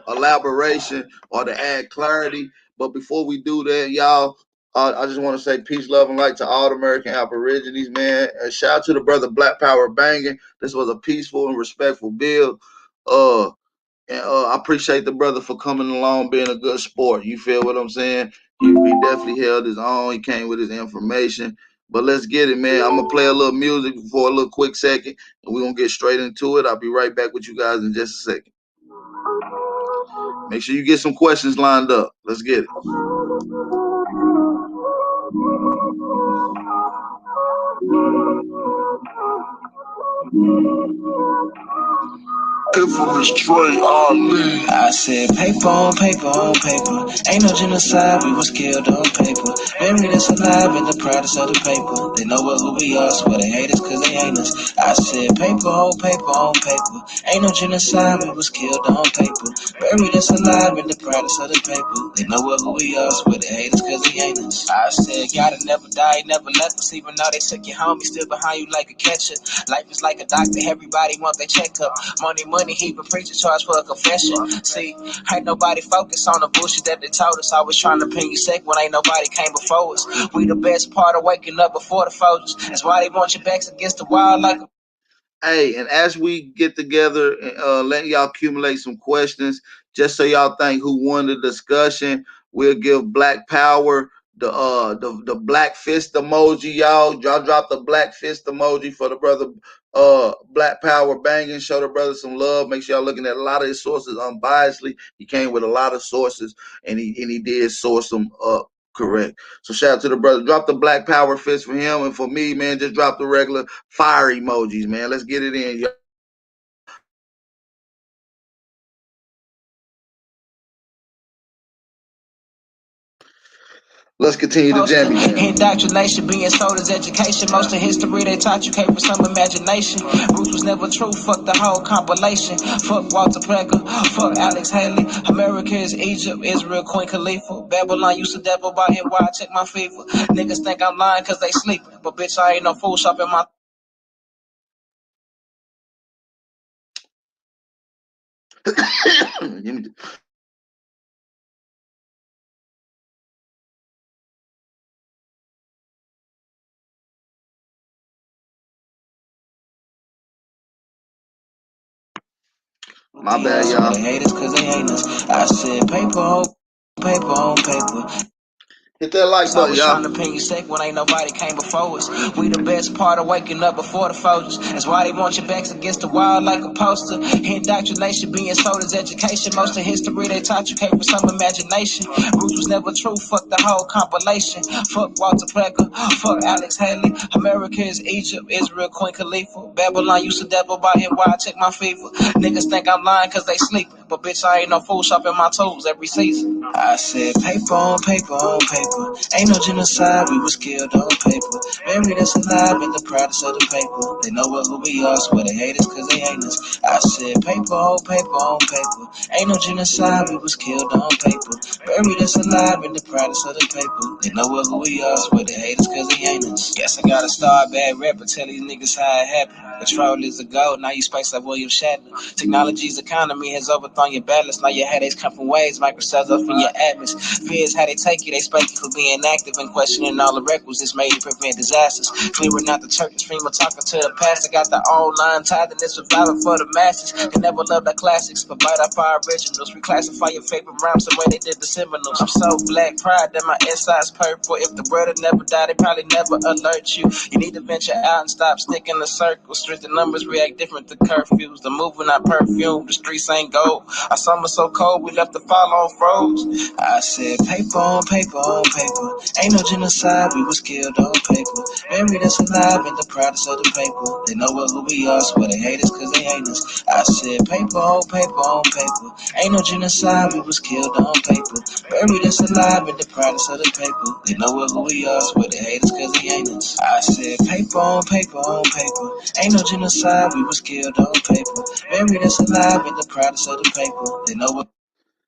elaboration or to add clarity. But before we do that, y'all, I just want to say peace, love, and light to all the American Aborigines, man. Shout out to the brother Black Power Banging. This was a peaceful and respectful build. Uh, and I appreciate the brother for coming along, being a good sport. You feel what I'm saying? He definitely held his own. He came with his information. But let's get it, man. I'm gonna play a little music for a little quick second, and we're gonna get straight into it. I'll be right back with you guys in just a second. Make sure you get some questions lined up. Let's get it. Infamous Trey Ali. I said paper on paper on paper. Ain't no genocide, we was killed on paper. Buried us alive in the proudest of the paper. They know who we are, so they hate us cause they ain't us. I said paper on paper on paper. Ain't no genocide, we was killed on paper. Buried us alive in the proudest of the paper. They know who we are, so they hate us cause they ain't us. I said gotta never die, never left us. Even though they took your homie, still behind you like a catcher. Life is like a doctor, everybody want their checkup. Money Any heathen preacher charge for a confession. See, ain't nobody focused on the bullshit that they told us. Always trying to pin you sick when ain't nobody came before us. We the best part of waking up before the Folgers. That's why they want your backs against the wall like a Hey, and as we get together, letting y'all accumulate some questions, just so y'all think who won the discussion, we'll give Black Power the black fist emoji, y'all. Y'all drop the black fist emoji for the brother Black Power banging. Show the brother some love. Make sure y'all looking at a lot of his sources unbiasedly. He came with a lot of sources, and he did source them up correct. So shout out to the brother. Drop the Black Power fist for him, and for me, man, just drop the regular fire emojis, man. Let's get it in, y'all. Let's continue the poster. jammy jam. Indoctrination being sold as education. Most of history they taught you came from some imagination. Roots was never true. Fuck the whole compilation. Fuck Walter Plecker. Fuck Alex Haley. America is Egypt. Israel Queen Khalifa. Babylon used to devil by and why I check my fever. Niggas think I'm lying cause they sleeping. But bitch, I ain't no fool shopping my Give me my bad, DS. Well, y'all. they hate us cause they hate us. I said paper on paper on paper. Hit that like I button, was y'all. trying to pin you sick when ain't nobody came before us. We the best part of waking up before the Folgers. That's why they want your backs against the wall like a poster. Indoctrination being sold as education. Most of history they taught you came from some imagination. Roots was never true. Fuck the whole compilation. Fuck Walter Plecker. Fuck Alex Haley. America is Egypt. Israel Queen Khalifa. Babylon used to devil by and why I check my fever. Niggas think I'm lying cause they sleeping. But bitch, I ain't no fool shopping my tools every season. I said paper on paper on paper. Ain't no genocide, we was killed on paper. Buried us alive in the proudest of the paper. They know what who we are, swear they hate us cause they hate us. I said paper on paper. Ain't no genocide, we was killed on paper. Buried us alive in the proudest of the paper. They know what who we are, swear they hate us cause they hate us. Guess I gotta start bad rapper, tell these niggas how it happened. Control is the goal, now you space like William Shatner. Technology's economy has overthrown your balance. Now your headaches come from waves, microcells up in your atmosphere. Fears how they take you, they spank you for being active and questioning all the requisites made to prevent disasters. Clearing out the church stream of talking to the pastor. Got the online tithe and it's valid for the masses. They never loved our classics, but bite up our originals. Reclassify your favorite rhymes the way they did the Seminoles. I'm so black, pride that my inside's purple. If the world had never died, they probably never alert you. You need to venture out and stop sticking the circles. Strength and numbers react different to curfews. The movement, not perfume. The streets ain't gold. Our summer so cold, we left the fall on froze. I said paper on paper on paper. Ain't no genocide, we was killed on paper. Buried us alive in the proudest of the paper. They know what who we are, swear they hate us cause they hate us. I said paper on paper on paper. Ain't no genocide, we was killed on paper. Buried us alive in the proudest of the paper. They know what who we are, swear they hate us cause they hate us. I said paper on paper on paper. Ain't no genocide, we was killed on paper. Buried us alive in the proudest of the paper. They know what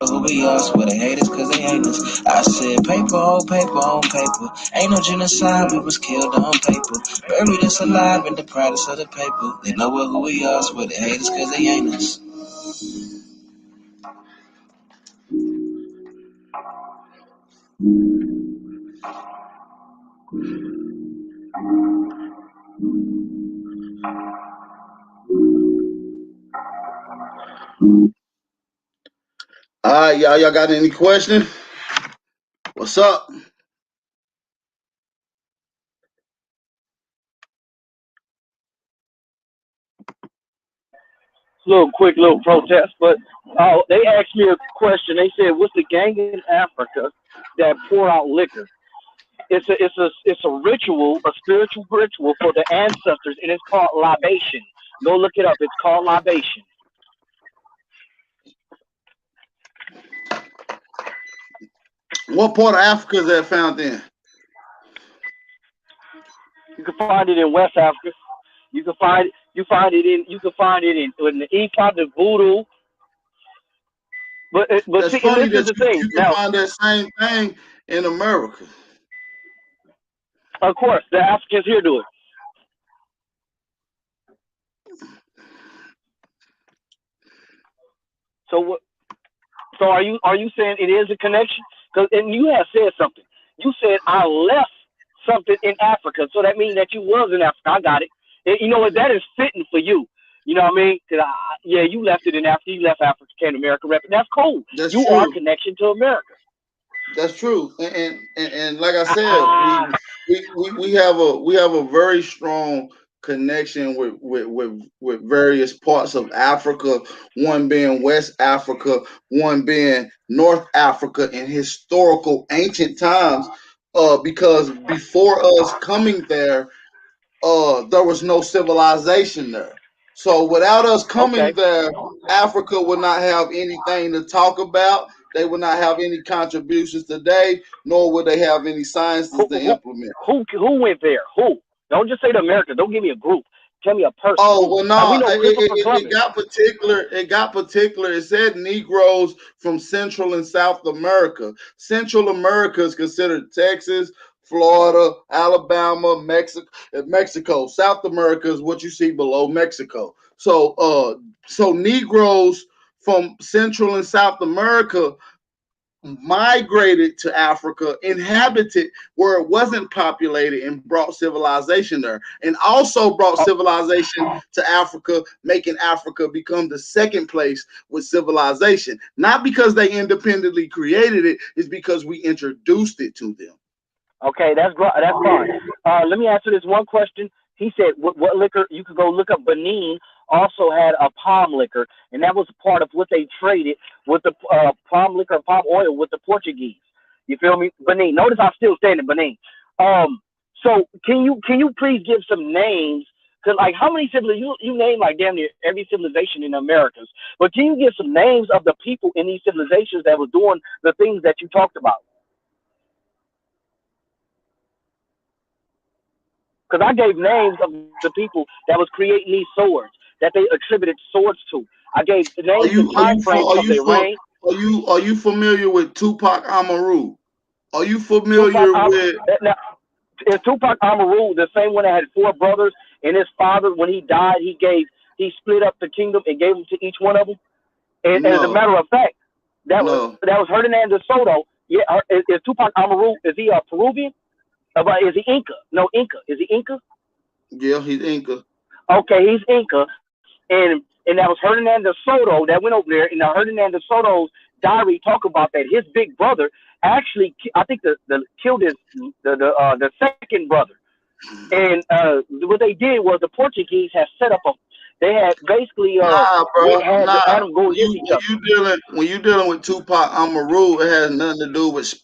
who we are, swear they hate us cause they hate us. I said paper on paper. Ain't no genocide, we was killed on paper. Buried us alive in the proudest of the paper. They know what who we are, swear they hate us cause they hate us. All right, y'all. Y'all got any questions? What's up? Quick little protest, but they asked me a question. They said, "What's the gang in Africa that pour out liquor?" It's a ritual, a spiritual ritual for the ancestors, and it's called libation. Go look it up. It's called libation. What part of Africa is that found in? You can find it in West Africa. You can find it in the Ifa, the Voodoo. But That's see, and funny this is that the you thing. can Now, find that same thing in America. of course, the Africans here do it. So what? So are you saying it is a connection? Because and you have said something. You said I left something in Africa, so that means that you was in Africa. I got it. And you know what? That is fitting for you. You know what I mean? Cause yeah, you left it in Africa. You left Africa, came to America, rep. That's cool. That's You are a true. connection to America. That's true. And like I said, Ah, we have a very strong connection with various parts of Africa, one being West Africa, one being North Africa in historical ancient times. Because before us coming there, there was no civilization there. So without us coming okay. there, Africa would not have anything to talk about. They would not have any contributions today, nor would they have any sciences Who to who implement. who went there? Who? Don't just say the America. Don't give me a group. Tell me a person. Oh Who? well, Like we no, know Christopher it Columbus. got particular. It got particular. It said Negroes from Central and South America. Central America is considered Texas, Florida, Alabama, Mexico. South America is what you see below Mexico. So Negroes from Central and South America migrated to Africa, inhabited where it wasn't populated, and brought civilization there, and also brought Oh, civilization to Africa, making Africa become the second place with civilization. Not because they independently created it, it's because we introduced it to them. okay, that's fine. Let me answer this one question. He said, what liquor? You could go look up. Benin also had a palm liquor, and that was part of what they traded with the palm liquor, palm oil with the Portuguese. You feel me? Benin. Notice I'm still staying in Benin. Um, so can you please give some names? Cause like how many civilizations you name like damn near every civilization in the Americas, but can you give some names of the people in these civilizations that was doing the things that you talked about? Because I gave names of the people that was creating these swords that they attributed swords to. I gave the Are names and you are time you frames are of you their for reign. are you familiar with Tupac Amaru? Are you Tupac, familiar with now, is Tupac Amaru the same one that had four brothers and his father when he died he split up the kingdom and gave them to each one of them. And as a no, matter of fact, no. that was Hernan de Soto. Yeah, is Tupac Amaru is he a Peruvian? But is he Inca? No, Inca. Is he Inca? Yeah, he's Inca. Okay, he's Inca, and that was Hernan de Soto that went over there. And the Hernan de Soto's diary talk about that his big brother actually, I think the killed the second brother. And what they did was the Portuguese had set up a, they had basically Nah, bro. had Nah. them go against each other. When you dealing with Tupac Amaru, it has nothing to do with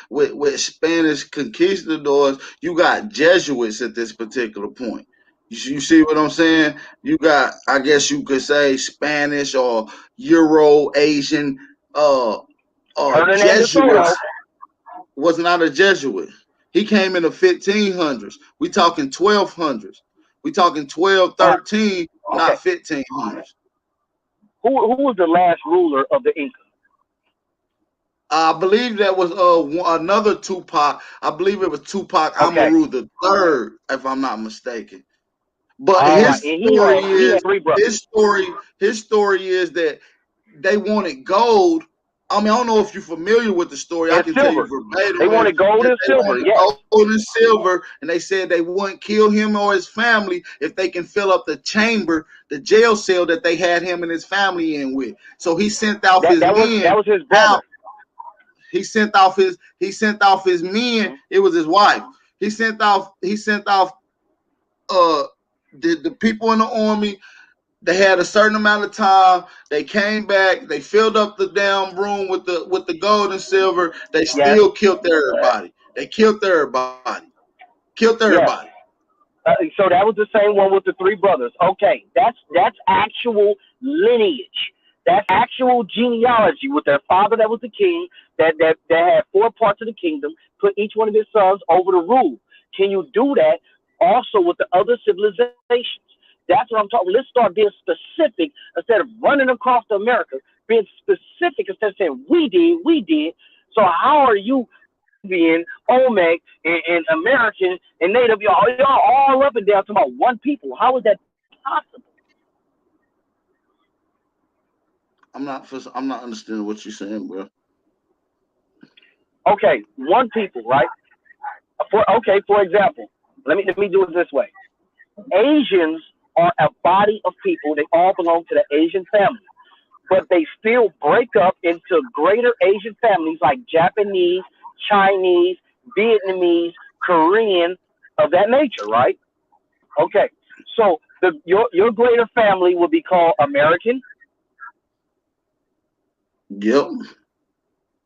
with Spanish conquistadors. You got Jesuits at this particular point. You see what I'm saying? You got, I guess you could say, Spanish or Euro Asian uh Hernan de Soto, Jesuits. Was not a Jesuit. He came in the 1500s. We talking 1200s. We talking 12, uh, 13, okay. not 1500s. Who was the last ruler of the Inca? I believe that was another Tupac. I believe it was Tupac Okay, Amaru the third, if I'm not mistaken. But all right, and he had three brothers his story is that they wanted gold. I mean, I don't know if you're familiar with the story. I and can tell you silver. They verbatim is wanted gold that and they silver. wanted Yes, gold and silver, and they said they wouldn't kill him or his family if they can fill up the chamber, the jail cell that they had him and his family in with. So he sent off his that men was his out. brother. He sent off his men. Mhm. It was his wife. He sent off uh the people in the army. They had a certain amount of time. They came back. They filled up the damn room with the gold and silver. They Yes, still killed everybody. They killed everybody. Killed everybody. yes. So that was the same one with the three brothers. Okay, that's actual lineage. That's actual genealogy with their father that was the king that had four parts of the kingdom. Put each one of his sons over to rule. Can you do that also with the other civilizations? That's what I'm talking. Let's start being specific instead of running across the America. Being specific instead of saying we did. So how are you Peruvian, Olmec, and American, and Native, y'all all up and down talking about one people. How is that possible? I'm not understanding what you're saying, bro. Okay, one people, right? For example, let me do it this way. Asians are a body of people. They all belong to the Asian family, but they still break up into greater Asian families like Japanese, Chinese, Vietnamese, Korean, of that nature, right? Okay, so your greater family will be called American. Yep.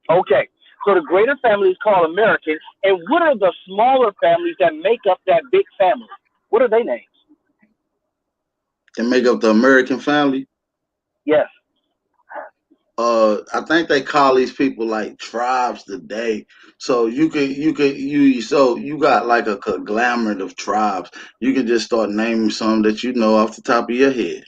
Okay, so the greater family is called American, and what are the smaller families that make up that big family? What are their names? And make up the American family. Yes. I think they call these people like tribes today. So you got like a conglomerate of tribes. You can just start naming some that you know off the top of your head.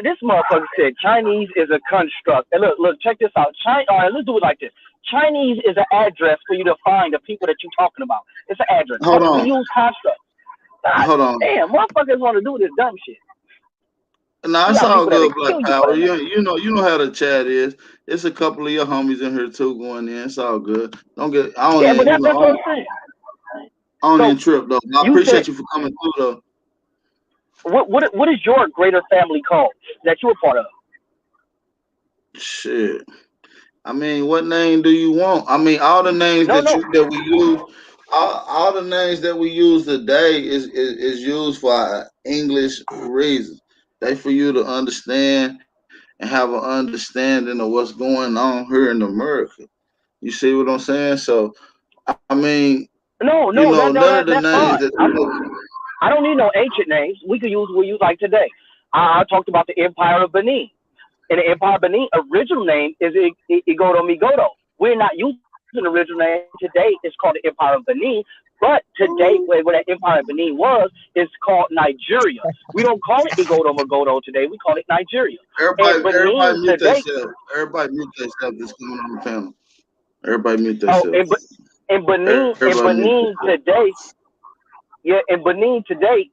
This motherfucker said Chinese is a construct. And look, check this out. All right, let's do it like this. Chinese is an address for you to find the people that you're talking about. It's an address. Hold We on, use constructs. God hold on. damn, motherfuckers want to do this dumb shit. Nah, You it's got all people that'll good, Black kill you for Power. that name. You know how the chat is. It's a couple of your homies in here too going in. It's all good. Don't get. I don't Yeah, but even. You know. that's what I'm saying. I don't So even trip though. I you said, appreciate you for coming through though. what is your greater family called that you're a part of? Shit. I mean, what name do you want? I mean, all the names No, no, that we use, all the names that we use today is used for English reasons. They for you to understand and have an understanding of what's going on here in America. You see what I'm saying? So, I mean, no, you no. know, none of the That's names fine. that I don't need no ancient names. We use like today. I talked about the Empire of Benin. And the Empire of Benin original name is Igodo Migodo. We're not using the original name today. It's called the Empire of Benin. But today, where that Empire of Benin was, is called Nigeria. We don't call it Igodo Migodo today. We call it Nigeria. And everybody Benin mute today, themselves. Everybody mute themselves that's coming on the panel. Everybody mute oh, themselves. and Everybody mute Benin themselves. today, yeah, and Benin today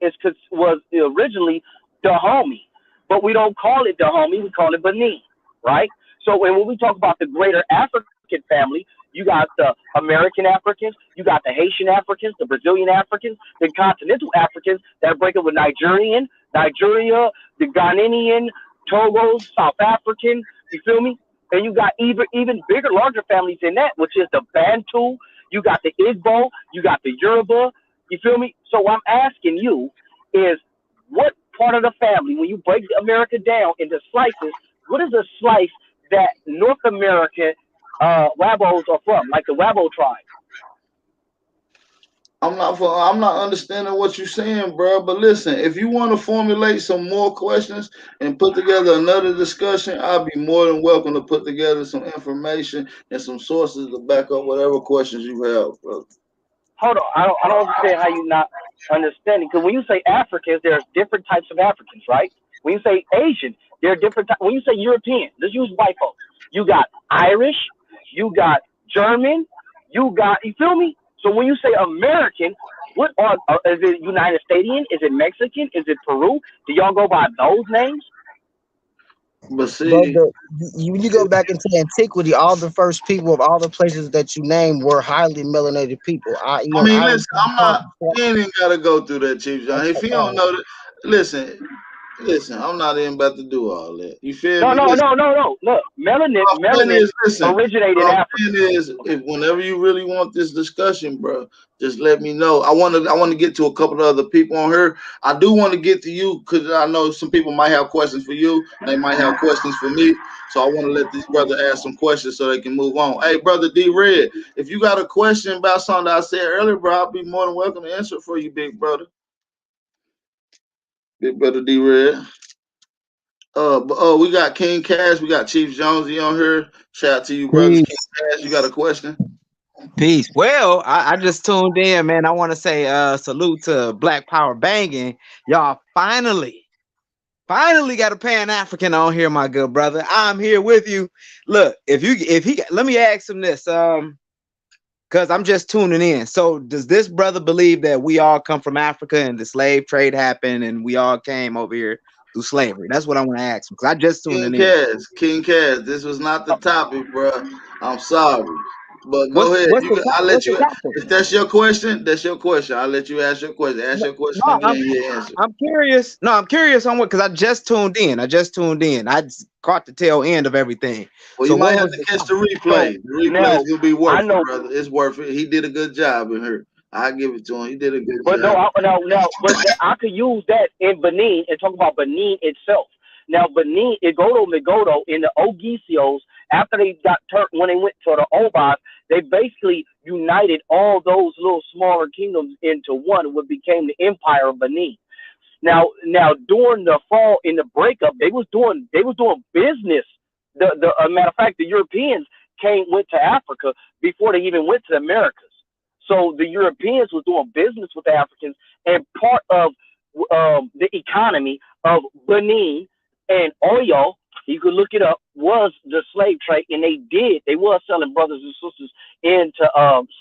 was originally Dahomey, but we don't call it Dahomey. We call it Benin, right? So when we talk about the greater African family, you got the American Africans, you got the Haitian Africans, the Brazilian Africans, the continental Africans that break up with Nigeria, the Ghanaian, Togo, South African. You feel me? And you got even bigger, larger families in that, which is the Bantu. You got the Igbo, you got the Yoruba, you feel me? So what I'm asking you is, what part of the family, when you break America down into slices, what is the slice that North American Wabos are from, like the Wabo tribe? I'm not understanding what you're saying, bro. But listen, if you want to formulate some more questions and put together another discussion, I'll be more than welcome to put together some information and some sources to back up whatever questions you have, bro. Hold on, I don't understand how you not understanding. Because when you say Africans, there's different types of Africans, right? When you say Asian, there are different types. When you say European, let's use white folks. You got Irish, you got German, you feel me? So when you say American, what is it United Statian? Is it Mexican? Is it Peru? Do y'all go by those names? But But see, when you go back into antiquity, all the first people of all the places that you named were highly melanated people, i.e., I an mean, island. listen, I'm not. You ain't even gotta go through that, Chief John. If you don't know that, listen, listen. I'm not even about to do all that. You feel No, me? no, Listen. no, no, no. Look, What I'm saying melanin is, listen. originated in What I'm Africa. saying is, if whenever you really want this discussion, bro, just let me know. I want to get to a couple of other people on here. I do want to get to you because I know some people might have questions for you. They might have questions for me. So I want to let this brother ask some questions so they can move on. Hey, brother D Red, if you got a question about something that I said earlier, bro, I'll be more than welcome to answer it for you, big brother. Big brother D Red. We got King Cash, we got Chief Jonesy on here. Shout out to you, brothers. King Peace. Cash, you got a question? Peace. Well, I just tuned in, man. I want to say salute to Black Power Banging. Y'all finally got a Pan African on here, my good brother. I'm here with you. Look, if he let me ask him this, because I'm just tuning in. So does this brother believe that we all come from Africa and the slave trade happened and we all came over here through slavery? That's what I want to ask him because I just tuned in. King Cass, this was not the topic, bro. I'm sorry, but go ahead. I'll let What's the you. topic? If that's your question, that's your question. I'll let you ask your question. Ask No, your question no, again. You answer. I'm curious. No, I'm curious on what because I just tuned in. I just caught the tail end of everything. Well, So you what might have was to the catch the topic? replay. So The replay is now gonna be I worth it, know, brother. It's worth it. He did a good job in here. I give it to him. He did a good but no, job. I could use that in Benin and talk about Benin itself. Now, Benin, Igodo, Migodo, in the Ogisios, after they got turned, when they went to the Obas, they basically united all those little smaller kingdoms into one, what became the Empire of Benin. Now during the fall in the breakup, they was doing business. The matter of fact, the Europeans went to Africa before they even went to the Americas. So the Europeans was doing business with the Africans, and part of the economy of Benin and Oyo, you could look it up, was the slave trade, and they was selling brothers and sisters into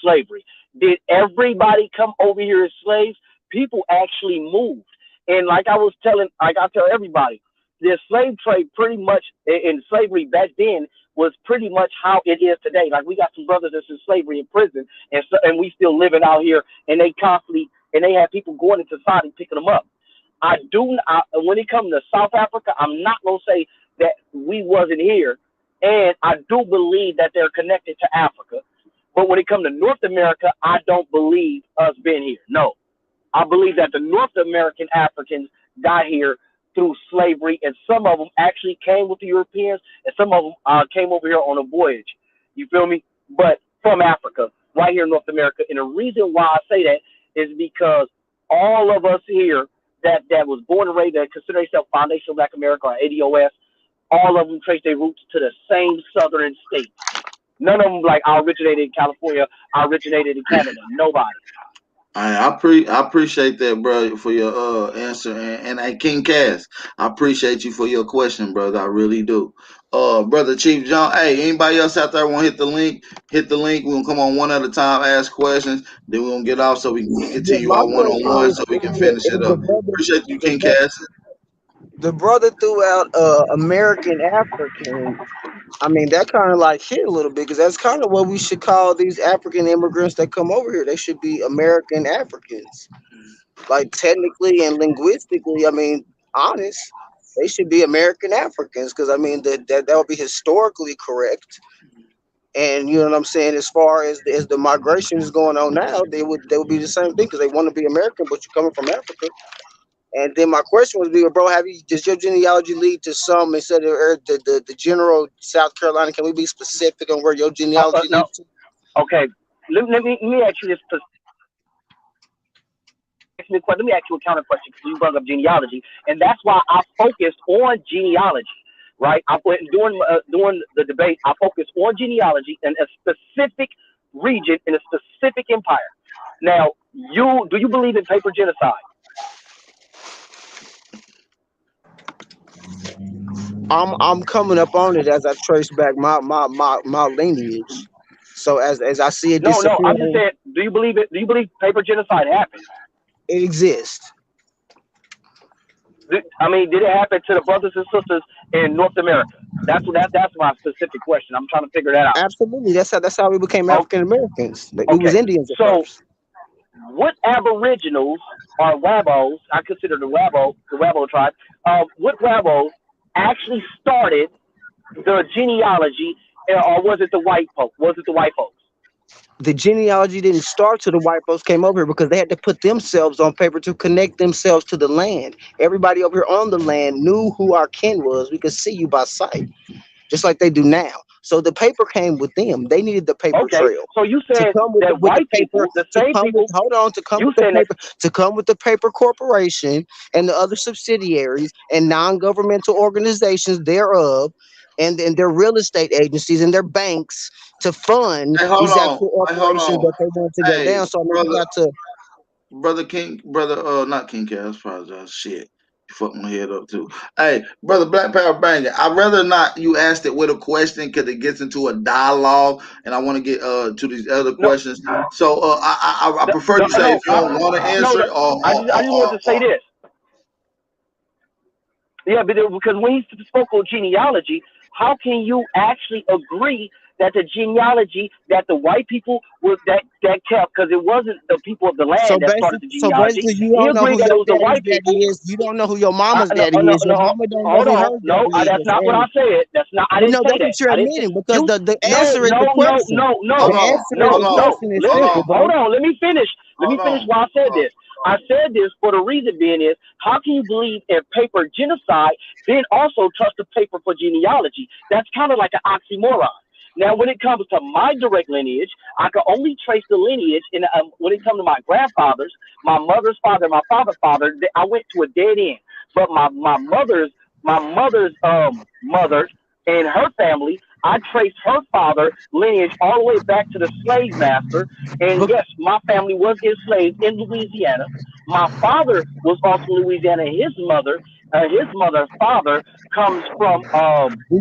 slavery. Did everybody come over here as slaves? People actually moved, and like I tell everybody, the slave trade pretty much in slavery back then was pretty much how it is today. Like we got some brothers that's in slavery in prison, and we still living out here, and they have people going into society picking them up. When it comes to South Africa, I'm not gonna say that we wasn't here, and I do believe that they're connected to Africa. But when it comes to North America, I don't believe us being here. No, I believe that the North American Africans got here through slavery, and some of them actually came with the Europeans, and some of them came over here on a voyage. You feel me? But from Africa, right here in North America. And the reason why I say that is because all of us here that was born and raised that consider themselves Foundational Black America or ADOS, all of them trace their roots to the same southern states. None of them like I originated in California, I originated in Canada. Nobody. I appreciate that, bro, for your answer, and hey, King Cass, I appreciate you for your question, brother. I really do. Brother Chief John, hey, anybody else out there want to hit the link? Hit the link. We're gonna come on one at a time, ask questions, then we're gonna get off so we can Yeah, continue my our one on question one is, so we can finish it up. Appreciate you, the King brother, Cass. the brother threw out American African. I mean, that kind of like hit a little bit because that's kind of what we should call these African immigrants that come over here. They should be American Africans. Like technically and linguistically, I mean, honest, they should be American Africans because I mean that would be historically correct. And you know what I'm saying? As far as the migration is going on now, they would be the same thing because they want to be American, but you're coming from Africa. And then my question would be, bro, does your genealogy lead to some instead of the general South Carolina? Can we be specific on where your genealogy No, leads to? okay. Let me ask you this. Let me ask you a counter question because you brought up genealogy, and that's why I focused on genealogy. Right? I put during the debate, I focused on genealogy in a specific region in a specific empire. Now, do you believe in paper genocide? I'm coming up on it as I trace back my lineage. So as I see it No. I'm just disappearing, saying. Do you believe it? Do you believe paper genocide happened? it exists. I mean, did it happen to the brothers and sisters in North America? That's my specific question. I'm trying to figure that out. Absolutely. That's how we became Oh, African Americans. We was okay. Indians at So, first. what Aboriginals or Wabos? I consider the Wabo tribe. What Wabos actually started the genealogy, or was it the white folks? Was it the white folks? The genealogy didn't start till the white folks came over here because they had to put themselves on paper to connect themselves to the land. Everybody over here on the land knew who our kin was. We could see you by sight, just like they do now. So the paper came with them. They needed the paper Okay, trail so you to said come with that the white paper people, the to same come with people, hold on to come you with the saying that paper to come with the paper corporation and the other subsidiaries and non-governmental organizations thereof and their real estate agencies and their banks to fund Hey, hold these on. actual Hey, hold operations on. that they want to go Hey, down. So I mean we brother, got to not King Cass. Apologize. Shit. You fucked my head up too. Hey, brother Black Power Banger. I'd rather not you asked it with a question because it gets into a dialogue, and I want to get to these other no, questions. So I prefer no, you say no, if you don't want to no, answer no. it I just wanted to say this. Yeah, but because when he spoke of genealogy, how can you actually agree that the genealogy that the white people was that kept, because it wasn't the people of the land that started the So genealogy. basically, you He don't know agreed who that it your was the daddy's white daddy people. is. You don't know who your I, mama's no, daddy no, is. Your no, mama don't know hold who on. her No, daddy is. that's That's not what I all. said. That's not. I Well, didn't no, say that's what that. you're I didn't say admitting because you. the No, answer is the no, no, question. no, no, The Hold on, answer is no, the hold on, no. question is hold simple, Listen, on, hold bro. on. Let me finish. Let me hold finish on. why I said this. I said this for the reason being is, how can you believe in paper genocide, then also trust the paper for genealogy? That's kind of like an oxymoron. Now, when it comes to my direct lineage, I can only trace the lineage. And when it comes to my grandfathers, my mother's father, my father's father, I went to a dead end. But my mother's mother and her family, I traced her father lineage all the way back to the slave master. And But yes, my family was enslaved in Louisiana. My father was also in Louisiana. His mother's father comes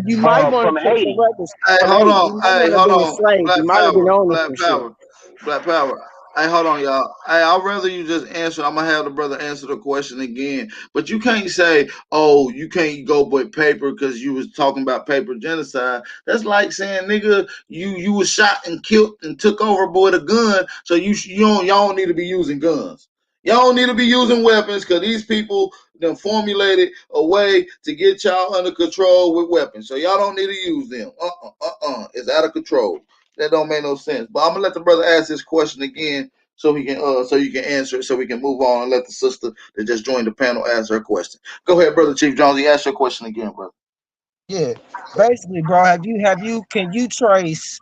you might want from to check the Haiti. records. Hey, From hold Haiti, on. you might Hey, not have hold been on. enslaved. You Black might have been power. owning Black some shit. power. Black power. Hey, hold on, y'all. Hey, I'd rather you just answer. I'm gonna have the brother answer the question again. But you can't say, "Oh, you can't go with paper because you was talking about paper genocide." That's like saying, "Nigga, you was shot and killed and took over with a gun, so y'all don't need to be using guns. Y'all don't need to be using weapons because these people done formulated a way to get y'all under control with weapons. So y'all don't need to use them. It's out of control. That don't make no sense. But I'm gonna let the brother ask this question again so he can so you can answer it so we can move on and let the sister that just joined the panel ask her question. Go ahead, brother Chief Jones. Ask your question again, brother. Yeah, basically, bro. Can you trace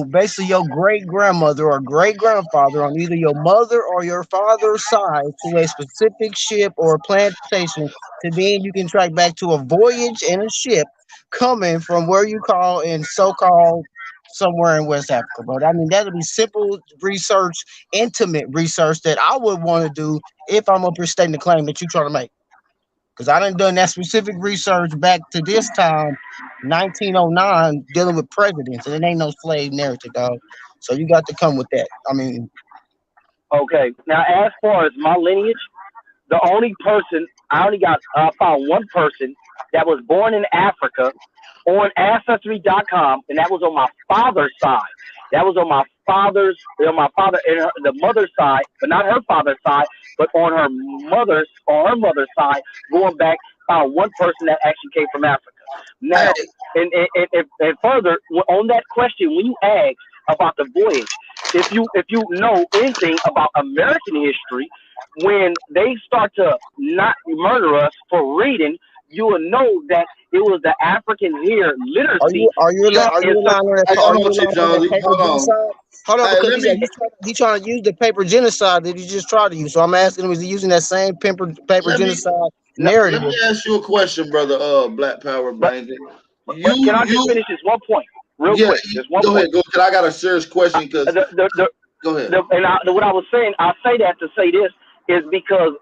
basically your great grandmother or great grandfather on either your mother or your father's side to a specific ship or plantation? To then you can track back to a voyage in a ship coming from where you call in so-called somewhere in West Africa, bro. I mean, that'll be simple research, intimate research that I would want to do if I'm up here stating the claim that you're trying to make. Because I done that specific research back to this time, 1909, dealing with presidents, and it ain't no slave narrative, dog. So you got to come with that. I mean, Okay. Now, as far as my lineage, the only person I found one person that was born in Africa on Ancestry.com, and that was on my father's side. That was on my father and the mother's side, but not her father's side, but on her mother's side, going back, found one person that actually came from Africa. Hey, Now, and further on that question, when you ask about the voyage, if you know anything about American history, when they start to not murder us for reading, you will know that it was the African here are literacy you are you jumped are you in such. relying on that? hey, Are hold you on, Chief relying on that Jonesy. paper Hold on. genocide? Hold on, Hey, because let me. he trying to use the paper genocide that he just tried to use. So I'm asking him, is he using that same paper Let me. genocide No, Let me narrative? ask you a question, brother. Black Power but Banker. but can I just You. finish this one point real Yeah. quick? Just one Go point. ahead. Go. Cause I got a serious question. Cause go ahead. What I was saying, I say that to say this is because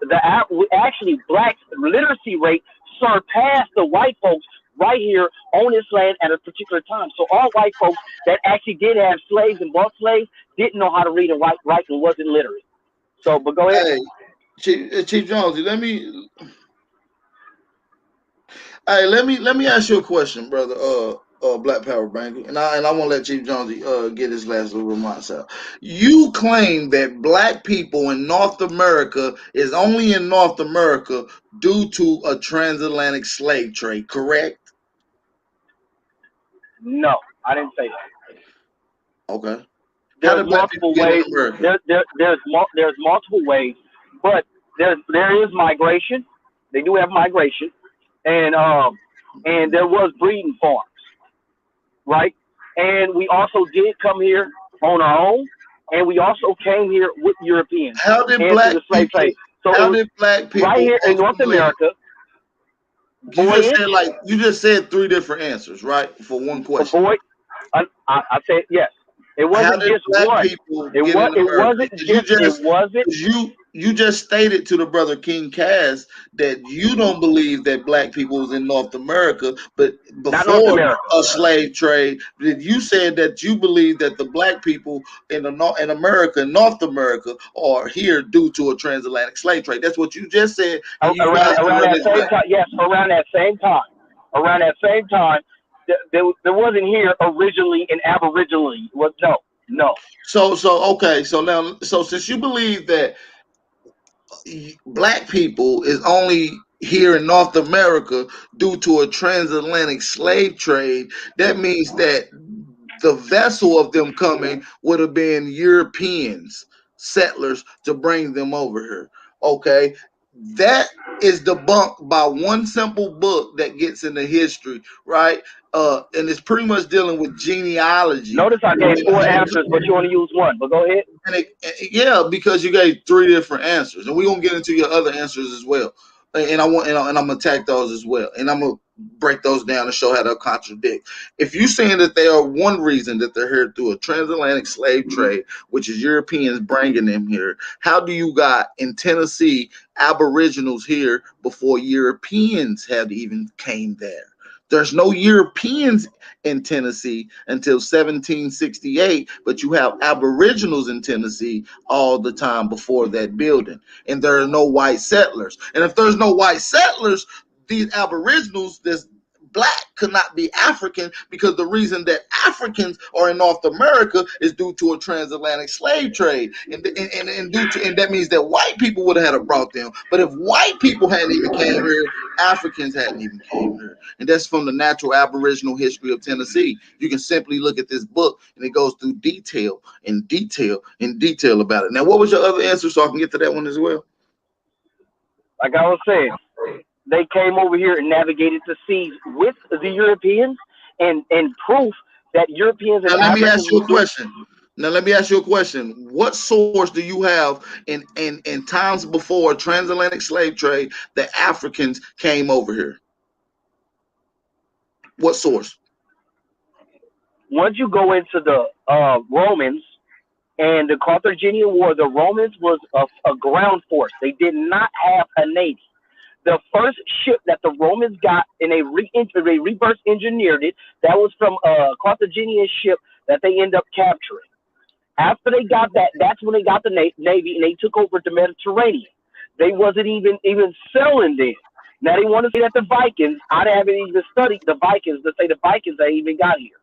actually black literacy rate surpassed the white folks right here on this land at a particular time. So all white folks that actually did have slaves and bought slaves didn't know how to read and write and wasn't literate. So, but go ahead. Hey, Chief Jonesy. Let me ask you a question, brother. Black Power Banker, and I want to let Chief Jonesy get his last little remarks out. You claim that black people in North America is only in North America due to a transatlantic slave trade, correct? No, I didn't say that. Okay. How There's did black people multiple get in ways. America? There's multiple ways, but there is migration. They do have migration, and there was breeding farms, right? And we also did come here on our own, and we also came here with Europeans How did and through black the slave people? trade. So it How was did black right people here in North ultimately? America, You just said voyage, you just said three different answers, right, for one question. voyage. I said yes. It How wasn't did just black one. people It get was. in It America? wasn't Because just. It wasn't. you just stated to the brother King Cass that you don't believe that black people was in North America, but Not North before America. a slave trade, that you said that you believe that the black people in in America, North America, are here due to a transatlantic slave trade. That's what you just said, and you got it to Around run that this same back. time. Yes, around that same time, there wasn't here originally and aboriginally. Was no. Okay, so now, so since you believe that black people is only here in North America due to a transatlantic slave trade, that means that the vessel of them coming would have been Europeans, settlers to bring them over here. Okay, that is debunked by one simple book that gets into history, right? And it's pretty much dealing with genealogy. Notice I gave four answers, but you only used one. But go ahead. Yeah, because you gave three different answers, and we're gonna get into your other answers as well. And I'm gonna attack those as well, and I'm gonna break those down and show how they'll contradict. If you're saying that they are one reason that they're here through a transatlantic slave trade, which is Europeans bringing them here, how do you got in Tennessee Aboriginals here before Europeans had even came there? There's no Europeans in Tennessee until 1768, but you have Aboriginals in Tennessee all the time before that building. And there are no white settlers. And if there's no white settlers, these Aboriginals, this black could not be African, because the reason that Africans are in North America is due to a transatlantic slave trade, and that means that white people would have had brought them. But if white people hadn't even came here, Africans hadn't even came here, and that's from the natural Aboriginal history of Tennessee. You can simply look at this book, and it goes through detail and detail and detail about it. Now, what was your other answer, so I can get to that one as well? Like I was saying, they came over here and navigated the seas with the Europeans, and proof that Europeans and Now let me Africans ask you was a doing. question. Now let me ask you a question. What source do you have in times before transatlantic slave trade that Africans came over here? What source? Once you go into the Romans and the Carthaginian War, the Romans was a ground force. They did not have a navy. The first ship that the Romans got, and they reverse engineered it, that was from a Carthaginian ship that they end up capturing. After they got that, that's when they got the navy, and they took over the Mediterranean. They wasn't even selling then. Now they want to say that the Vikings. I haven't even studied the Vikings to say the Vikings they even got here.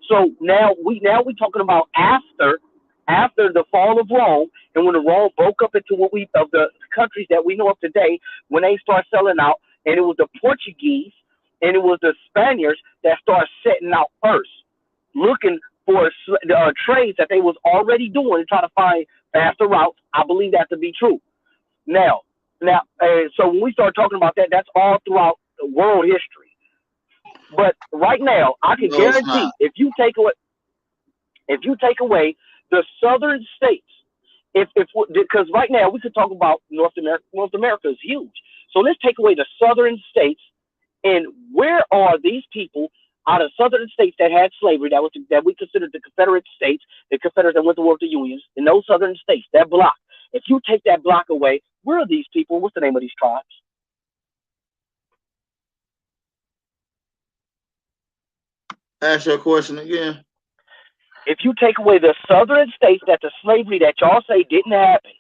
So now we talking about after the fall of Rome, and when the Rome broke up into what we of the countries that we know of today, when they start selling out, and it was the Portuguese and it was the Spaniards that started setting out first, looking for trades that they was already doing and trying to find faster routes. I believe that to be true. Now, so when we start talking about that, that's all throughout the world history. But right now, I can No, it's not. guarantee if you take away the southern states, if because right now we could talk about North America. North America is huge. So let's take away the southern states, and where are these people out of southern states that had slavery, that we considered the Confederate states, the Confederates that went to war with the Unions, in those southern states, that block. If you take that block away, where are these people? What's the name of these tribes? Ask your question again. If you take away the southern states that the slavery that y'all say didn't happen,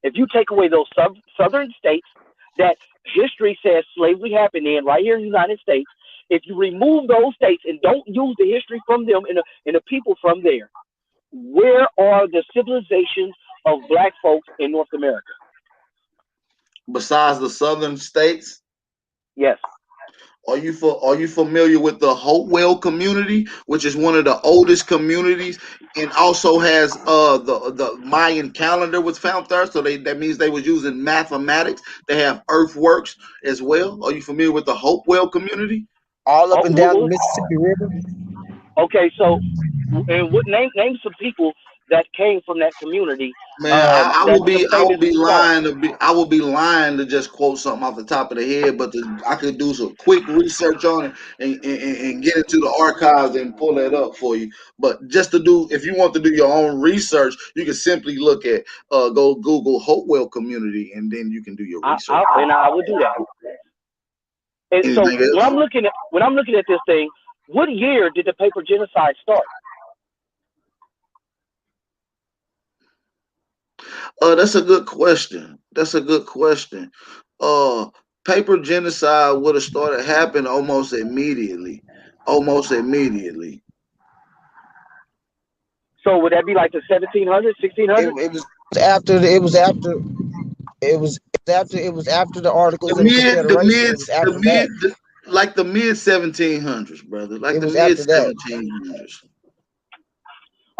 if you take away those southern states that history says slavery happened in right here in the United States, if you remove those states and don't use the history from them and the people from there, where are the civilizations of black folks in North America? Besides the southern states, Yes. are you familiar with the Hopewell community, which is one of the oldest communities, and also has the Mayan calendar was found there, so that means they was using mathematics. They have earthworks as well. Are you familiar with the Hopewell community? all up Oh, and down the Mississippi River. okay, so and what name some people that came from that community. Man, That's the I famous would be song. lying I would be lying to just quote something off the top of the head, but I could do some quick research on it and get into the archives and pull that up for you. But just to do, if you want to do your own research, you can simply look at go Google Hopewell community, and then you can do your research. I would do that. And so Anything else? when I'm looking at this thing, what year did the paper genocide start? That's a good question. That's a good question. Uh, Paper genocide would have started happening almost immediately. Almost immediately. So would that be like the 1700s, It, 1600s? it was after the The Articles of mid, the Confederation. mid, It was the after that. mid, the, like the mid 1700s, brother. Like It the was mid after that. 1700s.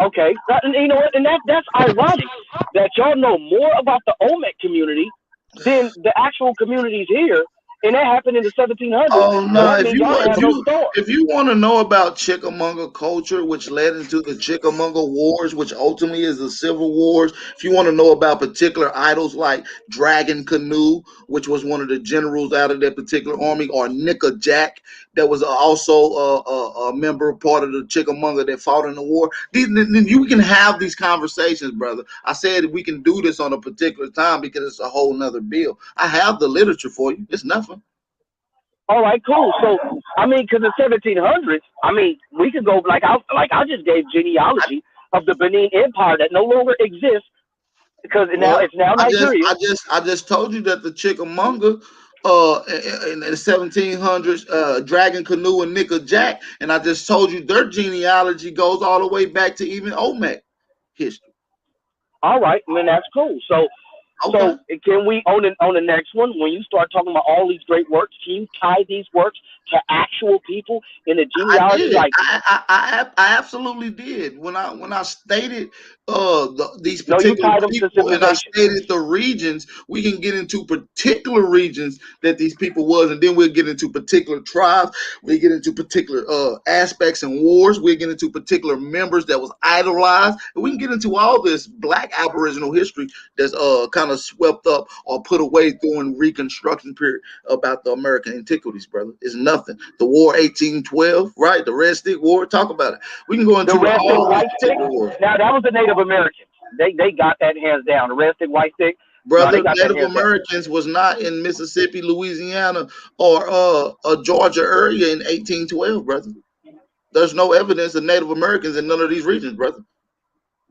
Okay, and you know what? And that's ironic that y'all know more about the Olmec community than the actual communities here, and that happened in the 1700s. Oh So no! that means y'all didn't have no start. If you want to know about Chickamauga culture, which led into the Chickamauga Wars, which ultimately is the Civil Wars, if you want to know about particular idols like Dragon Canoe, which was one of the generals out of that particular army, or Nicka Jack, that was also a member, part of the Chickamauga that fought in the war. Then you can have these conversations, brother. I said we can do this on a particular time because it's a whole nother bill. I have the literature for you. It's nothing. All right, cool. So I mean, because the 1700s, I mean, we could go like I just gave genealogy of the Benin Empire that no longer exists because now Well, it's now Nigeria. I just told you that the Chickamauga, in the 1700s, Dragon Canoe and Nickel Jack, and I just told you their genealogy goes all the way back to even Olmec history. All right, I mean that's cool. Okay. So can we on the next one when you start talking about all these great works, can you tie these works to actual people in the I genealogy? did. Like, I absolutely did. When I stated these no, you particular tied them to people and I civilization. stated the regions, we can get into particular regions that these people was, and then we'll get into particular tribes. We get into particular aspects and wars. We get into particular members that was idolized, and we can get into all this Black Aboriginal history that's kind of swept up or put away during Reconstruction period about the American antiquities, brother. It's nothing. The War 1812, right? The Red Stick War. Talk about it. We can go The into red stick, all these white stick. particular wars. Now that was the Native Americans. They got that hands down. The red stick, white stick. No, they Brother, got that Native hands down. Americans was not in Mississippi, Louisiana, or a Georgia area in 1812, brother. There's no evidence of Native Americans in none of these regions, brother.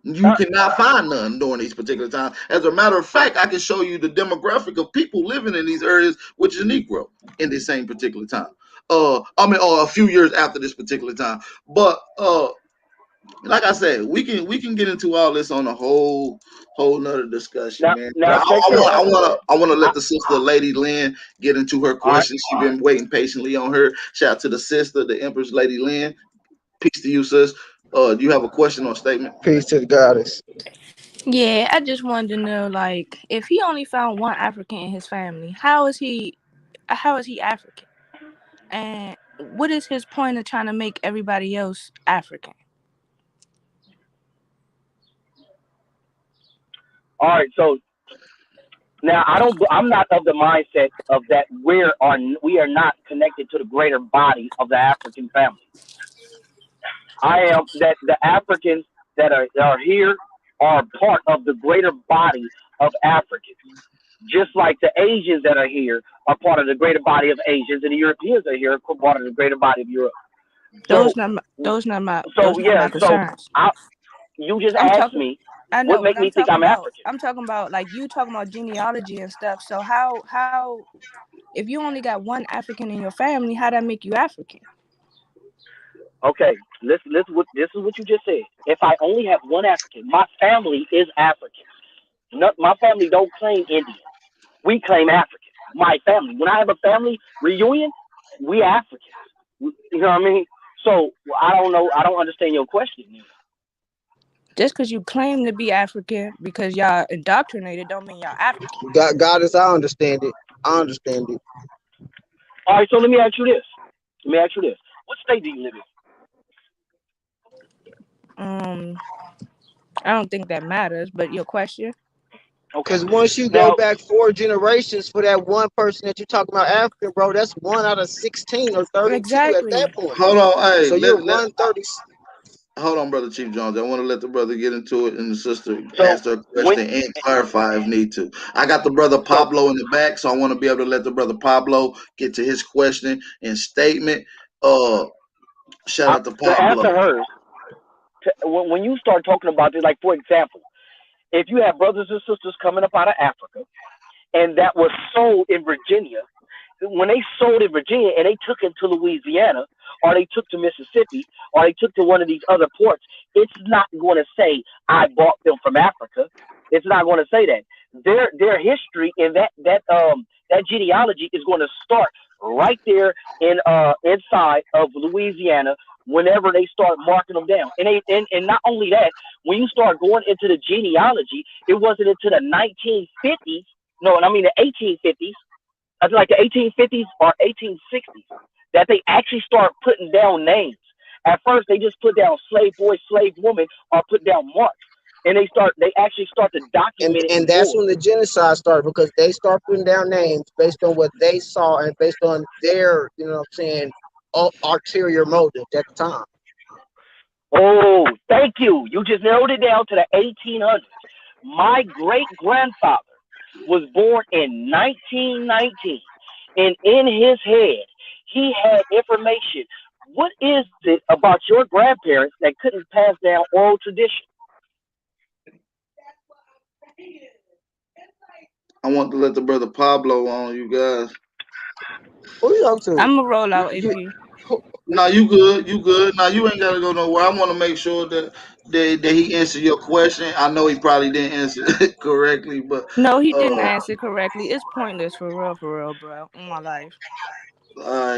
You Uh, cannot find none during these particular times. As a matter of fact, I can show you the demographic of people living in these areas, which is Negro in this same particular time. Or a few years after this particular time. But like I said, we can get into all this on a whole nother discussion, man. But now check this. I wanna I, let the sister Lady Lynn get into her all right. questions. She's been waiting patiently on her. Shout out to the sister, the Empress Lady Lynn. Peace to you, sis. Do you have a question or statement? Peace to the goddess. Yeah, I just wanted to know, like, if he only found one African in his family, how is he African? And what is his point of trying to make everybody else African? All right. So now I'm not of the mindset of that we are not connected to the greater body of the African family. I am that the Africans that are here are part of the greater body of Africans. Just like the Asians that are here are part of the greater body of Asians, and the Europeans that are here are part of the greater body of Europe. So, Those not yeah. my So concerns. you just I'm asked talking. me I what know, but make me think I'm African. I'm talking about like you talking about genealogy and stuff. So how if you only got one African in your family, how that make you African? Okay, this is what you just said. If I only have one African, my family is African. No, my family don't claim Indian. We claim African. My family. When I have a family reunion, we Africans. You know what I mean? So I don't know. I don't understand your question. Just because you claim to be African because y'all indoctrinated don't mean y'all African. Goddess, I understand it. I understand it. All right. So let me ask you this. Let me ask you this. What state do you live in? Um, I don't think that matters, but your question? Okay. Because once you go Now, back 4 generations for that one person that you're talking about African, bro, that's 1 out of 16 or 32 at that Exactly. point. Hold on, hey, So you're 130. hold on, brother Chief Jones. I want to let the brother get into it, and the sister so ask her when question and clarify if need to. I got the brother so Pablo in the back, so I want to be able to let the brother Pablo get to his question and statement. Shout out to to Pablo. answer hers, when you start talking about this, like for example, if you have brothers and sisters coming up out of Africa and that was sold in Virginia, when they sold in Virginia and they took it to Louisiana or they took to Mississippi or they took to one of these other ports, it's not going to say I bought them from Africa. It's not going to say that. Their history and that genealogy is going to start right there in inside of Louisiana whenever they start marking them down. And not only that, when you start going into the genealogy, it wasn't until the 1950s, no, I mean the 1850s, I think like the 1850s or 1860s, that they actually start putting down names. At first, they just put down slave boy, slave woman, or put down marks, and they actually start to And document it and in that's boards. when the genocide started because they start putting down names based on what they saw and based on their, you know what I'm saying, ulterior motives at the time. Oh, thank you. You just narrowed it down to the 1800s. My great grandfather was born in 1919, and in his head, he had information. What is it about your grandparents that couldn't pass down oral tradition? I want to let the brother Pablo on, you guys. Who you talking to? I'm gonna roll out You, AP. who, Now you good, you good. Now you ain't gotta go nowhere. I want to make sure that he answered your question. I know he probably didn't answer it correctly, but No, he didn't uh, answer correctly. It's pointless for real, bro. In my life.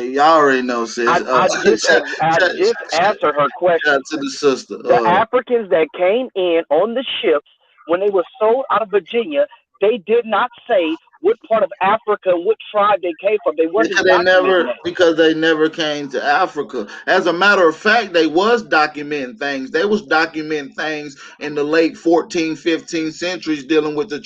y'all already know, sis. I just Shout answered her out question. to the sister. The Africans that came in on the ships when they were sold out of Virginia, they did not say what part of Africa and what tribe they came from. They wasn't documenting that. Because they never came to Africa. As a matter of fact, they was documenting things. They was documenting things in the late 14th, 15th centuries dealing with the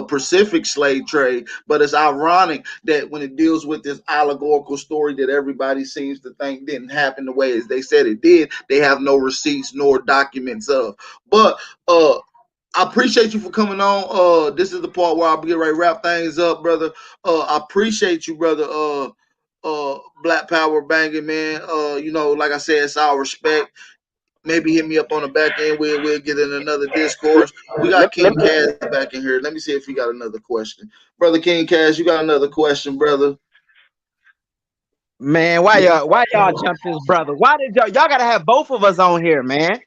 Pacific slave trade. But it's ironic that when it deals with this allegorical story that everybody seems to think didn't happen the way as they said it did, they have no receipts nor documents of. But I appreciate you for coming on. This is the part where I'll get ready to wrap things up, brother. I appreciate you, brother. Black Power banging, man. Like I said, it's our respect. Maybe hit me up on the back end. We'll get in another discourse. We got Let, let, King Cash back in here. Let me see if he got another question, brother. King Cash, you got another question, brother? Man, why y'all jump this brother? Why did y'all gotta have both of us on here, man?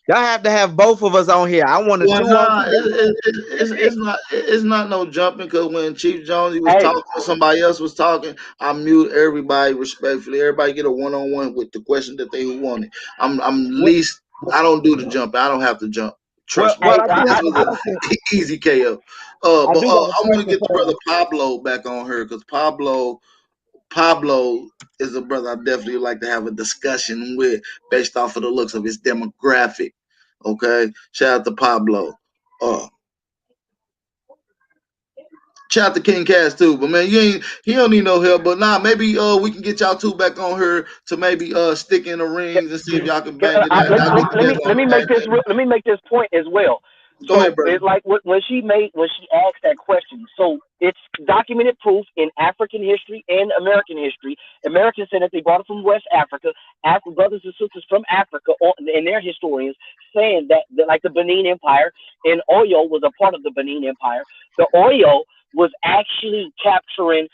Y'all have to have both of us on here. I want a Well, two on nah, two. it's not jumping because when Chief Jones he was hey, talking, or somebody else was talking, I mute everybody respectfully. Everybody get a one-on-one with the question that they wanted. I'm what, least I don't do the jumping. I don't have to jump. Well, Trust me, well, hey, I do this have I, a was question. a easy KO. I But do got a I want to question get the for brother you. Pablo back on her because Pablo is a brother I definitely like to have a discussion with based off of the looks of his demographic. Okay, shout out to Pablo. Uh, Shout out to King Cass too, but man, he don't need no help. But nah, maybe we can get y'all two back on here to maybe stick in the rings and see if y'all can bang it out. Y'all get together on let the me back make this end. let me make this point as well. Go So ahead, brother. it's like when she asked that question. So it's documented proof in African history and American history. Americans said that they brought it from West Africa. Brothers and sisters from Africa and their historians saying that like the Benin Empire and Oyo was a part of the Benin Empire. The Oyo was actually capturing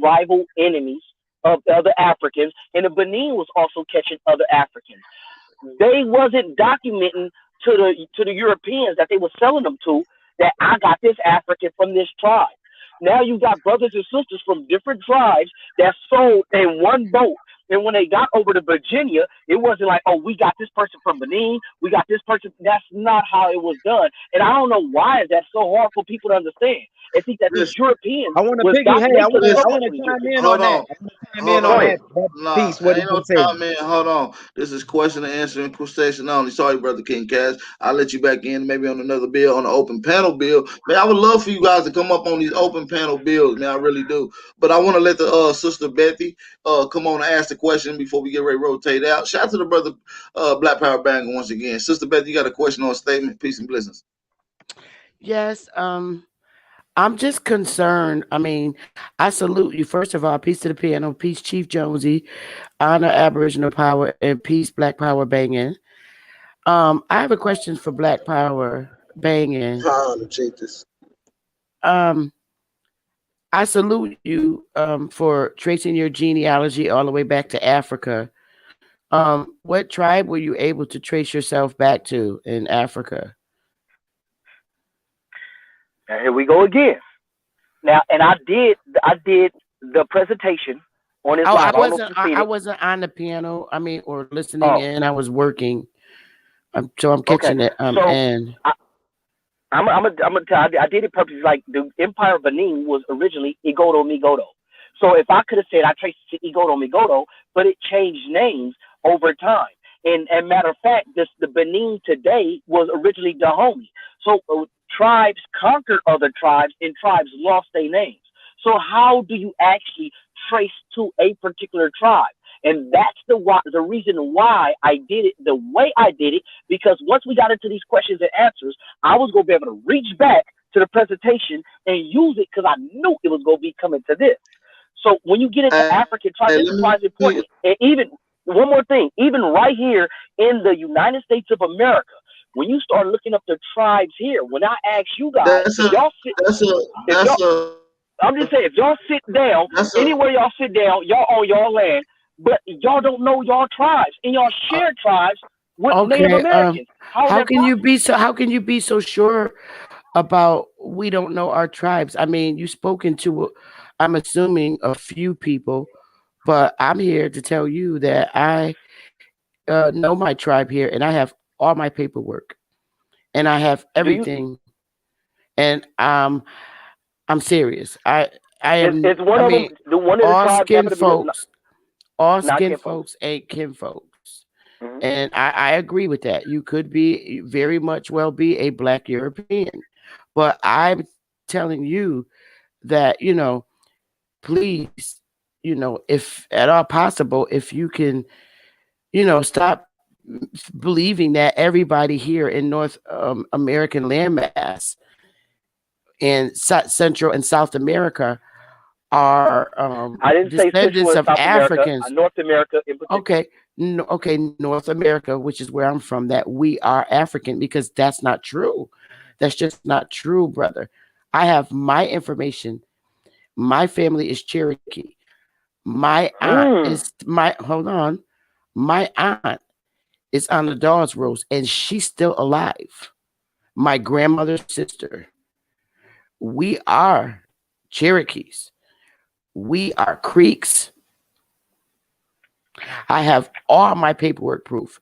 rival enemies of other Africans, and the Benin was also catching other Africans. They wasn't documenting to the Europeans that they were selling them to that I got this African from this tribe. Now you got brothers and sisters from different tribes that sold in one boat. And when they got over to Virginia, it wasn't like, oh, we got this person from Benin, we got this person. That's not how it was done. And I don't know why is that so hard for people to understand. and think that these Listen, Europeans I want to was piggy. Hey, I make want us to. I listen. want to successful these chime Europeans. in on Hold that. on. I want to chime in Hold on Go on. ahead. that Nah, piece. What he ain't no just said. time, man. Hold on. This is question and answering question only. Sorry, brother King Cash. I'll let you back in maybe on another bill, on the open panel bill. Man, I would love for you guys to come up on these open panel bills, man. I really do. But I want to let the sister Bethy come on and ask the question before we get ready to rotate out. Shout out to the brother Black Power Banger once again. Sister Bethy, you got a question or a statement? Peace and blessings. Yes, I'm just concerned. I mean, I salute you. First of all, peace to the piano, peace Chief Jonesy, honor Aboriginal power, and peace Black Power banging. I have a question for Black Power banging. Oh, check this. Um, I salute you for tracing your genealogy all the way back to Africa. What tribe were you able to trace yourself back to in Africa? And here we go again. Now, and I did the presentation on his Oh, live. I don't know if you've seen I it. wasn't on the piano. I mean, or listening Oh, in. I was working. So I'm okay. catching it. So And I, I'm gonna tell. I did it purposely. Like the Empire of Benin was originally Igodo Migodo. So if I could have said I traced it to Igodo Migodo, but it changed names over time. And matter of fact, the Benin today was originally Dahomey. So tribes conquered other tribes, and tribes lost their names. So how do you actually trace to a particular tribe? And that's the reason why I did it the way I did it, because once we got into these questions and answers, I was going to be able to reach back to the presentation and use it because I knew it was going to be coming to this. So when you get into Hey, African tribes, hey, this let is why me. it's important. And even one more thing, even right here in the United States of America, when you start looking up the tribes here, when I ask you guys, That's if a. y'all sit, That's a. if y'all, That's a. I'm just saying, if y'all sit down, That's a. anywhere y'all sit down, y'all on y'all land, but y'all don't know y'all tribes and y'all share tribes with Native okay, Americans. How is that possible? how can you be so sure about we don't know our tribes? I mean, you spoken to, I'm assuming a few people, but I'm here to tell you that I know my tribe here, and I have all my paperwork, and I have Do you? everything, and I'm serious. I am. Is one I of them? mean, Do one of the all tribes skin happen to be folks, all not skin kinfolks? folks ain't kin folks. Mm-hmm. And I agree with that. You could be very much well be a black European. But I'm telling you that, please, if at all possible, if you can, stop believing that everybody here in North American landmass in Central and South America are I didn't say Central descendants and of South America, Africans. North America in particular. Okay, no, okay, North America, which is where I'm from, that we are African, because that's not true. That's just not true, brother. I have my information. My family is Cherokee. My aunt Hmm. is my hold on. My aunt is on the Dawes Roast, and she's still alive. My grandmother's sister. We are Cherokees. We are Creeks. I have all my paperwork proof.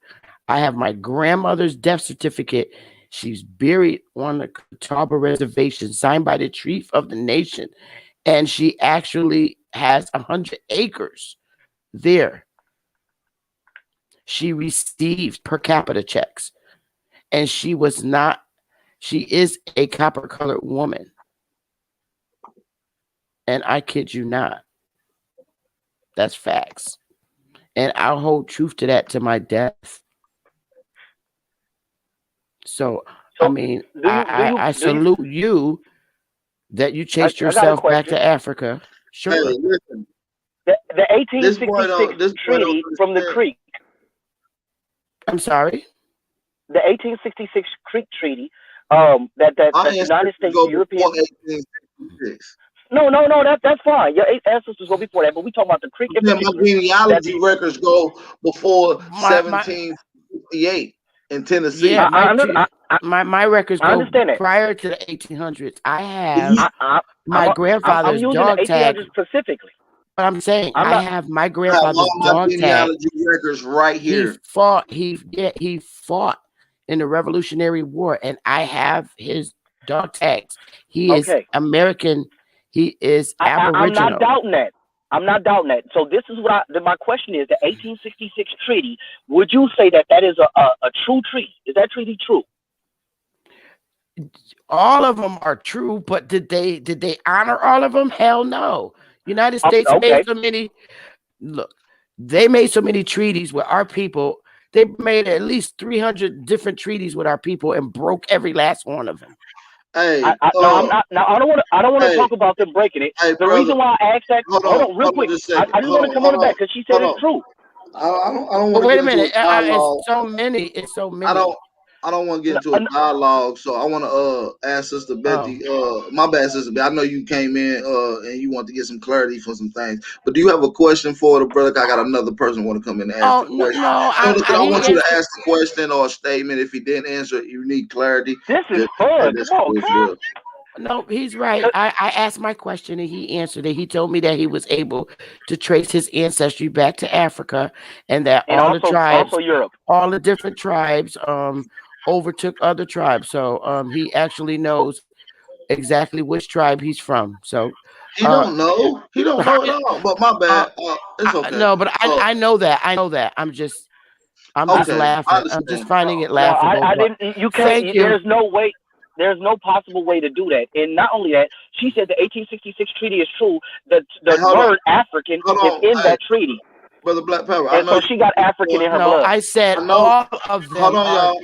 I have my grandmother's death certificate. She's buried on the Catawba Reservation, signed by the chief of the nation. And she actually has 100 acres there. She received per capita checks. And she is a copper colored woman. And I kid you not. That's facts. And I'll hold truth to that to my death. So, I So mean, do you do you I do you? salute you that you chased I got a yourself back question. to Africa. Hey, Sure. listen. The This boy 1866 don't. This boy don't treaty from the understand. Creek, I'm sorry. the 1866 Creek Treaty, Our that United ancestors States, go the before Europeans. 1866. No, that's fine. Your ancestors go before that, but we talking about the Creek I'm in saying my particular. That genealogy the records go before My 1758 in yeah, Tennessee. I under, my records I go understand that. prior to the 1800s. I have He, I, I my I'm grandfather's using the dog tag. 1800s specifically. But I'm saying I'm I not. have my I have grandfather's all my dog tag. genealogy records right He here. fought. He fought in the Revolutionary War, and I have his dog tags. He is Okay. American. He is I'm not Aboriginal. doubting that. I'm not doubting that. So this is what my question is: the 1866 treaty. Would you say that that is a true treaty? Is that treaty true? All of them are true, but did they honor all of them? Hell no. United States made Okay. so many. Look, they made so many treaties with our people. They made at least 300 different treaties with our people and broke every last one of them. Hey, No, I'm not. Now I don't want to. I don't want to hey, talk about them breaking it. hey, The brother. reason why I asked that. Hold on, real Hold on quick. just a I second. just want to come on Hold it back on, because she said hold it's on. true. I don't want But to wait get a into minute. a dialogue. It's so many. It's so I many. don't I don't want to get No, into a dialogue, so I want to ask Sister Oh, Betty. My bad, Sister Betty. I know you came in and you want to get some clarity for some things, but do you have a question for the brother? 'Cause I got another person want to come in and ask the oh no, question. no. No, look, I He want you to answered. ask the question or a statement. If he didn't answer, it, you need clarity. this is Just hey, fun. Come that's on, cool as Cap. well. No, he's right. I asked my question and he answered it. He told me that he was able to trace his ancestry back to Africa and that And also Europe. all the different tribes overtook other tribes. So he actually knows exactly which tribe he's from. So He uh don't know. He don't know at all. But my uh, bad. It's okay. no, but Uh, I know that. I know that. I'm just okay, I laughing. I'm just understand. finding it No, laughable. I But didn't. You can't. thank you. There's no way. There's no possible way to do that. And not only that, she said the 1866 treaty is true. The Hold on, word African hold is on. in Hey, that treaty, brother Black Power. I and know so you. she got African in her No, blood. I said I know. all of Hold them on, are. y'all.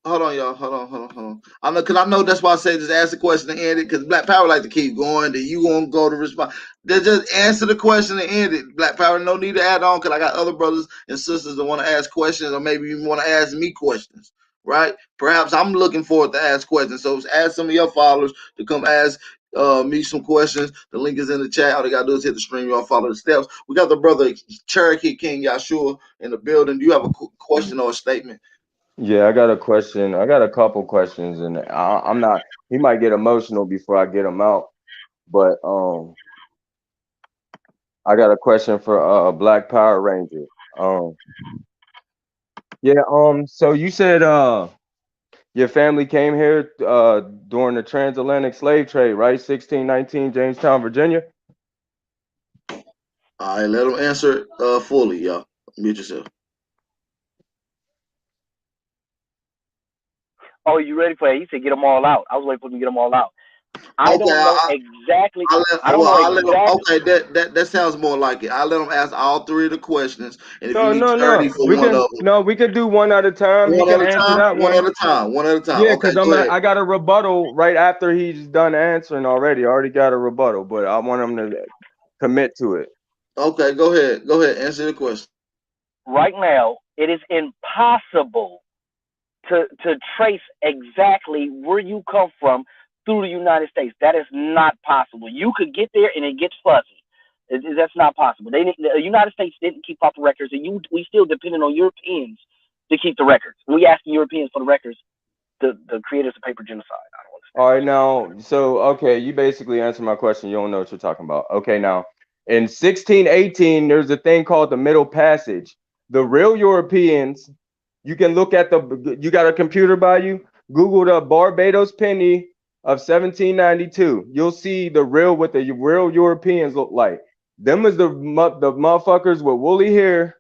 Hold on. I know, cause I know that's why I say just ask the question and end it. Cause Black Power like to keep going. Then you gonna go to respond. Then just answer the question and end it. Black Power, no need to add on. Cause I got other brothers and sisters that want to ask questions, or maybe even want to ask me questions. Right? Perhaps I'm looking forward to ask questions. So ask some of your followers to come ask me some questions. The link is in the chat. All they gotta do is hit the stream. Y'all follow the steps. We got the brother Cherokee King Yahshua in the building. Do you have a question or a statement? Yeah, I got a question. I got a couple questions, and I'm not. He might get emotional before I get him out, but I got a question for Black Power Ranger. Um, yeah. So you said your family came here during the transatlantic slave trade, right? 1619, Jamestown, Virginia. All right, let them answer it fully, y'all. Mute yourself. Oh, you ready for it? He said get them all out. I was waiting for him to get them all out. I Okay, don't know exactly. I don't know I let them. exactly. Okay, that sounds more like it. I let them ask all three of the questions, and if you No, need no, clarity no. for We one can of them, no, we could do one at a time. He one can at a answer time, that one. one at a time. Yeah, Okay, because go ahead. I got a rebuttal right after he's done answering already. I already got a rebuttal, but I want him to commit to it. Okay, go ahead. Go ahead. Answer the question. Right now, it is impossible to trace exactly where you come from through the United States. That is not possible. You could get there and it gets fuzzy. That's not possible. The United States didn't keep up the records, and we still depended on Europeans to keep the records. We asking Europeans for the records, the creators of paper genocide. I don't All understand right, now, so okay, you basically answered my question. You don't know what you're talking about. Okay, now, in 1618, there's a thing called the Middle Passage. The real Europeans, you can look at you got a computer by you? Google the Barbados penny of 1792. You'll see what the real Europeans look like. Them is the motherfuckers with woolly hair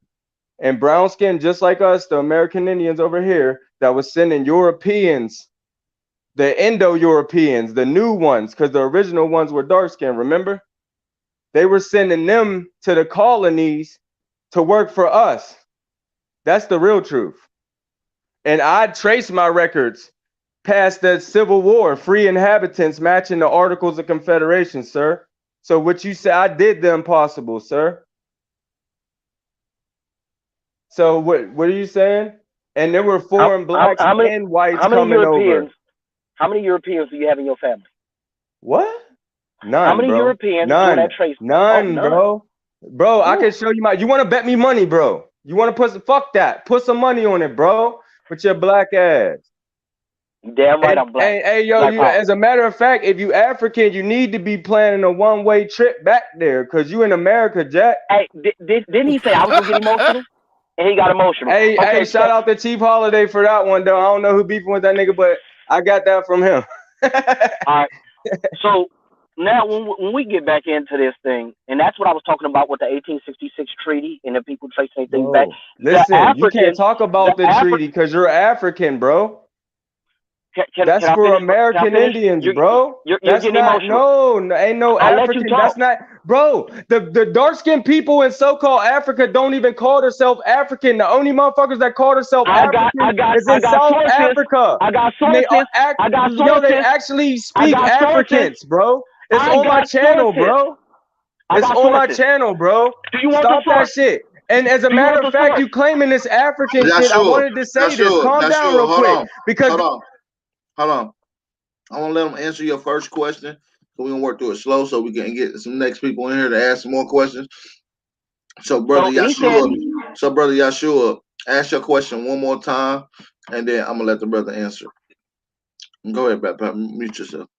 and brown skin, just like us, the American Indians over here, that was sending Europeans, the Indo-Europeans, the new ones, because the original ones were dark skinned, remember? They were sending them to the colonies to work for us. That's the real truth. And I traced my records past the Civil War, free inhabitants matching the Articles of Confederation, sir. So what you say, I did the impossible, sir. So what are you saying? And there were foreign blacks how many and whites how many coming over. Europeans how many Europeans do you have in your family? What? How None, many bro. Europeans doing None. that trace? Oh, None, none. bro. Bro, I Whew. can show you you want to bet me money, bro. You want to fuck that. Put some money on it, bro. With your black ass. Damn right, And I'm black. yo, Black you power. as a matter of fact, if you African, you need to be planning a one-way trip back there, because you in America, Jack. Hey, didn't he say I was gonna get emotional? And he got emotional. Hey, Okay, shout out to Chief Holiday for that one, though. I don't know who beefing with that nigga, but I got that from him. All right. So now, when we get back into this thing, and that's what I was talking about with the 1866 treaty, and the people tracing their things back. Bro, The listen, you can't Africans, talk the about the Afri- treaty because you're African, bro. can That's I for finish? Can I American finish? Indians, bro. You're That's getting not emotional. ain't no I let you African. talk. That's not, bro. The dark skinned people in so-called Africa don't even call themselves African. The only motherfuckers that call themselves African is I in got South sources. Africa, I got and they are sources. act. I got Yo, they sources. actually I speak got sources. Africans, bro. It's I on my got channel, sources. bro. I It's got on my sources. channel, bro. Do you want the Stop that source? shit. And as a Do you matter want of the fact, source? you claiming this African shit. I Yashua, wanted to say this. Yashua, Calm down Yashua, real hold quick on, because hold on, hold on. I want to let them answer your first question. So we're gonna work through it slow so we can get some next people in here to ask some more questions. So brother So he said, Yashua, ask your question one more time, and then I'm gonna let the brother answer. Go ahead, Pat. Mute yourself.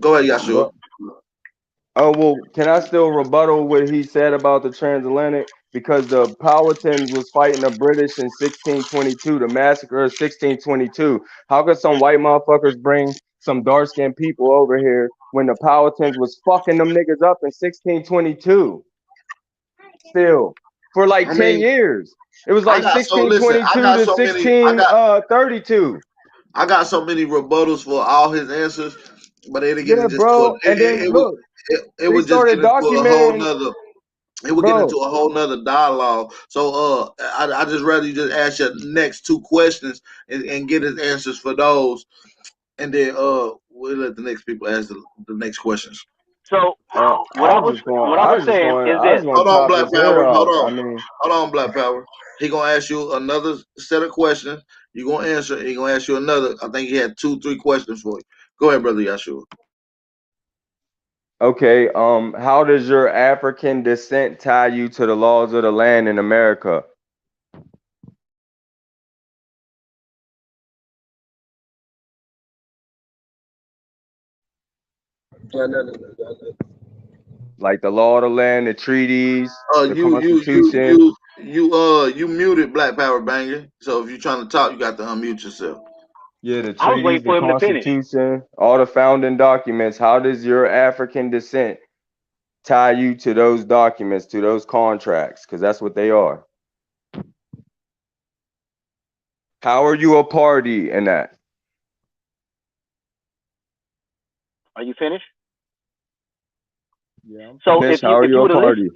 Go ahead, Yashua. oh well, can I still rebuttal what he said about the transatlantic? Because the Powhatans was fighting the British in 1622, the massacre of 1622. How could some white motherfuckers bring some dark skinned people over here when the Powhatans was fucking them niggas up in 1622? Still, for like I 10 mean, years. It was I like got so listen. 1622 to 1632. I got so many rebuttals for all his answers, but it'll get Yeah, into just bro. And then look, it they would just get started into a whole documenting, nother. It would get bro. into a whole nother dialogue. So I just rather you just ask your next two questions and get his answers for those, and then we'll let the next people ask the next questions. so I was just going. what I was saying is I this. was going Hold to on, chop Black his head Power. off. I mean, Hold on, Black Power. He gonna ask you another set of questions. You gonna answer. He gonna ask you another. I think he had two, three questions for you. Go ahead, brother Yashua. okay. How does your African descent tie you to the laws of the land in America? Like the law of the land, the treaties, the You you you Constitution. you you muted Black Power Banger. So if you're trying to talk, you got to unmute yourself. Yeah, the I was waiting treaties, the for him to finish. Constitution, all the founding documents. How does your African descent tie you to those documents, to those contracts? Because that's what they are. How are you a party in that? Are you finished? Yeah, I'm So finished. How are if you you a would have listened, party?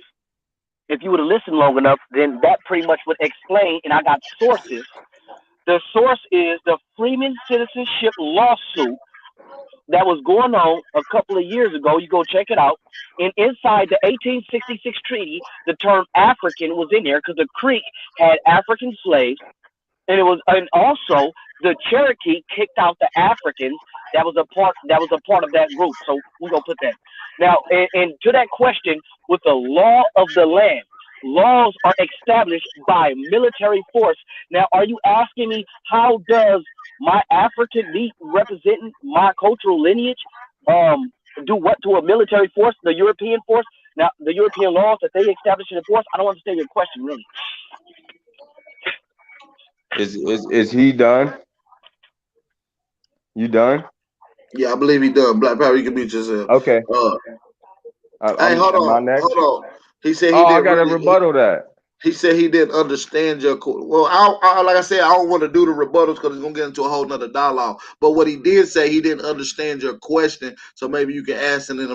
if you would have listened long enough, then that pretty much would explain. And I got sources. The source is the Freeman Citizenship lawsuit that was going on a couple of years ago. You go check it out. And inside the 1866 treaty, the term African was in there because the Creek had African slaves, and also the Cherokee kicked out the Africans that was a part of that group. So we're gonna put that now. And to that question, with the law of the land, laws are established by military force. Now, are you asking me how does my African, me representing my cultural lineage, do what to a military force, the European force? Now, the European laws that they established and enforce. I don't understand your question really. Is he done? You done? Yeah, I believe he done. Black Power, you can mute yourself. Okay. Uh, hey, I'm. Am I hold next? on. He said he Oh, I didn't gotta really. rebuttal that. He said he didn't understand your. Well, like I said, I don't want to do the rebuttals because it's gonna get into a whole nother dialogue. But what he did say, he didn't understand your question, so maybe you can ask it in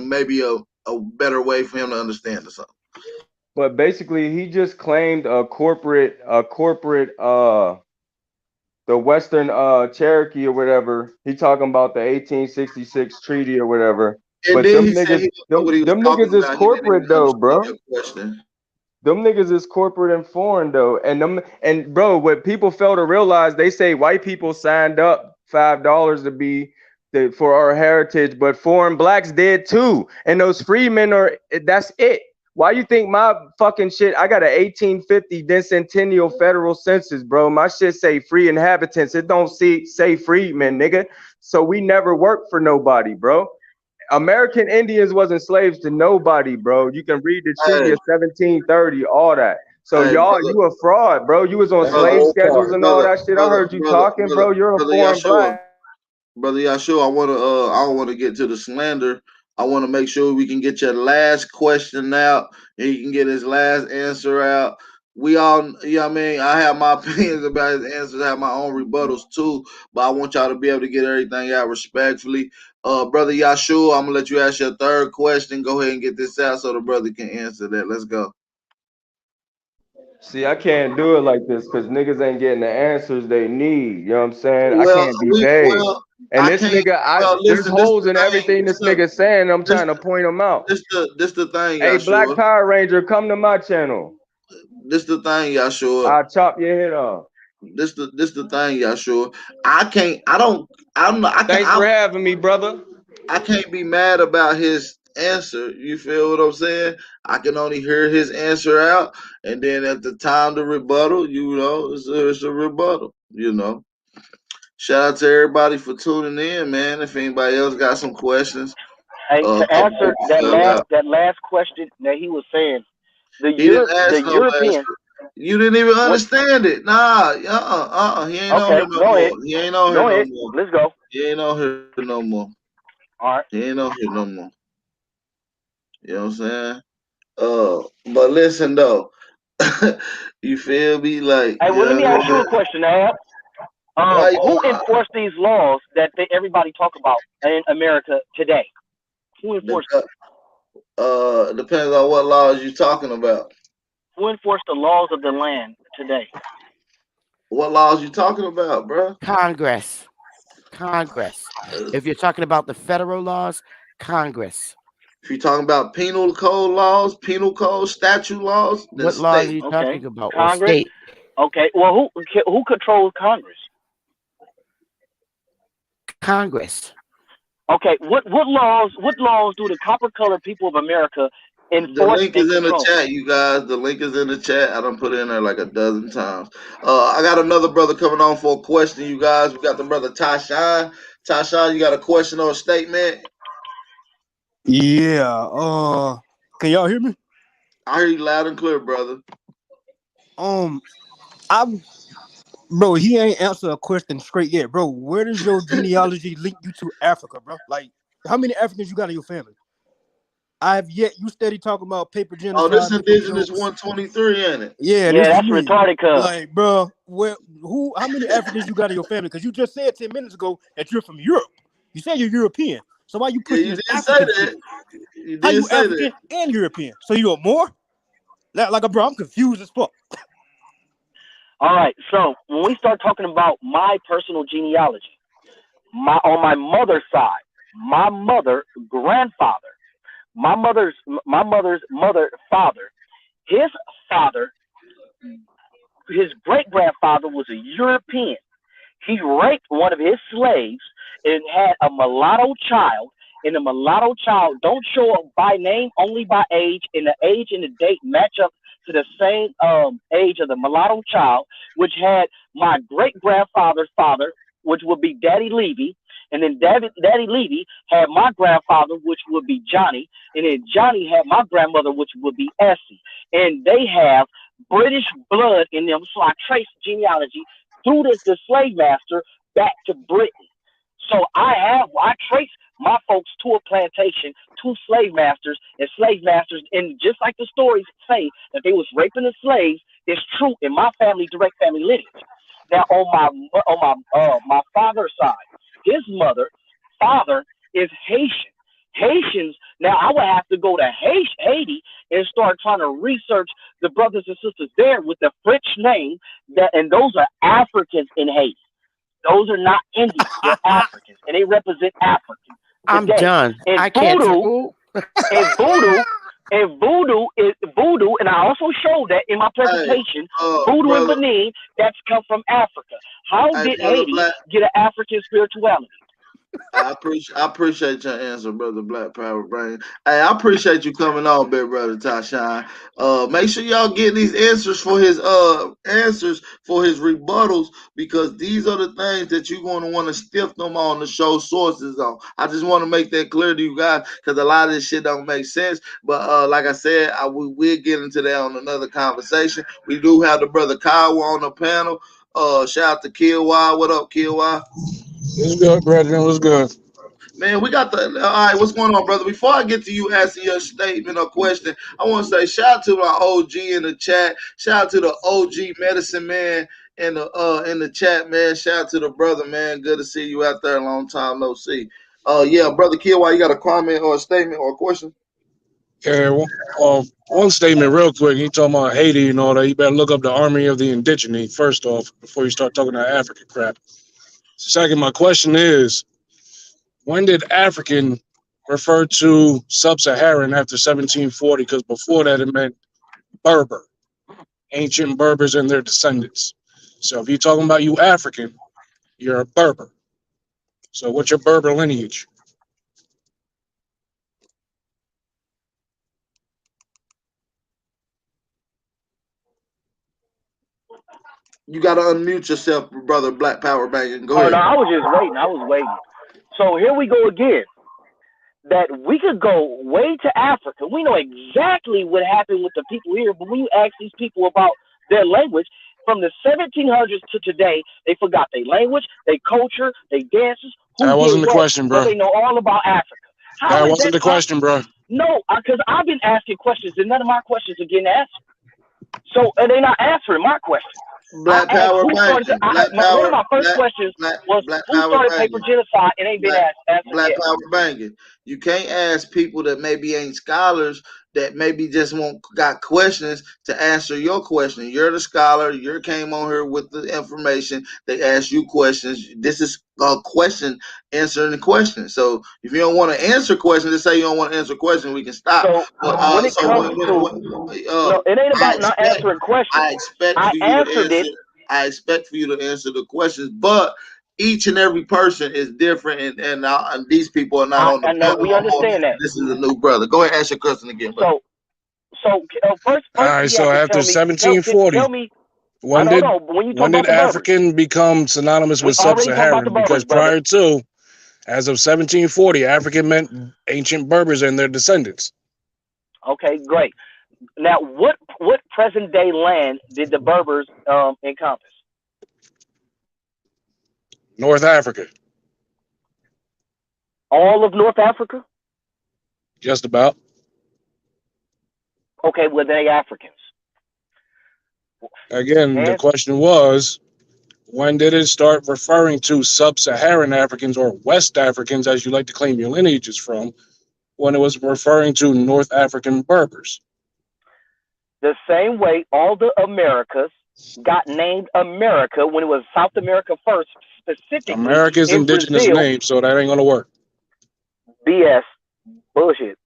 a better way for him to understand or something. But basically, he just claimed a corporate the Western Cherokee or whatever. He talking about the 1866 treaty or whatever. And But then them he said niggas, he didn't know what he was them talking niggas is about. He didn't even corporate though, understand bro. your question. Them niggas is corporate and foreign though. And bro, what people fail to realize, they say white people signed up $5 to be for our heritage, but foreign blacks did too. And those freemen are that's it. Why you think my fucking shit? I got an 1850 decennial federal census, bro. My shit say free inhabitants. It don't say freedmen, nigga. So we never worked for nobody, bro. American Indians wasn't slaves to nobody, bro. You can read the Treaty Hey, of 1730, all that. So hey, y'all, brother, you a fraud, bro. You was on That's the slave brother, whole schedules part. and all brother, that shit. I brother, heard you brother, talking, brother, bro. You're a brother foreign Yashua. black. Brother Yahshua, I don't wanna get to the slander. I want to make sure we can get your last question out and he can get his last answer out. We all, you know what I mean? I have my opinions about his answers, I have my own rebuttals too, but I want y'all to be able to get everything out respectfully. Brother Yahshua, I'm gonna let you ask your third question. Go ahead and get this out so the brother can answer that. Let's go. See, I can't do it like this because niggas ain't getting the answers they need. You know what I'm saying? I Well, can't be vague. And I this can't. nigga, Well, there's listen. This holes the in thing. everything this nigga saying. I'm This trying to point them out. this the thing, Hey, Black Yahshua. Power Ranger, come to my channel. This the thing, Yahshua. I'll chop your head off. This the thing, Yahshua. I can't. I don't. I'm not. I can't. Thanks for having me, brother. I can't be mad about his answer. You feel what I'm saying? I can only hear his answer out, and then at the time to rebuttal, it's a rebuttal. Shout out to everybody for tuning in, man. If anybody else got some questions, Hey, a to couple answer people fell out. that last question that he was saying, He didn't The ask no last. European. You didn't even What? understand it. Nah, He ain't on Okay, here no go more. ahead. He ain't on here Go no ahead. more. Let's go. He ain't on here no more. All right. He ain't on here no more. You know what I'm saying? But listen though, you feel me? Like, Hey, well, let me ask you a what question, Ab. why Who you enforced these laws that everybody talk about in America today? Who enforced them? the depends on what laws you talking about. Who enforced the laws of the land today? What laws you talking about, bro? Congress. Congress. If you're talking about the federal laws, Congress. If you're talking about penal code laws, penal code statute laws, then What laws are state. you Okay, talking about? Or Congress. state? Okay, well, who controls Congress? Congress. Okay, what laws do the copper colored people of America The enforce link and is in the control? chat, you guys. The link is in the chat. I done put it in there like a dozen times. I got another brother coming on for a question, you guys. We got the brother Tashawn. Tashawn, you got a question or a statement? Yeah. Can y'all hear me? I hear you loud and clear, brother. Um, I'm bro. He ain't answer a question straight yet, bro. Where does your genealogy link you to Africa, bro? Like, how many Africans you got in your family? I have yet. You steady talking about paper Oh, this genocide, making Indigenous jokes. 123, ain't it? Yeah, Yeah, this is that's me. retarded, cuz. Like, bro, where? Who? How many Africans you got in your family? Because you just said 10 minutes ago that you're from Europe. You said you're European. So why you Yeah, pushing you this did say African shit? that. You How did you say that. African and European? So you are more? Bro, I'm confused as fuck. All right, so when we start talking about my personal genealogy, on my mother's side, my mother grandfather, my mother's mother father, his father, his great grandfather was a European. He raped one of his slaves and had a mulatto child. And the mulatto child don't show up by name, only by age, and the age and the date match up to the same age of the mulatto child, which had my great grandfather's father, which would be Daddy Levy, and then Daddy Levy had my grandfather, which would be Johnny, and then Johnny had my grandmother, which would be Essie, and they have British blood in them. So I trace genealogy through the slave master back to Britain. So I trace my folks to a plantation, to slave masters, and just like the stories say that they was raping the slaves, it's true in my family, direct family lineage. Now on my father's side, his father is Haitian. Haitians. Now I would have to go to Haiti and start trying to research the brothers and sisters there with the French name and those are Africans in Haiti. Those are not Indians. They're Africans, and they represent Africans I'm today. done. And I can't. and voodoo, and I also showed that in my Hey, presentation. Voodoo and brother. Benin, that's come from Africa. How Hey, did brother Haiti Black. get an African spirituality? I appreciate your answer, brother Black Power Brain. Hey, I appreciate you coming on, big brother Tashawn. Make sure y'all get these answers for his rebuttals because these are the things that you're going to want to stiff them on to show sources on. I just want to make that clear to you guys because a lot of this shit don't make sense. But like I said, we will get into that on another conversation. We do have the brother Kyle on the panel. Shout out to KillY. What up, KillY? What's good, brethren? What's good? Man, we got the. All right, what's going on, brother? Before I get to you asking your statement or question, I want to say shout out to my OG in the chat. Shout out to the OG medicine man in the chat, man. Shout out to the brother, man. Good to see you out there. Long time no see. Yeah, brother KillY, you got a comment or a statement or a question? Yeah, one statement real quick. He talking about Haiti and all that. You better look up the Army of the Indigenous first off before you start talking that African crap. Second, my question is, when did African refer to sub-Saharan after 1740? Because before that, it meant Berber, ancient Berbers and their descendants. So if you're talking about you African, you're a Berber. So what's your Berber lineage? You got to unmute yourself, brother. Black Power Banging. Go Oh no, ahead. I was just waiting. I was waiting. So here we go again. That we could go way to Africa. We know exactly what happened with the people here, but when you ask these people about their language, from the 1700s to today, they forgot their language, their culture, their dances, who That wasn't did the what, question, but bro. they know all about Africa. How That is wasn't that the question, bro. No, because I've been asking questions and none of my questions are getting answered. So, and they're not answering my question. Black I asked Power who started. Banging. Black One of Power. my first questions was Black who Power started paper Banging. genocide. It ain't been Black answered Black yet. Power Banging. You can't ask people that maybe ain't scholars that maybe just won't got questions to answer your question. You're the scholar. You came on here with the information. They ask you questions. This is a question answering the question. So if you don't want to answer questions, just say you don't want to answer questions. We can stop. So But when it comes to no, it ain't I about not expect answering questions. I expect I for you to answered answer. it. I expect for you to answer the questions, but each and every person is different, and these people are not on the I know panel we no more. understand that. This is a new brother. Go ahead, and ask your question again, brother. All First right, you so have to after tell me. Tell 1740, me. I when don't did know. But when you talk when about did the Berbers, African become synonymous we with already talked about the sub-Saharan? Because Berbers, brother. prior to, as of 1740, African meant ancient Berbers and their descendants. Okay, great. Now, what present day land did the Berbers encompass? North Africa, All of North Africa? just about. Okay, well they Africans. Again, the And question was, when did it start referring to sub-Saharan Africans or West Africans, as you like to claim your lineage is from, when it was referring to North African Berbers? the same way all the Americas got named America when it was South America first, specifically America's in indigenous Brazil. name, so that ain't gonna work. BS, bullshit.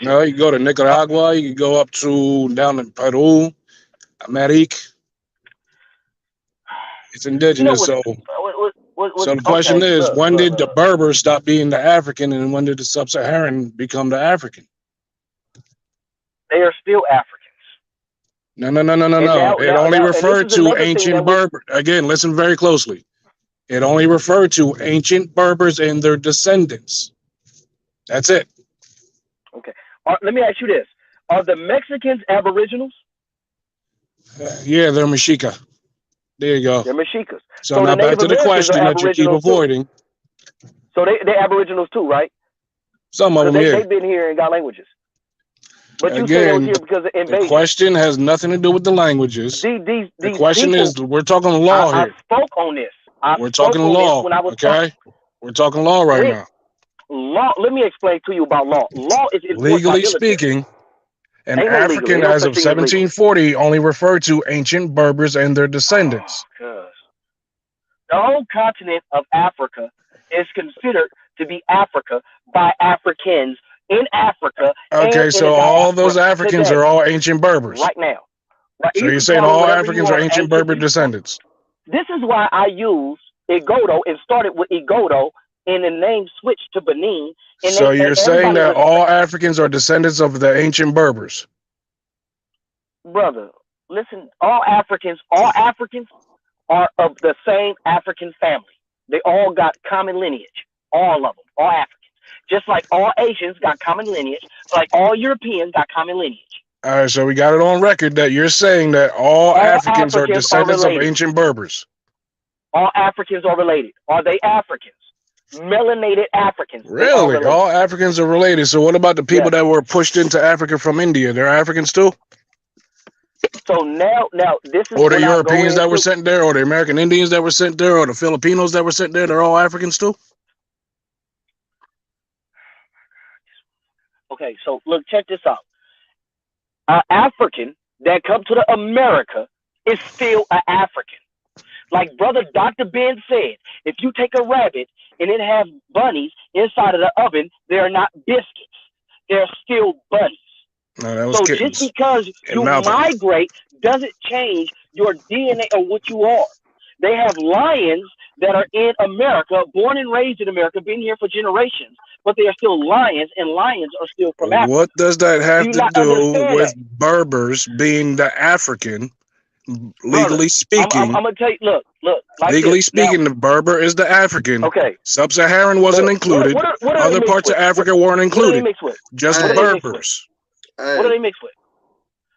No, you can go to Nicaragua, you can go up to down in Peru, Amerique. It's You know indigenous. what? So the question Okay, is, look, when look, did the look. Berbers stop being the African, and when did the Sub-Saharan become the African? They are still Africans. No. And It only and this referred is to another thing ancient that we. Berber. Again, listen very closely. It only referred to ancient Berbers and their descendants. That's it. Okay. Let me ask you this: are the Mexicans Aboriginals? Yeah, they're Mexica. There you go. They're Mexicas. So So the now back Native to the Americans are question that you keep Aboriginals too. avoiding. So they're Aboriginals too, right? Some of Because them, yeah. they've been here and got languages. But you say they was Again, here because of the invasion. question has nothing to do with the languages. The These question people, is, we're talking law I here. spoke on this. I We're spoke talking on this law, when I was talking. okay? We're talking law right now. Law. Let me explain to you about law. Law is enforced by Legally military. speaking, an Ain't no legally. African Ain't no as such of thing as legal. 1740 only referred to ancient Berbers and their descendants. Oh, the whole continent of Africa is considered to be Africa by Africans in Africa and Okay, in the so all diaspora those Africans today, are all ancient Berbers. right now. Right? So You you're can saying call them all whatever you Africans are want. ancient Berber descendants? This is why I use Igodo and started with Igodo, and the name switched to Benin, and So you're saying everybody that all respect. Africans are descendants of the ancient Berbers? Brother, listen, all Africans are of the same African family. They all got common lineage. All of them, all Africans. Just like all Asians got common lineage, like all Europeans got common lineage. All right, so we got it on record that you're saying that all All Africans are Africans are descendants of related. ancient Berbers. All Africans are related. Are they Africans? Melanated Africans. They are Really? related. All Africans are related. So what about the people Yes. that were pushed into Africa from India? They're Africans too? So now this is Or the when I go Europeans that were into. sent there, or the American Indians that were sent there, or the Filipinos that were sent there, they're all Africans too? Okay, so look, check this out. An African that come to the America is still an African. Like brother Dr. Ben said, if you take a rabbit and it has bunnies inside of the oven, they're not biscuits. They're still bunnies. No, that was So just kittens because in you Malcolm. migrate doesn't change your DNA or what you are. They have lions that are in America, born and raised in America, been here for generations, but they are still lions, and lions are still from What Africa. does that Do have you to not do understand with that? Berbers being the African, Brother, legally I'm speaking? going to tell you, look, like this. Legally Now, speaking, the Berber is the African. okay, Sub-Saharan wasn't look, included. what are they Other mixed parts of with? Africa weren't What are they included. mixed with? Just What are Hey, they mixed with? Berbers. What are hey, they mixed with?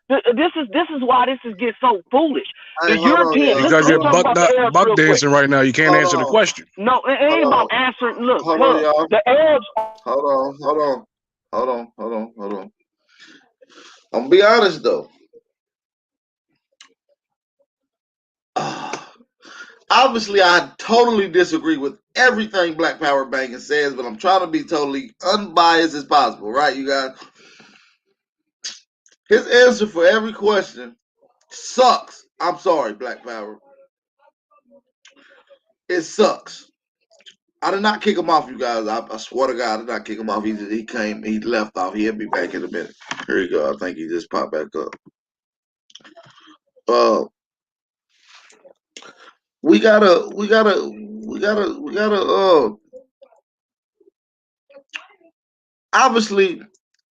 This is why this is get so foolish. hey, The hold on, European, y'all. Because let's you're Hold talk on. about the Arabs buck real quick. dancing right now. You can't Hold answer the on. question. No, it Hold ain't about on. answering. Look, Hold on, look, y'all. the Arabs. Hold on. Hold on. Hold on. Hold on. Hold on. I'm gonna be honest though. Obviously, I totally disagree with everything Black Power Banking says, but I'm trying to be totally unbiased as possible, right, you guys? His answer for every question sucks. I'm sorry, Black Power. It sucks. I did not kick him off, you guys. I swear to God, I did not kick him off. He left off. He'll be back in a minute. Here you go. I think he just popped back up. Uh, we gotta, we gotta, we gotta, we gotta. Obviously,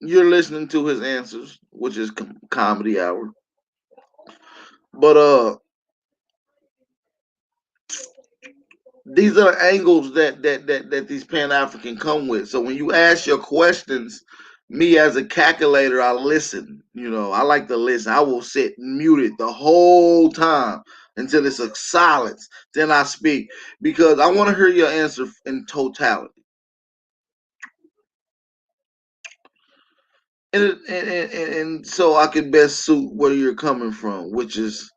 you're listening to his answers, which is comedy hour. But these are angles that these Pan African come with. So when you ask your questions, me as a calculator, I listen. You know, I like to listen. I will sit muted the whole time until it's a silence. Then I speak because I want to hear your answer in totality. And so I can best suit where you're coming from, which is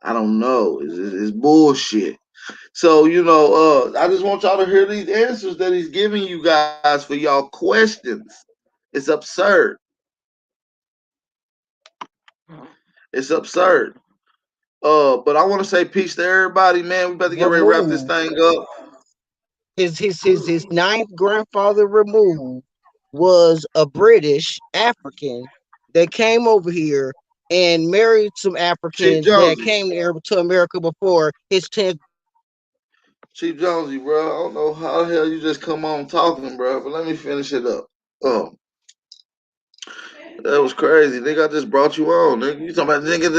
I don't know, is bullshit. So I just want y'all to hear these answers that he's giving you guys for y'all questions. It's absurd. It's absurd. But I want to say peace to everybody, man. We better get ready to wrap this Removed. thing up. His ninth grandfather removed was a British African that came over here and married some Chief Africans that Jonesy. came to America before his 10th. Chief Jonesy, bro. I don't know how the hell you just come on talking, bro. But let me finish it up. Oh, that was crazy. Nigga, I just brought you on, nigga. You talking about nigga,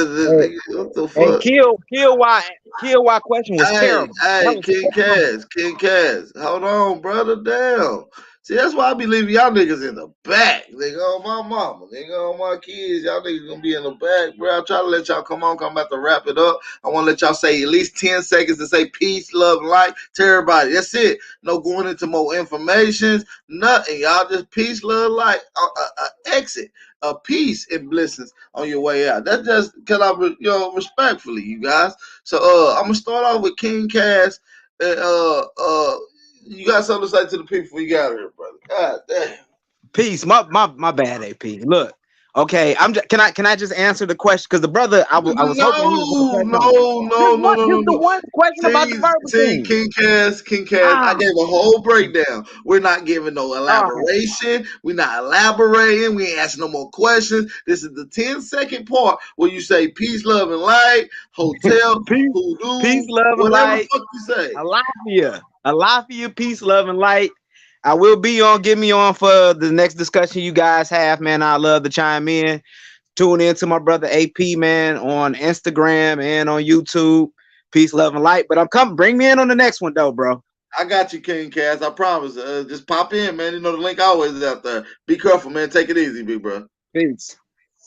what the And fuck? kill why question was Hey, terrible. That hey, was King terrible. Kaz, King Kaz. Hold on, brother. Damn. See, that's why I be leaving y'all niggas in the back. Nigga on my mama. Nigga on my kids. Y'all niggas gonna be in the back, bro. I try to let y'all come on. I'm about to wrap it up. I want to let y'all say at least 10 seconds to say peace, love, and light to everybody. That's it. No going into more information. Nothing. Y'all just peace, love, light. Exit. Peace and blessings on your way out. That's just because respectfully, you guys. So I'm gonna start off with King Cass. And you got something to say to the people you got here, brother. God damn. Peace. My bad, AP. Look, okay. Can I just answer the question? Because the brother, I was hoping he was gonna No, catch on. no, no, no, no, no, Just the no. one question about the Bible See, thing. King Cass, I Ah, gave a whole breakdown. We're not giving no ah. elaboration. We're not elaborating. We ain't asking no more questions. This is the 10-second part where you say peace, love, and light, hotel, Peace, peace, hoodoo, love, and whatever the light. fuck you say. Alafia, peace, love, and light. I will be on. Get me on for the next discussion you guys have, man. I love to chime in. Tune in to my brother AP, man, on Instagram and on YouTube. Peace, love, and light. But I'm coming. Bring me in on the next one, though, bro. I got you, King Cass. I promise. Just pop in, man. You know the link always is out there. Be careful, man. Take it easy, big bro. Peace.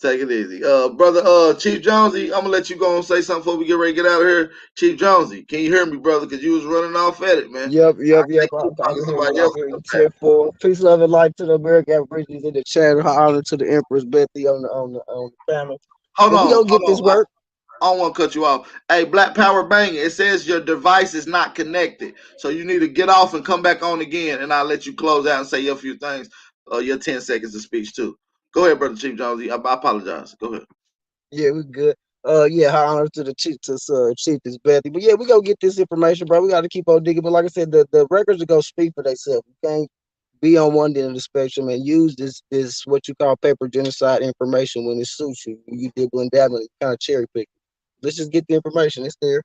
Take it easy. Brother, Chief Jonesy, I'm gonna let you go and say something before we get ready to get out of here. Chief Jonesy, can you hear me, brother? Because you was running off at it, man. Yep, I yep, yep. think you I talking can to hear you. somebody I else. can hear you. 10-4. Peace, love, and light to the American Aborigines in the chat. Honor to the Empress Bethy on the panel. Hold But we on, gonna get hold this on. work. I don't want to cut you off. Hey, Black Power Banging, it says your device is not connected. So you need to get off and come back on again, and I'll let you close out and say your few things, your 10 seconds of speech, too. Go ahead, Brother Chief Jonesy. I apologize. Go ahead. Yeah, we good. Yeah, high honor to the chief is Bethy. But yeah, we gonna get this information, bro. We gotta keep on digging. But like I said, the records are gonna speak for themselves. You can't be on one end of the spectrum and use this what you call paper genocide information when it suits you. You dibble and dabble, and kind of cherry pick. Let's just get the information. It's there.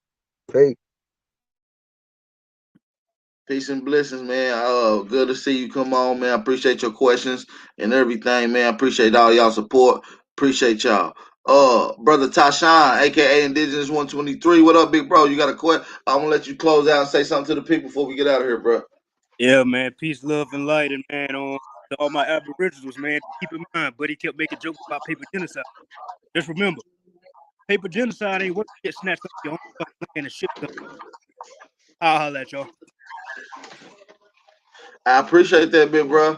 Hey, Peace and blessings, man. Good to see you come on, man. I appreciate your questions and everything, man. I appreciate all y'all support. Appreciate y'all. Brother Tashawn, aka Indigenous 123. What up, big bro? You got a question? I'm gonna let you close out and say something to the people before we get out of here, bro. Yeah, man. Peace, love, and light, and man, on to all my Aboriginals, man. Keep in mind, buddy kept making jokes about paper genocide. Just remember, paper genocide ain't what get snatched off your own fucking land and shipped up. I'll holler at y'all. I appreciate that, big bro.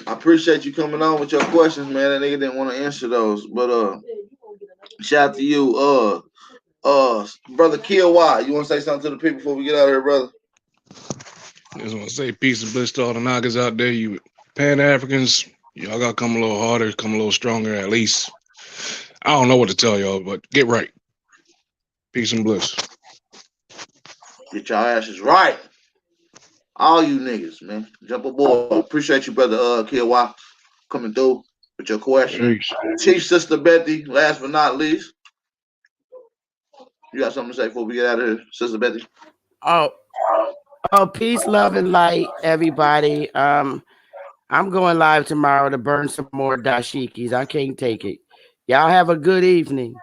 I appreciate you coming on with your questions, man. That nigga didn't want to answer those, but shout out to you, brother Kill Y. You want to say something to the people before we get out of here, brother? I just want to say peace and bliss to all the knockers out there. You Pan Africans, y'all got to come a little harder, come a little stronger at least. I don't know what to tell y'all, but get right. Peace and bliss. Get y'all asses right. All you niggas, man. Jump aboard. Appreciate you, brother Kill Y, coming through with your question. Peace. Chief Sister Bethy, last but not least. You got something to say before we get out of here, Sister Bethy? Oh, oh, peace, love, and light, everybody. I'm going live tomorrow to burn some more dashikis. I can't take it. Y'all have a good evening.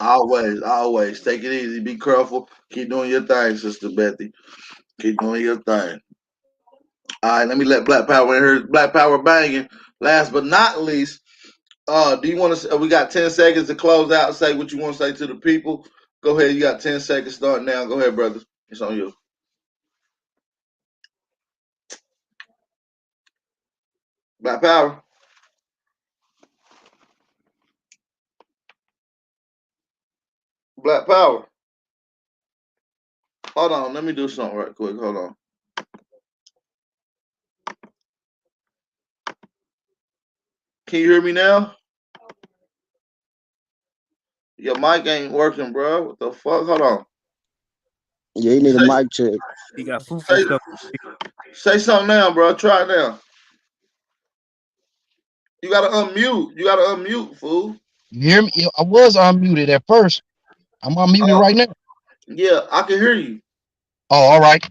Always, always. Take it easy. Be careful. Keep doing your thing, Sister Bethy. Keep doing your thing. All right, let me let Black Power in here. Black Power banging. Last but not least, do you want to? We got 10 seconds to close out and say what you want to say to the people. Go ahead. You got 10 seconds. Start now. Go ahead, brother. It's on you. Black Power. Black Power. Hold on. Let me do something right quick. Hold on. Can you hear me now? Your mic ain't working, bro. What the fuck? Hold on. yeah, you need a Say, mic check. You got foo say, stuff. say something now, bro. Try it now. You gotta unmute. You gotta unmute, fool. You hear me? Yeah, I was unmuted at first. I'm unmuted Oh, right now. yeah, I can hear you. Oh, all right.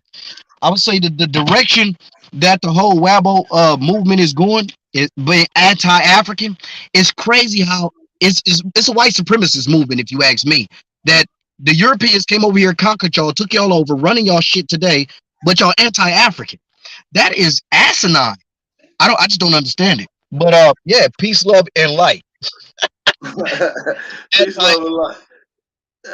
I would say that the direction that the whole Wabo movement is going, is being anti-African. It's crazy how it's a white supremacist movement, if you ask me. That the Europeans came over here, conquered y'all, took y'all over, running y'all shit today, but y'all anti-African. That is asinine. I just don't understand it. But yeah, peace, love, and light. Peace, Anti love, and light.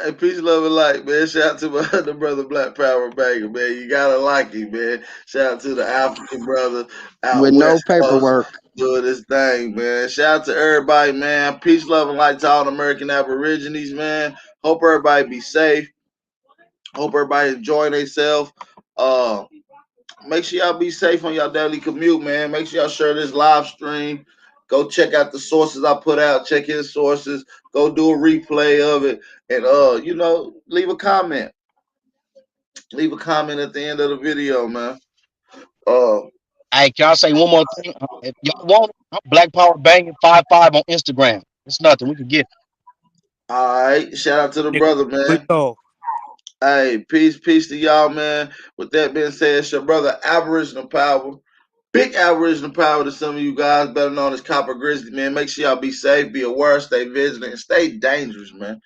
Hey, peace, love, and light, man. Shout out to my other brother, Black Power Banger, man. You gotta like him, man. Shout out to the African brother out With no west coast paperwork. doing this thing, man. Shout out to everybody, man. Peace, love, and light to all the American Aborigines, man. Hope everybody be safe. Hope everybody enjoying themselves. Uh, Make sure y'all be safe on y'all daily commute, man. Make sure y'all share this live stream. Go check out the sources I put out. Check his sources. Go do a replay of it, and leave a comment. Leave a comment at the end of the video, man. Uh, Hey, can I say one more thing? If y'all want it, I'm Black Power Banging 55 on Instagram. It's nothing. We can get it. all right. Shout out to the Nigga, brother, good man. dog. Hey, peace to y'all, man. With that being said, it's your brother Aboriginal Power. Big Aboriginal power to some of you guys, better known as Copper Grizzly, man. Make sure y'all be safe, be aware, stay vigilant, and stay dangerous, man.